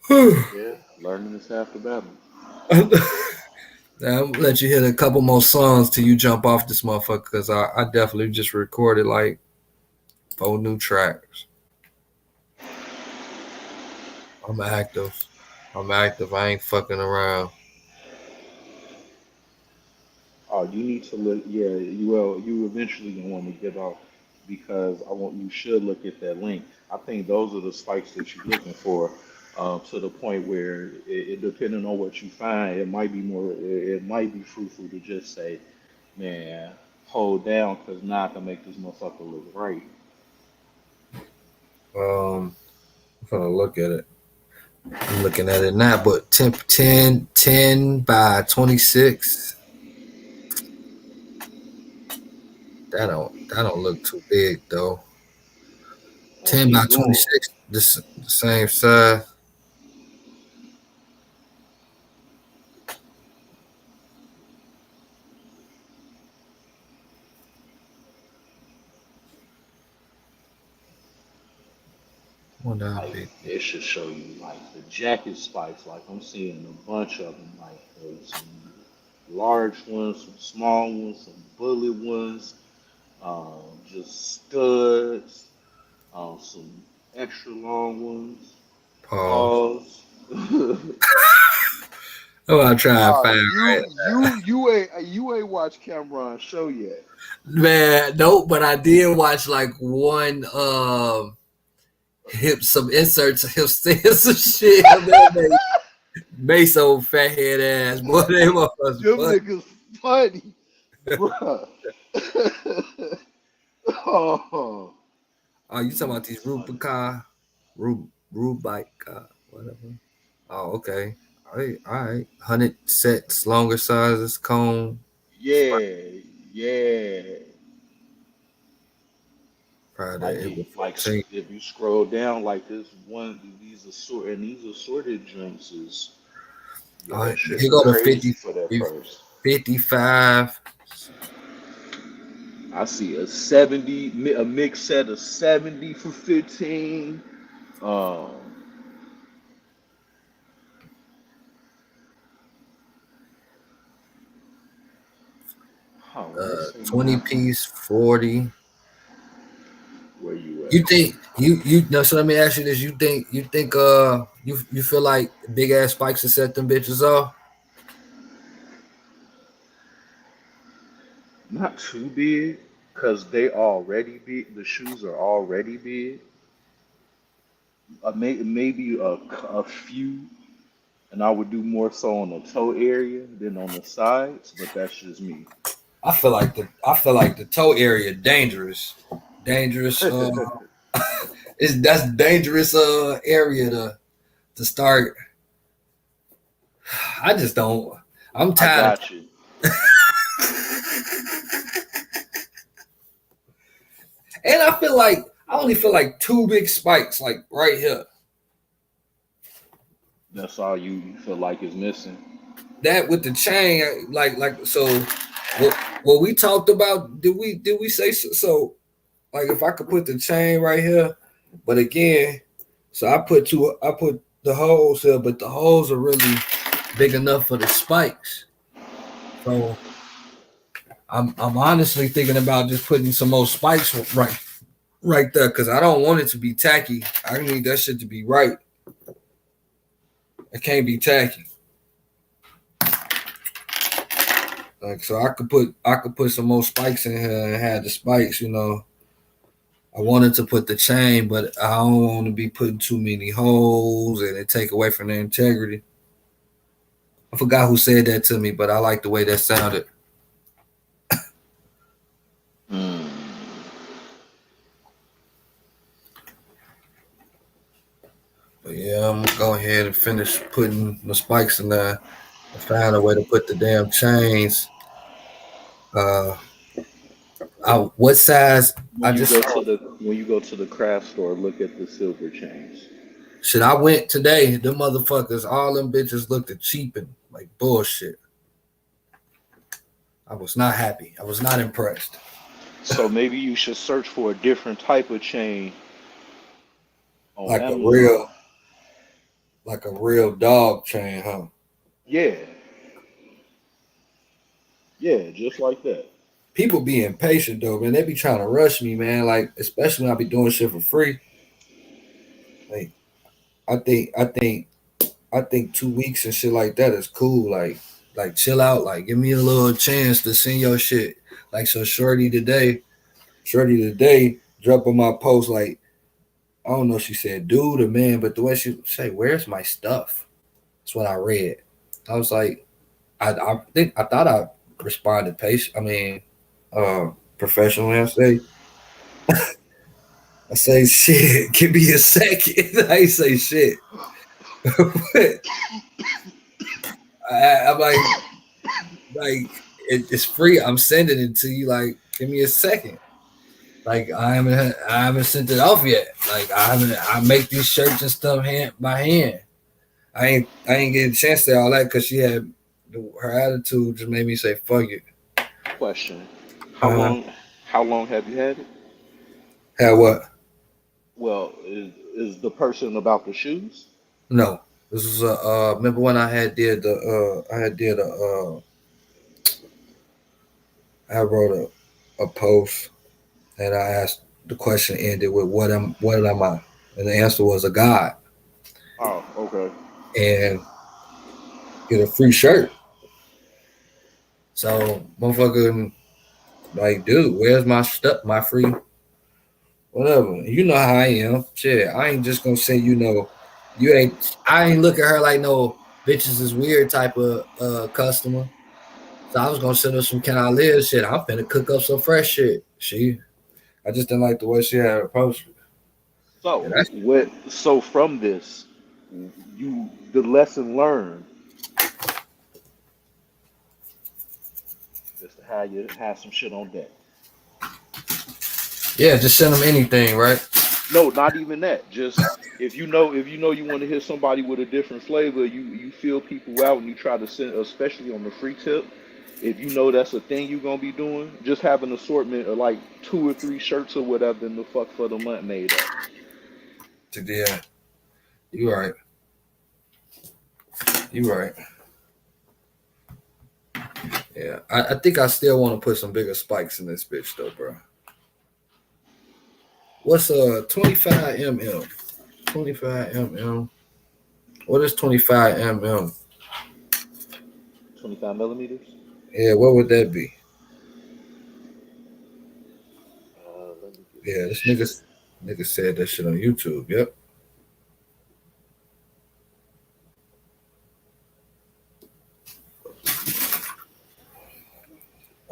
Yeah, learning is half the battle. Now, I'm gonna let you hit a couple more songs till you jump off this motherfucker because I definitely just recorded like 4 new tracks. I'm active. I ain't fucking around. Oh, you need to look. Yeah, you eventually gonna want to get off because you should look at that link. I think those are the spikes that you're looking for. To the point where depending on what you find, it might be fruitful to just say, man, hold down because now I can make this motherfucker look right. I'm gonna look at it. I'm looking at it now, but 10 by 26. That don't look too big though. Well, 10 by keep going. 26, the same size. What that Like be? it should show you like the jacket spikes. Like I'm seeing a bunch of them. Like some large ones, some small ones, some bullet ones, just studs, some extra long ones. Pause. Pause. Oh, I'm trying to Nah, find right. you ain't watched Cameron's show yet. Man, nope, but I did watch like one some inserts of him saying some shit. Base old fat head ass boy. They was Them funny. niggas funny, bruh. Oh, Oh, you them talking about niggas these funny. Rubike, whatever. Oh, okay. All right. 100 sets, longer sizes, cone. Yeah. Friday, Like April like 14th. if you scroll down like this one, these assorted drinks is yeah, Oh, that shit here be go to crazy for that first. 55. I see a mixed set of 70 for 15. Um, when they say 20 knock 'em, piece 40. where you You at? think you no? So let me ask you this: you feel like big ass spikes to set them bitches off? Not too big, cause they already big. The shoes are already big. Maybe a few, and I would do more so on the toe area than on the sides. But that's just me. I feel like the toe area dangerous. dangerous. That's dangerous area to start. I just don't. I'm I tired of. got you. And I only feel like two big spikes, like right here. That's all you feel like is missing. That with the chain, like so. What we talked about? Did we say so? Like if I could put the chain right here, but again, so I put the holes here, but the holes are really big enough for the spikes. So I'm honestly thinking about just putting some more spikes right there because I don't want it to be tacky. I need that shit to be right. It can't be tacky. Like so, I could put some more spikes in here and have the spikes. You know, I wanted to put the chain, but I don't want to be putting too many holes and it take away from the integrity. I forgot who said that to me, but I like the way that sounded. Mm. But yeah, I'm gonna go ahead and finish putting the spikes in there. I found a way to put the damn chains. Uh, what size? I just When you go to the craft store, look at the silver chains. shit. I went today. Them motherfuckers, all them bitches looked cheap and like bullshit. I was not happy. I was not impressed. So maybe you should search for a different type of chain on Like Amazon. a real dog chain, huh? Yeah. Yeah, just like that. People be impatient though, man. They be trying to rush me, man. Like, especially when I be doing shit for free. Like, I think 2 weeks and shit like that is cool. Like chill out. Like, give me a little chance to send your shit. Like, so Shorty today, drop on my post like, I don't know. She said, dude or man, but the way she say, where's my stuff? That's what I read. I was like, I thought I responded patient. I mean, professionally. I say shit. Give me a second. I ain't say shit. I'm it's free. I'm sending it to you. Like, give me a second. Like I haven't sent it off yet. Like I make these shirts and stuff hand by hand. I ain't getting a chance to all that because she had her attitude just made me say fuck it. Question. How Uh-huh. long how long have you had it? Had what? Well, is the person about the shoes? No. This was remember when I had did the I wrote a post and I asked the question ended with what am I? And the answer was a God Oh, okay. and get a free shirt. So motherfucker like dude, where's my stuff, my free whatever. You know how I am. Shit. I ain't just gonna say I ain't look at her like no bitches is weird type of customer. So I was gonna send her some can I live shit. I'm finna cook up some fresh shit. I just didn't like the way she had her post. So And that's from this, the lesson learned is to have some shit on deck. yeah, just send them anything, right? No, not even that. Just if you know you want to hit somebody with a different flavor, you feel people out and you try to send, especially on the free tip. If you know that's a thing you're gonna be doing, just have an assortment of like 2 or 3 shirts or whatever in the fuck for the month made up. Yeah, you right. You right. Yeah, I think I still want to put some bigger spikes in this bitch though, bro. What's 25 mm? 25 mm. What is 25 mm? 25 millimeters. Yeah, what would that be? Let me get Yeah, this this shit. nigga said that shit on YouTube. Yep.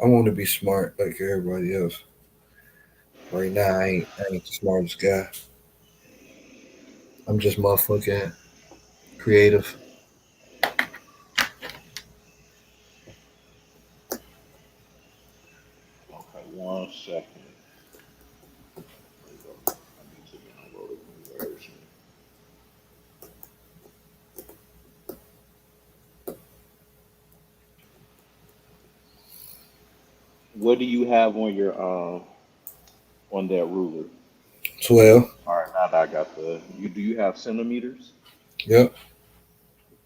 I want to be smart like everybody else. Right now, I ain't the smartest guy. I'm just motherfucking creative. Okay, 1 second. There you go. I need to download a new version. What do you have on your on that ruler? 12. All right, now that I got the you do you have centimeters? Yep.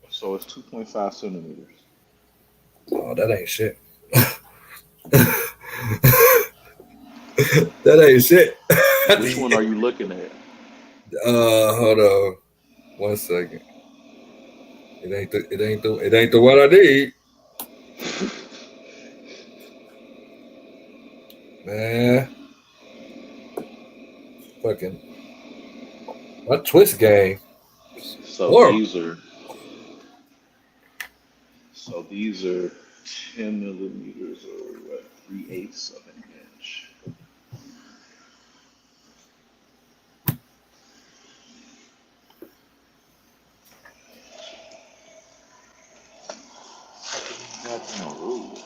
So it's 2.5 centimeters. Oh, that ain't shit. That ain't shit. Which one are you looking at? Hold on. 1 second. It ain't the one I need. Man. Fucking my twist game. So Horrible. these are 10 millimeters or what 3/8 of an inch. That's no ruler.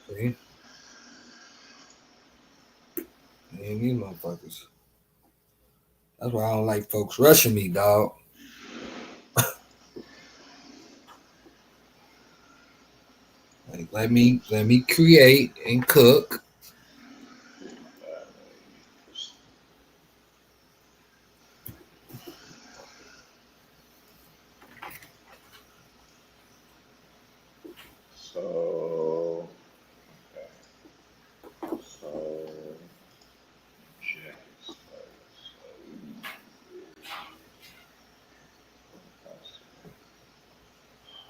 See? Ain't these motherfuckers. That's why I don't like folks rushing me, dog. Like let me create and cook. So okay. So check this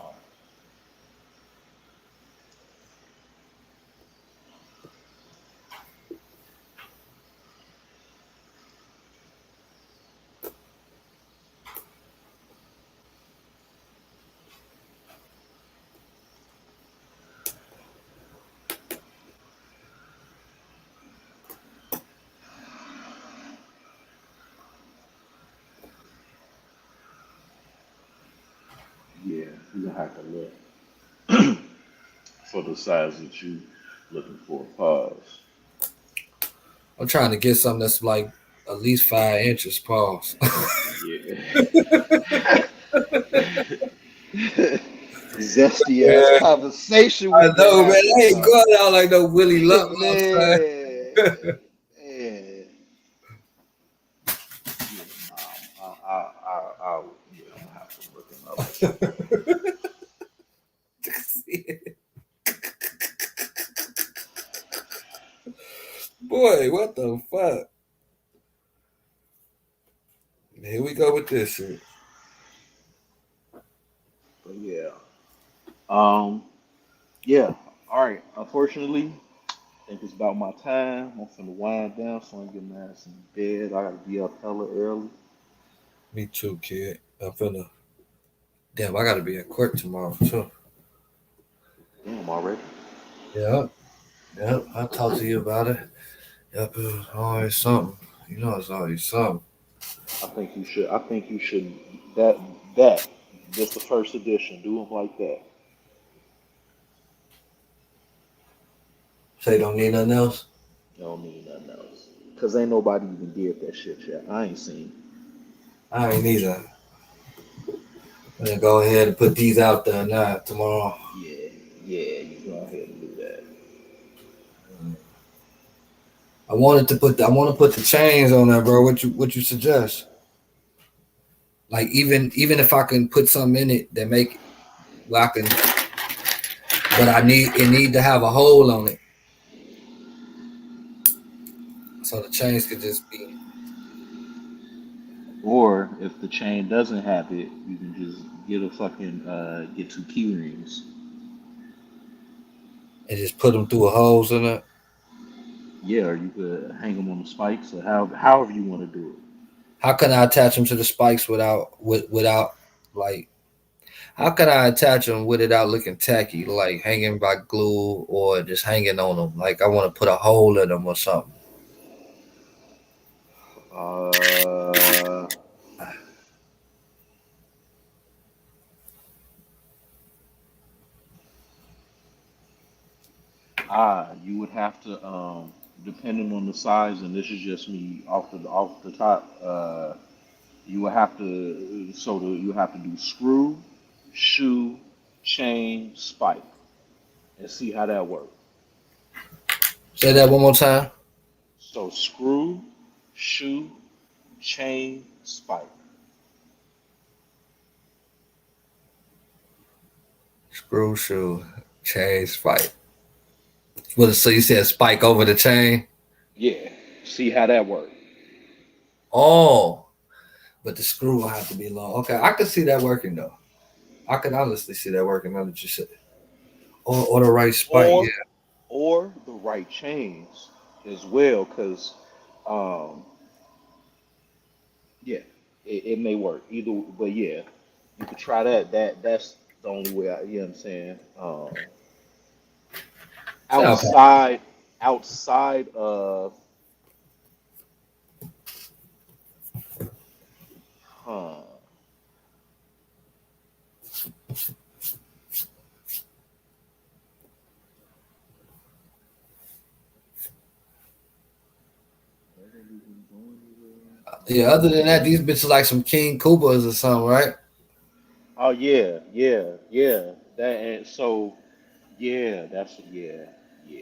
out. Yeah, you're gonna have to look for the size that you looking for. Pause. I'm trying to get something that's like at least 5 inches. Pause. Yeah. Zesty ass Yeah, conversation I we've been know, man. having, I ain't dog. going out like no Willie Lump. You know what I'm saying? Man, man. Yeah, yeah, I'm gonna have to look him up. Boy, what the fuck? Here we go with this shit. But yeah, um, yeah. All right. Unfortunately, I think it's about my time. I'm finna wind down so I can get my ass in bed. I gotta be up hella early. Me too, kid. I'm finna. Damn, I gotta be at court tomorrow too. Damn, already. Yep, yep. I'll talk to you about it. Yep, it's always something. You know, it's always something. I think you should. I think you should. That that. Just the first edition. Do them like that. Say don't need nothing else. You don't need nothing else. Cause ain't nobody even did that shit yet. I ain't seen. I ain't either. I'm gonna go ahead and put these out there now tomorrow. Yeah, yeah. You go ahead and do that. I wanted to put. I want to put the chains on there, bro. What you suggest? Like even if I can put something in it that make where I can, but it need to have a hole on it, so the chains could just be Or if the chain doesn't have it, you can just get a fucking get two key rings. and just put them through a holes in it. Yeah, or you could hang them on the spikes, or however you want to do it. How can I attach them to the spikes without like? How can I attach them without looking tacky, like hanging by glue or just hanging on them? Like I want to put a hole in them or something. Uh, you would have to, depending on the size, and this is just me off the top. You would have to, you have to do screw, shoe, chain, spike, and see how that works. Say that one more time. So screw, shoe, chain, spike. Screw, shoe, chain, spike. What? So you said spike over the chain? Yeah, see how that works. Oh, but the screw will have to be long. Okay, I could see that working though. I could honestly see that working. Now that you said, or the right spike. Or Yeah. or the right chains as well, because um, yeah, it may work either. But yeah, you could try that. That's the only way. You know what I'm saying? Sound Outside outside of huh. Yeah. Other than that, these bitches like some King Koopas or something, right? Oh yeah, yeah, yeah. That and so yeah, that's yeah.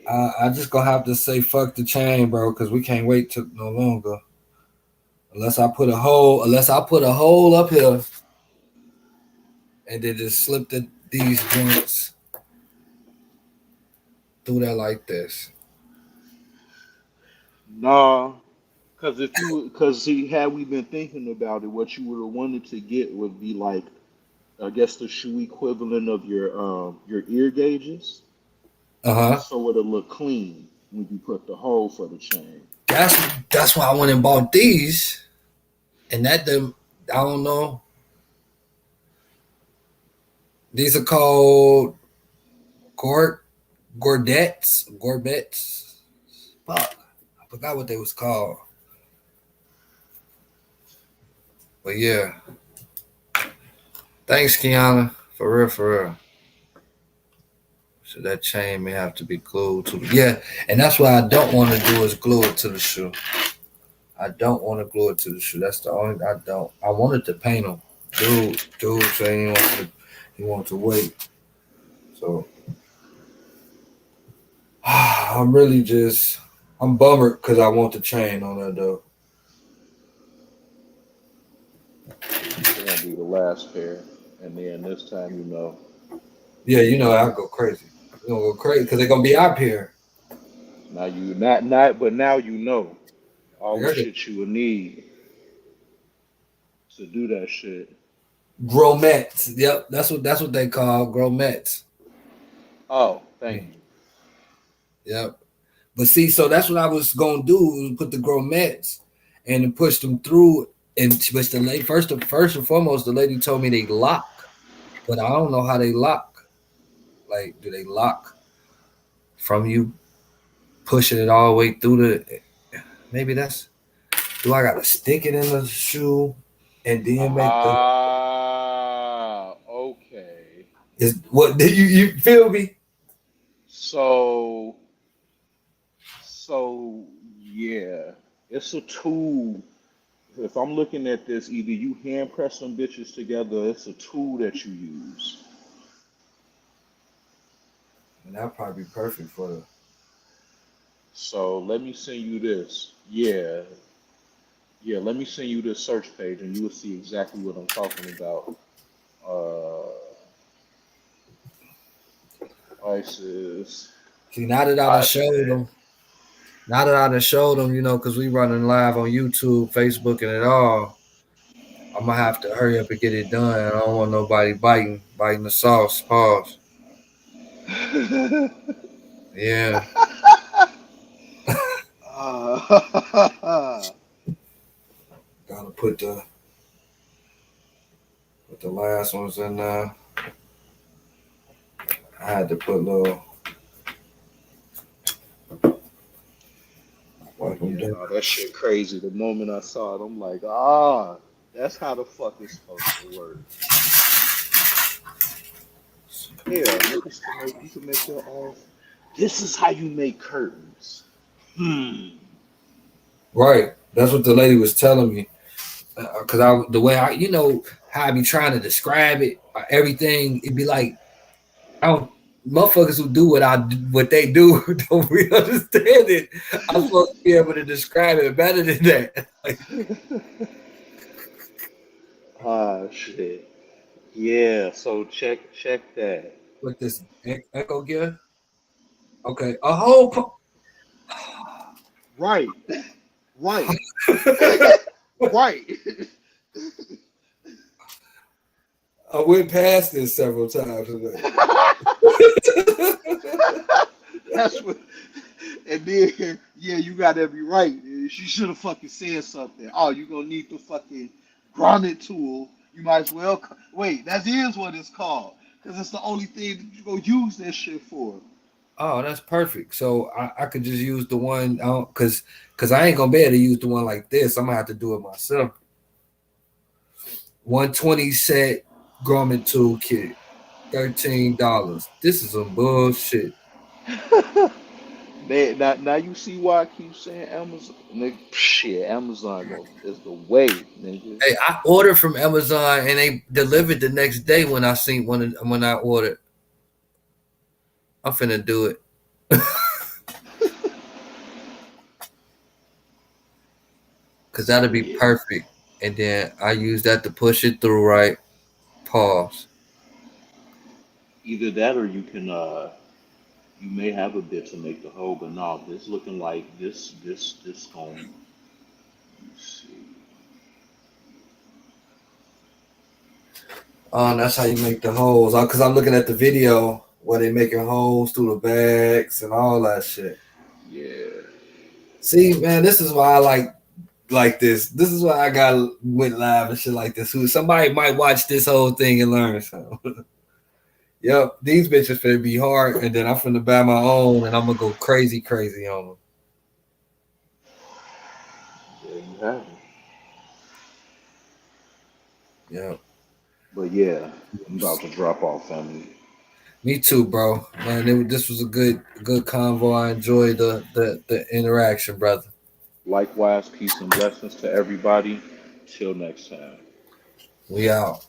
I just gonna have to say fuck the chain, bro, because we can't wait to no longer. Unless I put a hole up here and then just slip these joints through there like this. Nah, cause see, had we been thinking about it, what you would have wanted to get would be like, I guess the shoe equivalent of your ear gauges, Uh huh. so it'll look clean when you put the hole for the chain. That's why I went and bought these, and that them I don't know. These are called Gorbettes. Fuck, I forgot what they was called. But yeah, thanks, Kiana, for real, for real. So that chain may have to be glued to yeah, and that's what I don't want to do is glue it to the shoe. I don't want to glue it to the shoe. That's the only I don't. I wanted to paint them. Dude saying he wanted to wait. So I'm really just I'm bummed because I want the chain on that though. It's gonna be the last pair, and then this time, Yeah, you know I'll go crazy. You gonna go crazy because they're gonna be up here. now you not, but now all You the heard it. shit you would need to do that shit. Gromettes. Yep, that's what they call gromettes. Oh, thank you. Yep. But see, so that's what I was gonna do was put the gromettes and then push them through. And which the lady first and foremost, the lady told me they lock, but I don't know how they lock. Like, do they lock from you pushing it all the way through the? Maybe that's. Do I gotta stick it in the shoe and then make the? Okay. Is what you feel me? So, so yeah, it's a tool. If I'm looking at this, either you hand press some bitches together, it's a tool that you use. And that'd probably be perfect for the. So let me send you this. Yeah, yeah. Let me send you this search page, and you will see exactly what I'm talking about. Uh, ISIS. See, now that I done showed them, because we running live on YouTube, Facebook, and it all, I'm gonna have to hurry up and get it done. I don't want nobody biting the sauce. Pause. Yeah, gotta put the last ones in there. I had to put a little. Yeah, no, that shit crazy. The moment I saw it, I'm like, that's how the fuck it's supposed to work. Yeah, niggas can make, you can make your own. This is how you make curtains. Right. That's what the lady was telling me. Cause the way you know how I be trying to describe it, everything, it'd be like, motherfuckers who do what they do don't really understand it. I'm supposed to be able to describe it better than that. Shit. Yeah, so check that. With this echo gear. Okay, a whole. Right. Right. Right. I went past this several times today. That's what. And then, yeah, you got every right. She should have fucking said something. Oh, you gonna need the fucking grommet tool. You might as well. Wait, that is what it's called. Because it's the only thing that you gonna use that shit for. Oh, that's perfect. So I could just use the one, because I ain't gonna be able to use the one like this. I'm gonna have to do it myself. 120 set grommet tool kit, $13. This is some bullshit. Man, now you see why I keep saying Amazon. Nigga, shit, Amazon is the way, nigga. Hey, I ordered from Amazon and they delivered the next day when I ordered. I'm finna do it. Cause that'll be perfect. And then I use that to push it through, right? Pause. Either that or you can you may have a bit to make the hole, but no, this looking like this going. Let's see. That's how you make the holes. Cause I'm looking at the video where they making holes through the bags and all that shit. Yeah. See, man, this is why I like this. This is why I went live and shit like this. Somebody might watch this whole thing and learn something. Yep, these bitches finna be hard, and then I'm finna buy my own, and I'm gonna go crazy on them. There you have it. Yep. But yeah, I'm about to drop off, family. Me too, bro. Man, this was a good convo. I enjoyed the interaction, brother. Likewise, peace and blessings to everybody. Till next time. We out.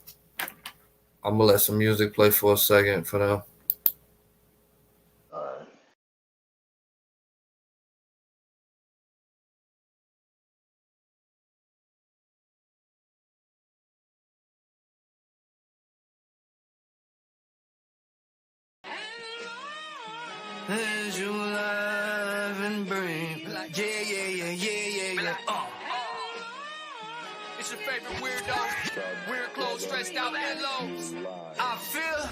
I'm gonna let some music play for a second for now. All right. As you live and breathe. Yeah. It's your favorite weirdo. Weird clothes, stressed out and low. I feel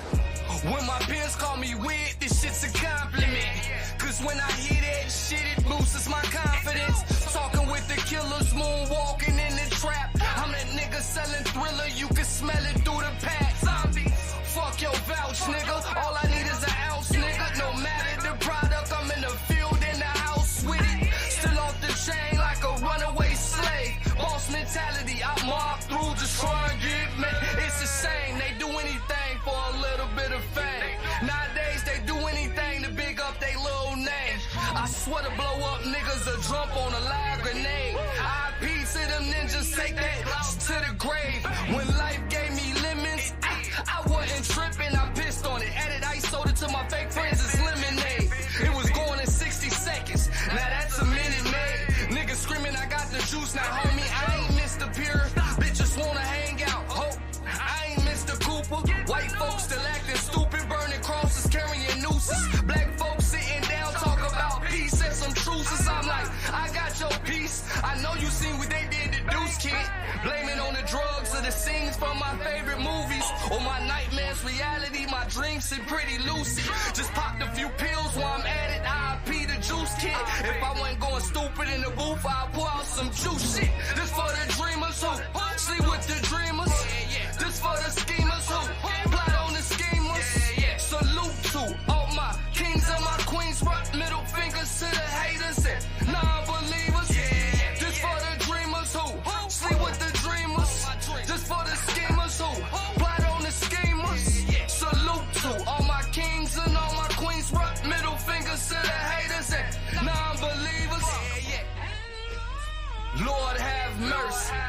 when my peers call me weird, this shit's a compliment. Cause when I hear that shit, it boosts my confidence. Talking with the killers, moonwalking in the trap. I'm that nigga selling Thriller, you can smell it through the pack. Zombies, fuck your vouch, nigga. All I need is an ounce, nigga. No matter the product, I'm in the field, in the house with it. Still off the chain like a runaway slave. Boss mentality, I mob through, just try and get me. It's the same, they do anything for a little bit of fame. Nowadays, they do anything to big up they little name. I swear to blow up niggas a jump on a live grenade. IP to them ninjas, take that to the grave. When life gave me lemons, I wasn't tripping, I pissed on it. Added ice soda to my fake friends, it's lemonade. It was going in 60 seconds, now that's a minute made. Niggas screaming, I got the juice, now homie, I ain't Mr. Pure. Bitches wanna hang out, hope I ain't Mr. Cooper. White folks still acting stupid, burning crosses, carrying nooses. Black folks sitting down, talk about peace and some truces. I'm like, I got your piece. I know you seen what they did to Deuce Kid. Blaming on the drugs or the scenes from my favorite movies. Or my nightmares, reality, my dreams seem pretty lucid. Just popped a few pills while I'm at it. IP the juice kit. If I wasn't going stupid in the booth, I'll pour out some juice shit. This for the dreamers who sleep with the dreamers. This for the schemers who plot on the schemers. Salute to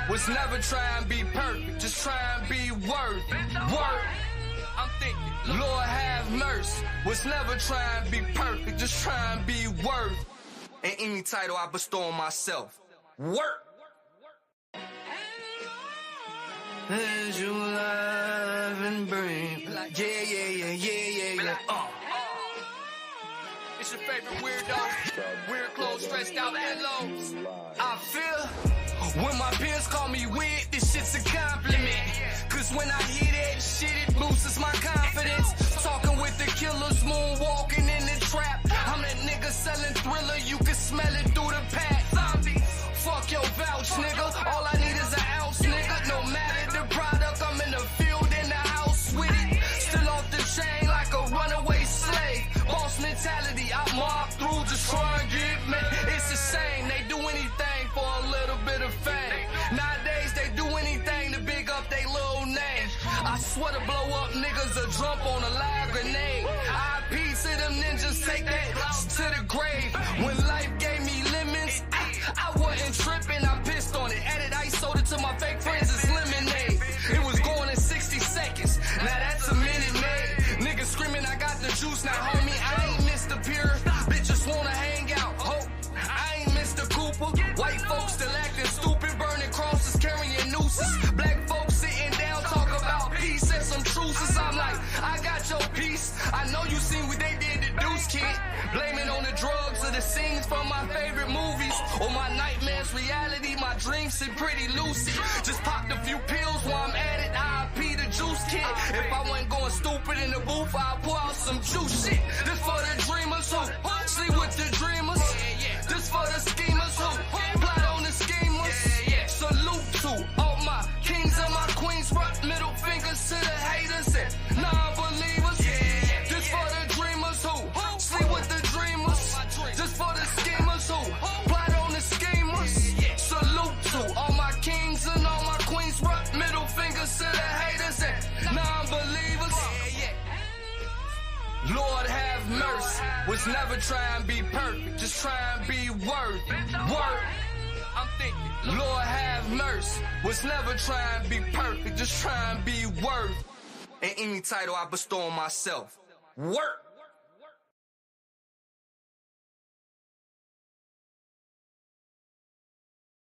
was never try and be perfect, just try and be worth. I'm thinking, Lord have mercy, was never try and be perfect, just try and be worth. And any title I bestow on myself, work. As you live and breathe, yeah. It's your favorite weird dog, weird clothes, stressed out and lows. I feel when my peers call me weird, this shit's a compliment. Cause when I hear that shit, it boosts my confidence. Talking with the killers, moonwalking in the trap. I'm that nigga selling Thriller, you can smell it through the pack. Fuck your vouch, nigga. All I need is an ounce, nigga. No matter the product, I'm in the field, in the house with it. Still off the chain like a runaway slave. Boss mentality, I mob through, just try and get me. It's the same, they do anything for a little bit of fame. Nowadays, they do anything to big up they little name. I swear to blow up niggas a jump on a live grenade. IP to them ninjas, take that to the grave. When life gave me lemons, I wasn't tripping, I pissed on it. Added ice, sold it to my fake friends, it's lemonade. It was going in 60 seconds, now that's a minute made. Niggas screaming, I got the juice, now homie, I ain't Mr. Pure. Bitches wanna hang out, hope I ain't Mr. Cooper. White folks still acting stupid, burning crosses, carrying nooses. Black folks sitting down, talk about peace and some truces. I'm like, I got your piece. I know you seen what they did to Deuce Kid. Blaming on the drugs or the scenes from my favorite movies. Or my nightmares, reality, my dreams sit pretty lucid. Just popped a few pills while I'm at it, IP the juice kid. If I wasn't going stupid in the booth, I'll pour out some juice shit. This for the dreamers who sleep with the dreamers. This for the schemers who plot on the schemers. Salute to all my kings and my queens. Rock middle fingers to the haters and non-believers. This for the dreamers who sleep with the dreamers. This for the schemers who plot on the schemers. Salute to all my kings and all my queens. Rock middle fingers to the haters and non-believers. Lord have mercy, was never try and be perfect, just try and be worth. I'm thinking, Lord have mercy, was never try and be perfect, just try and be worth. And any title I bestow on myself, work.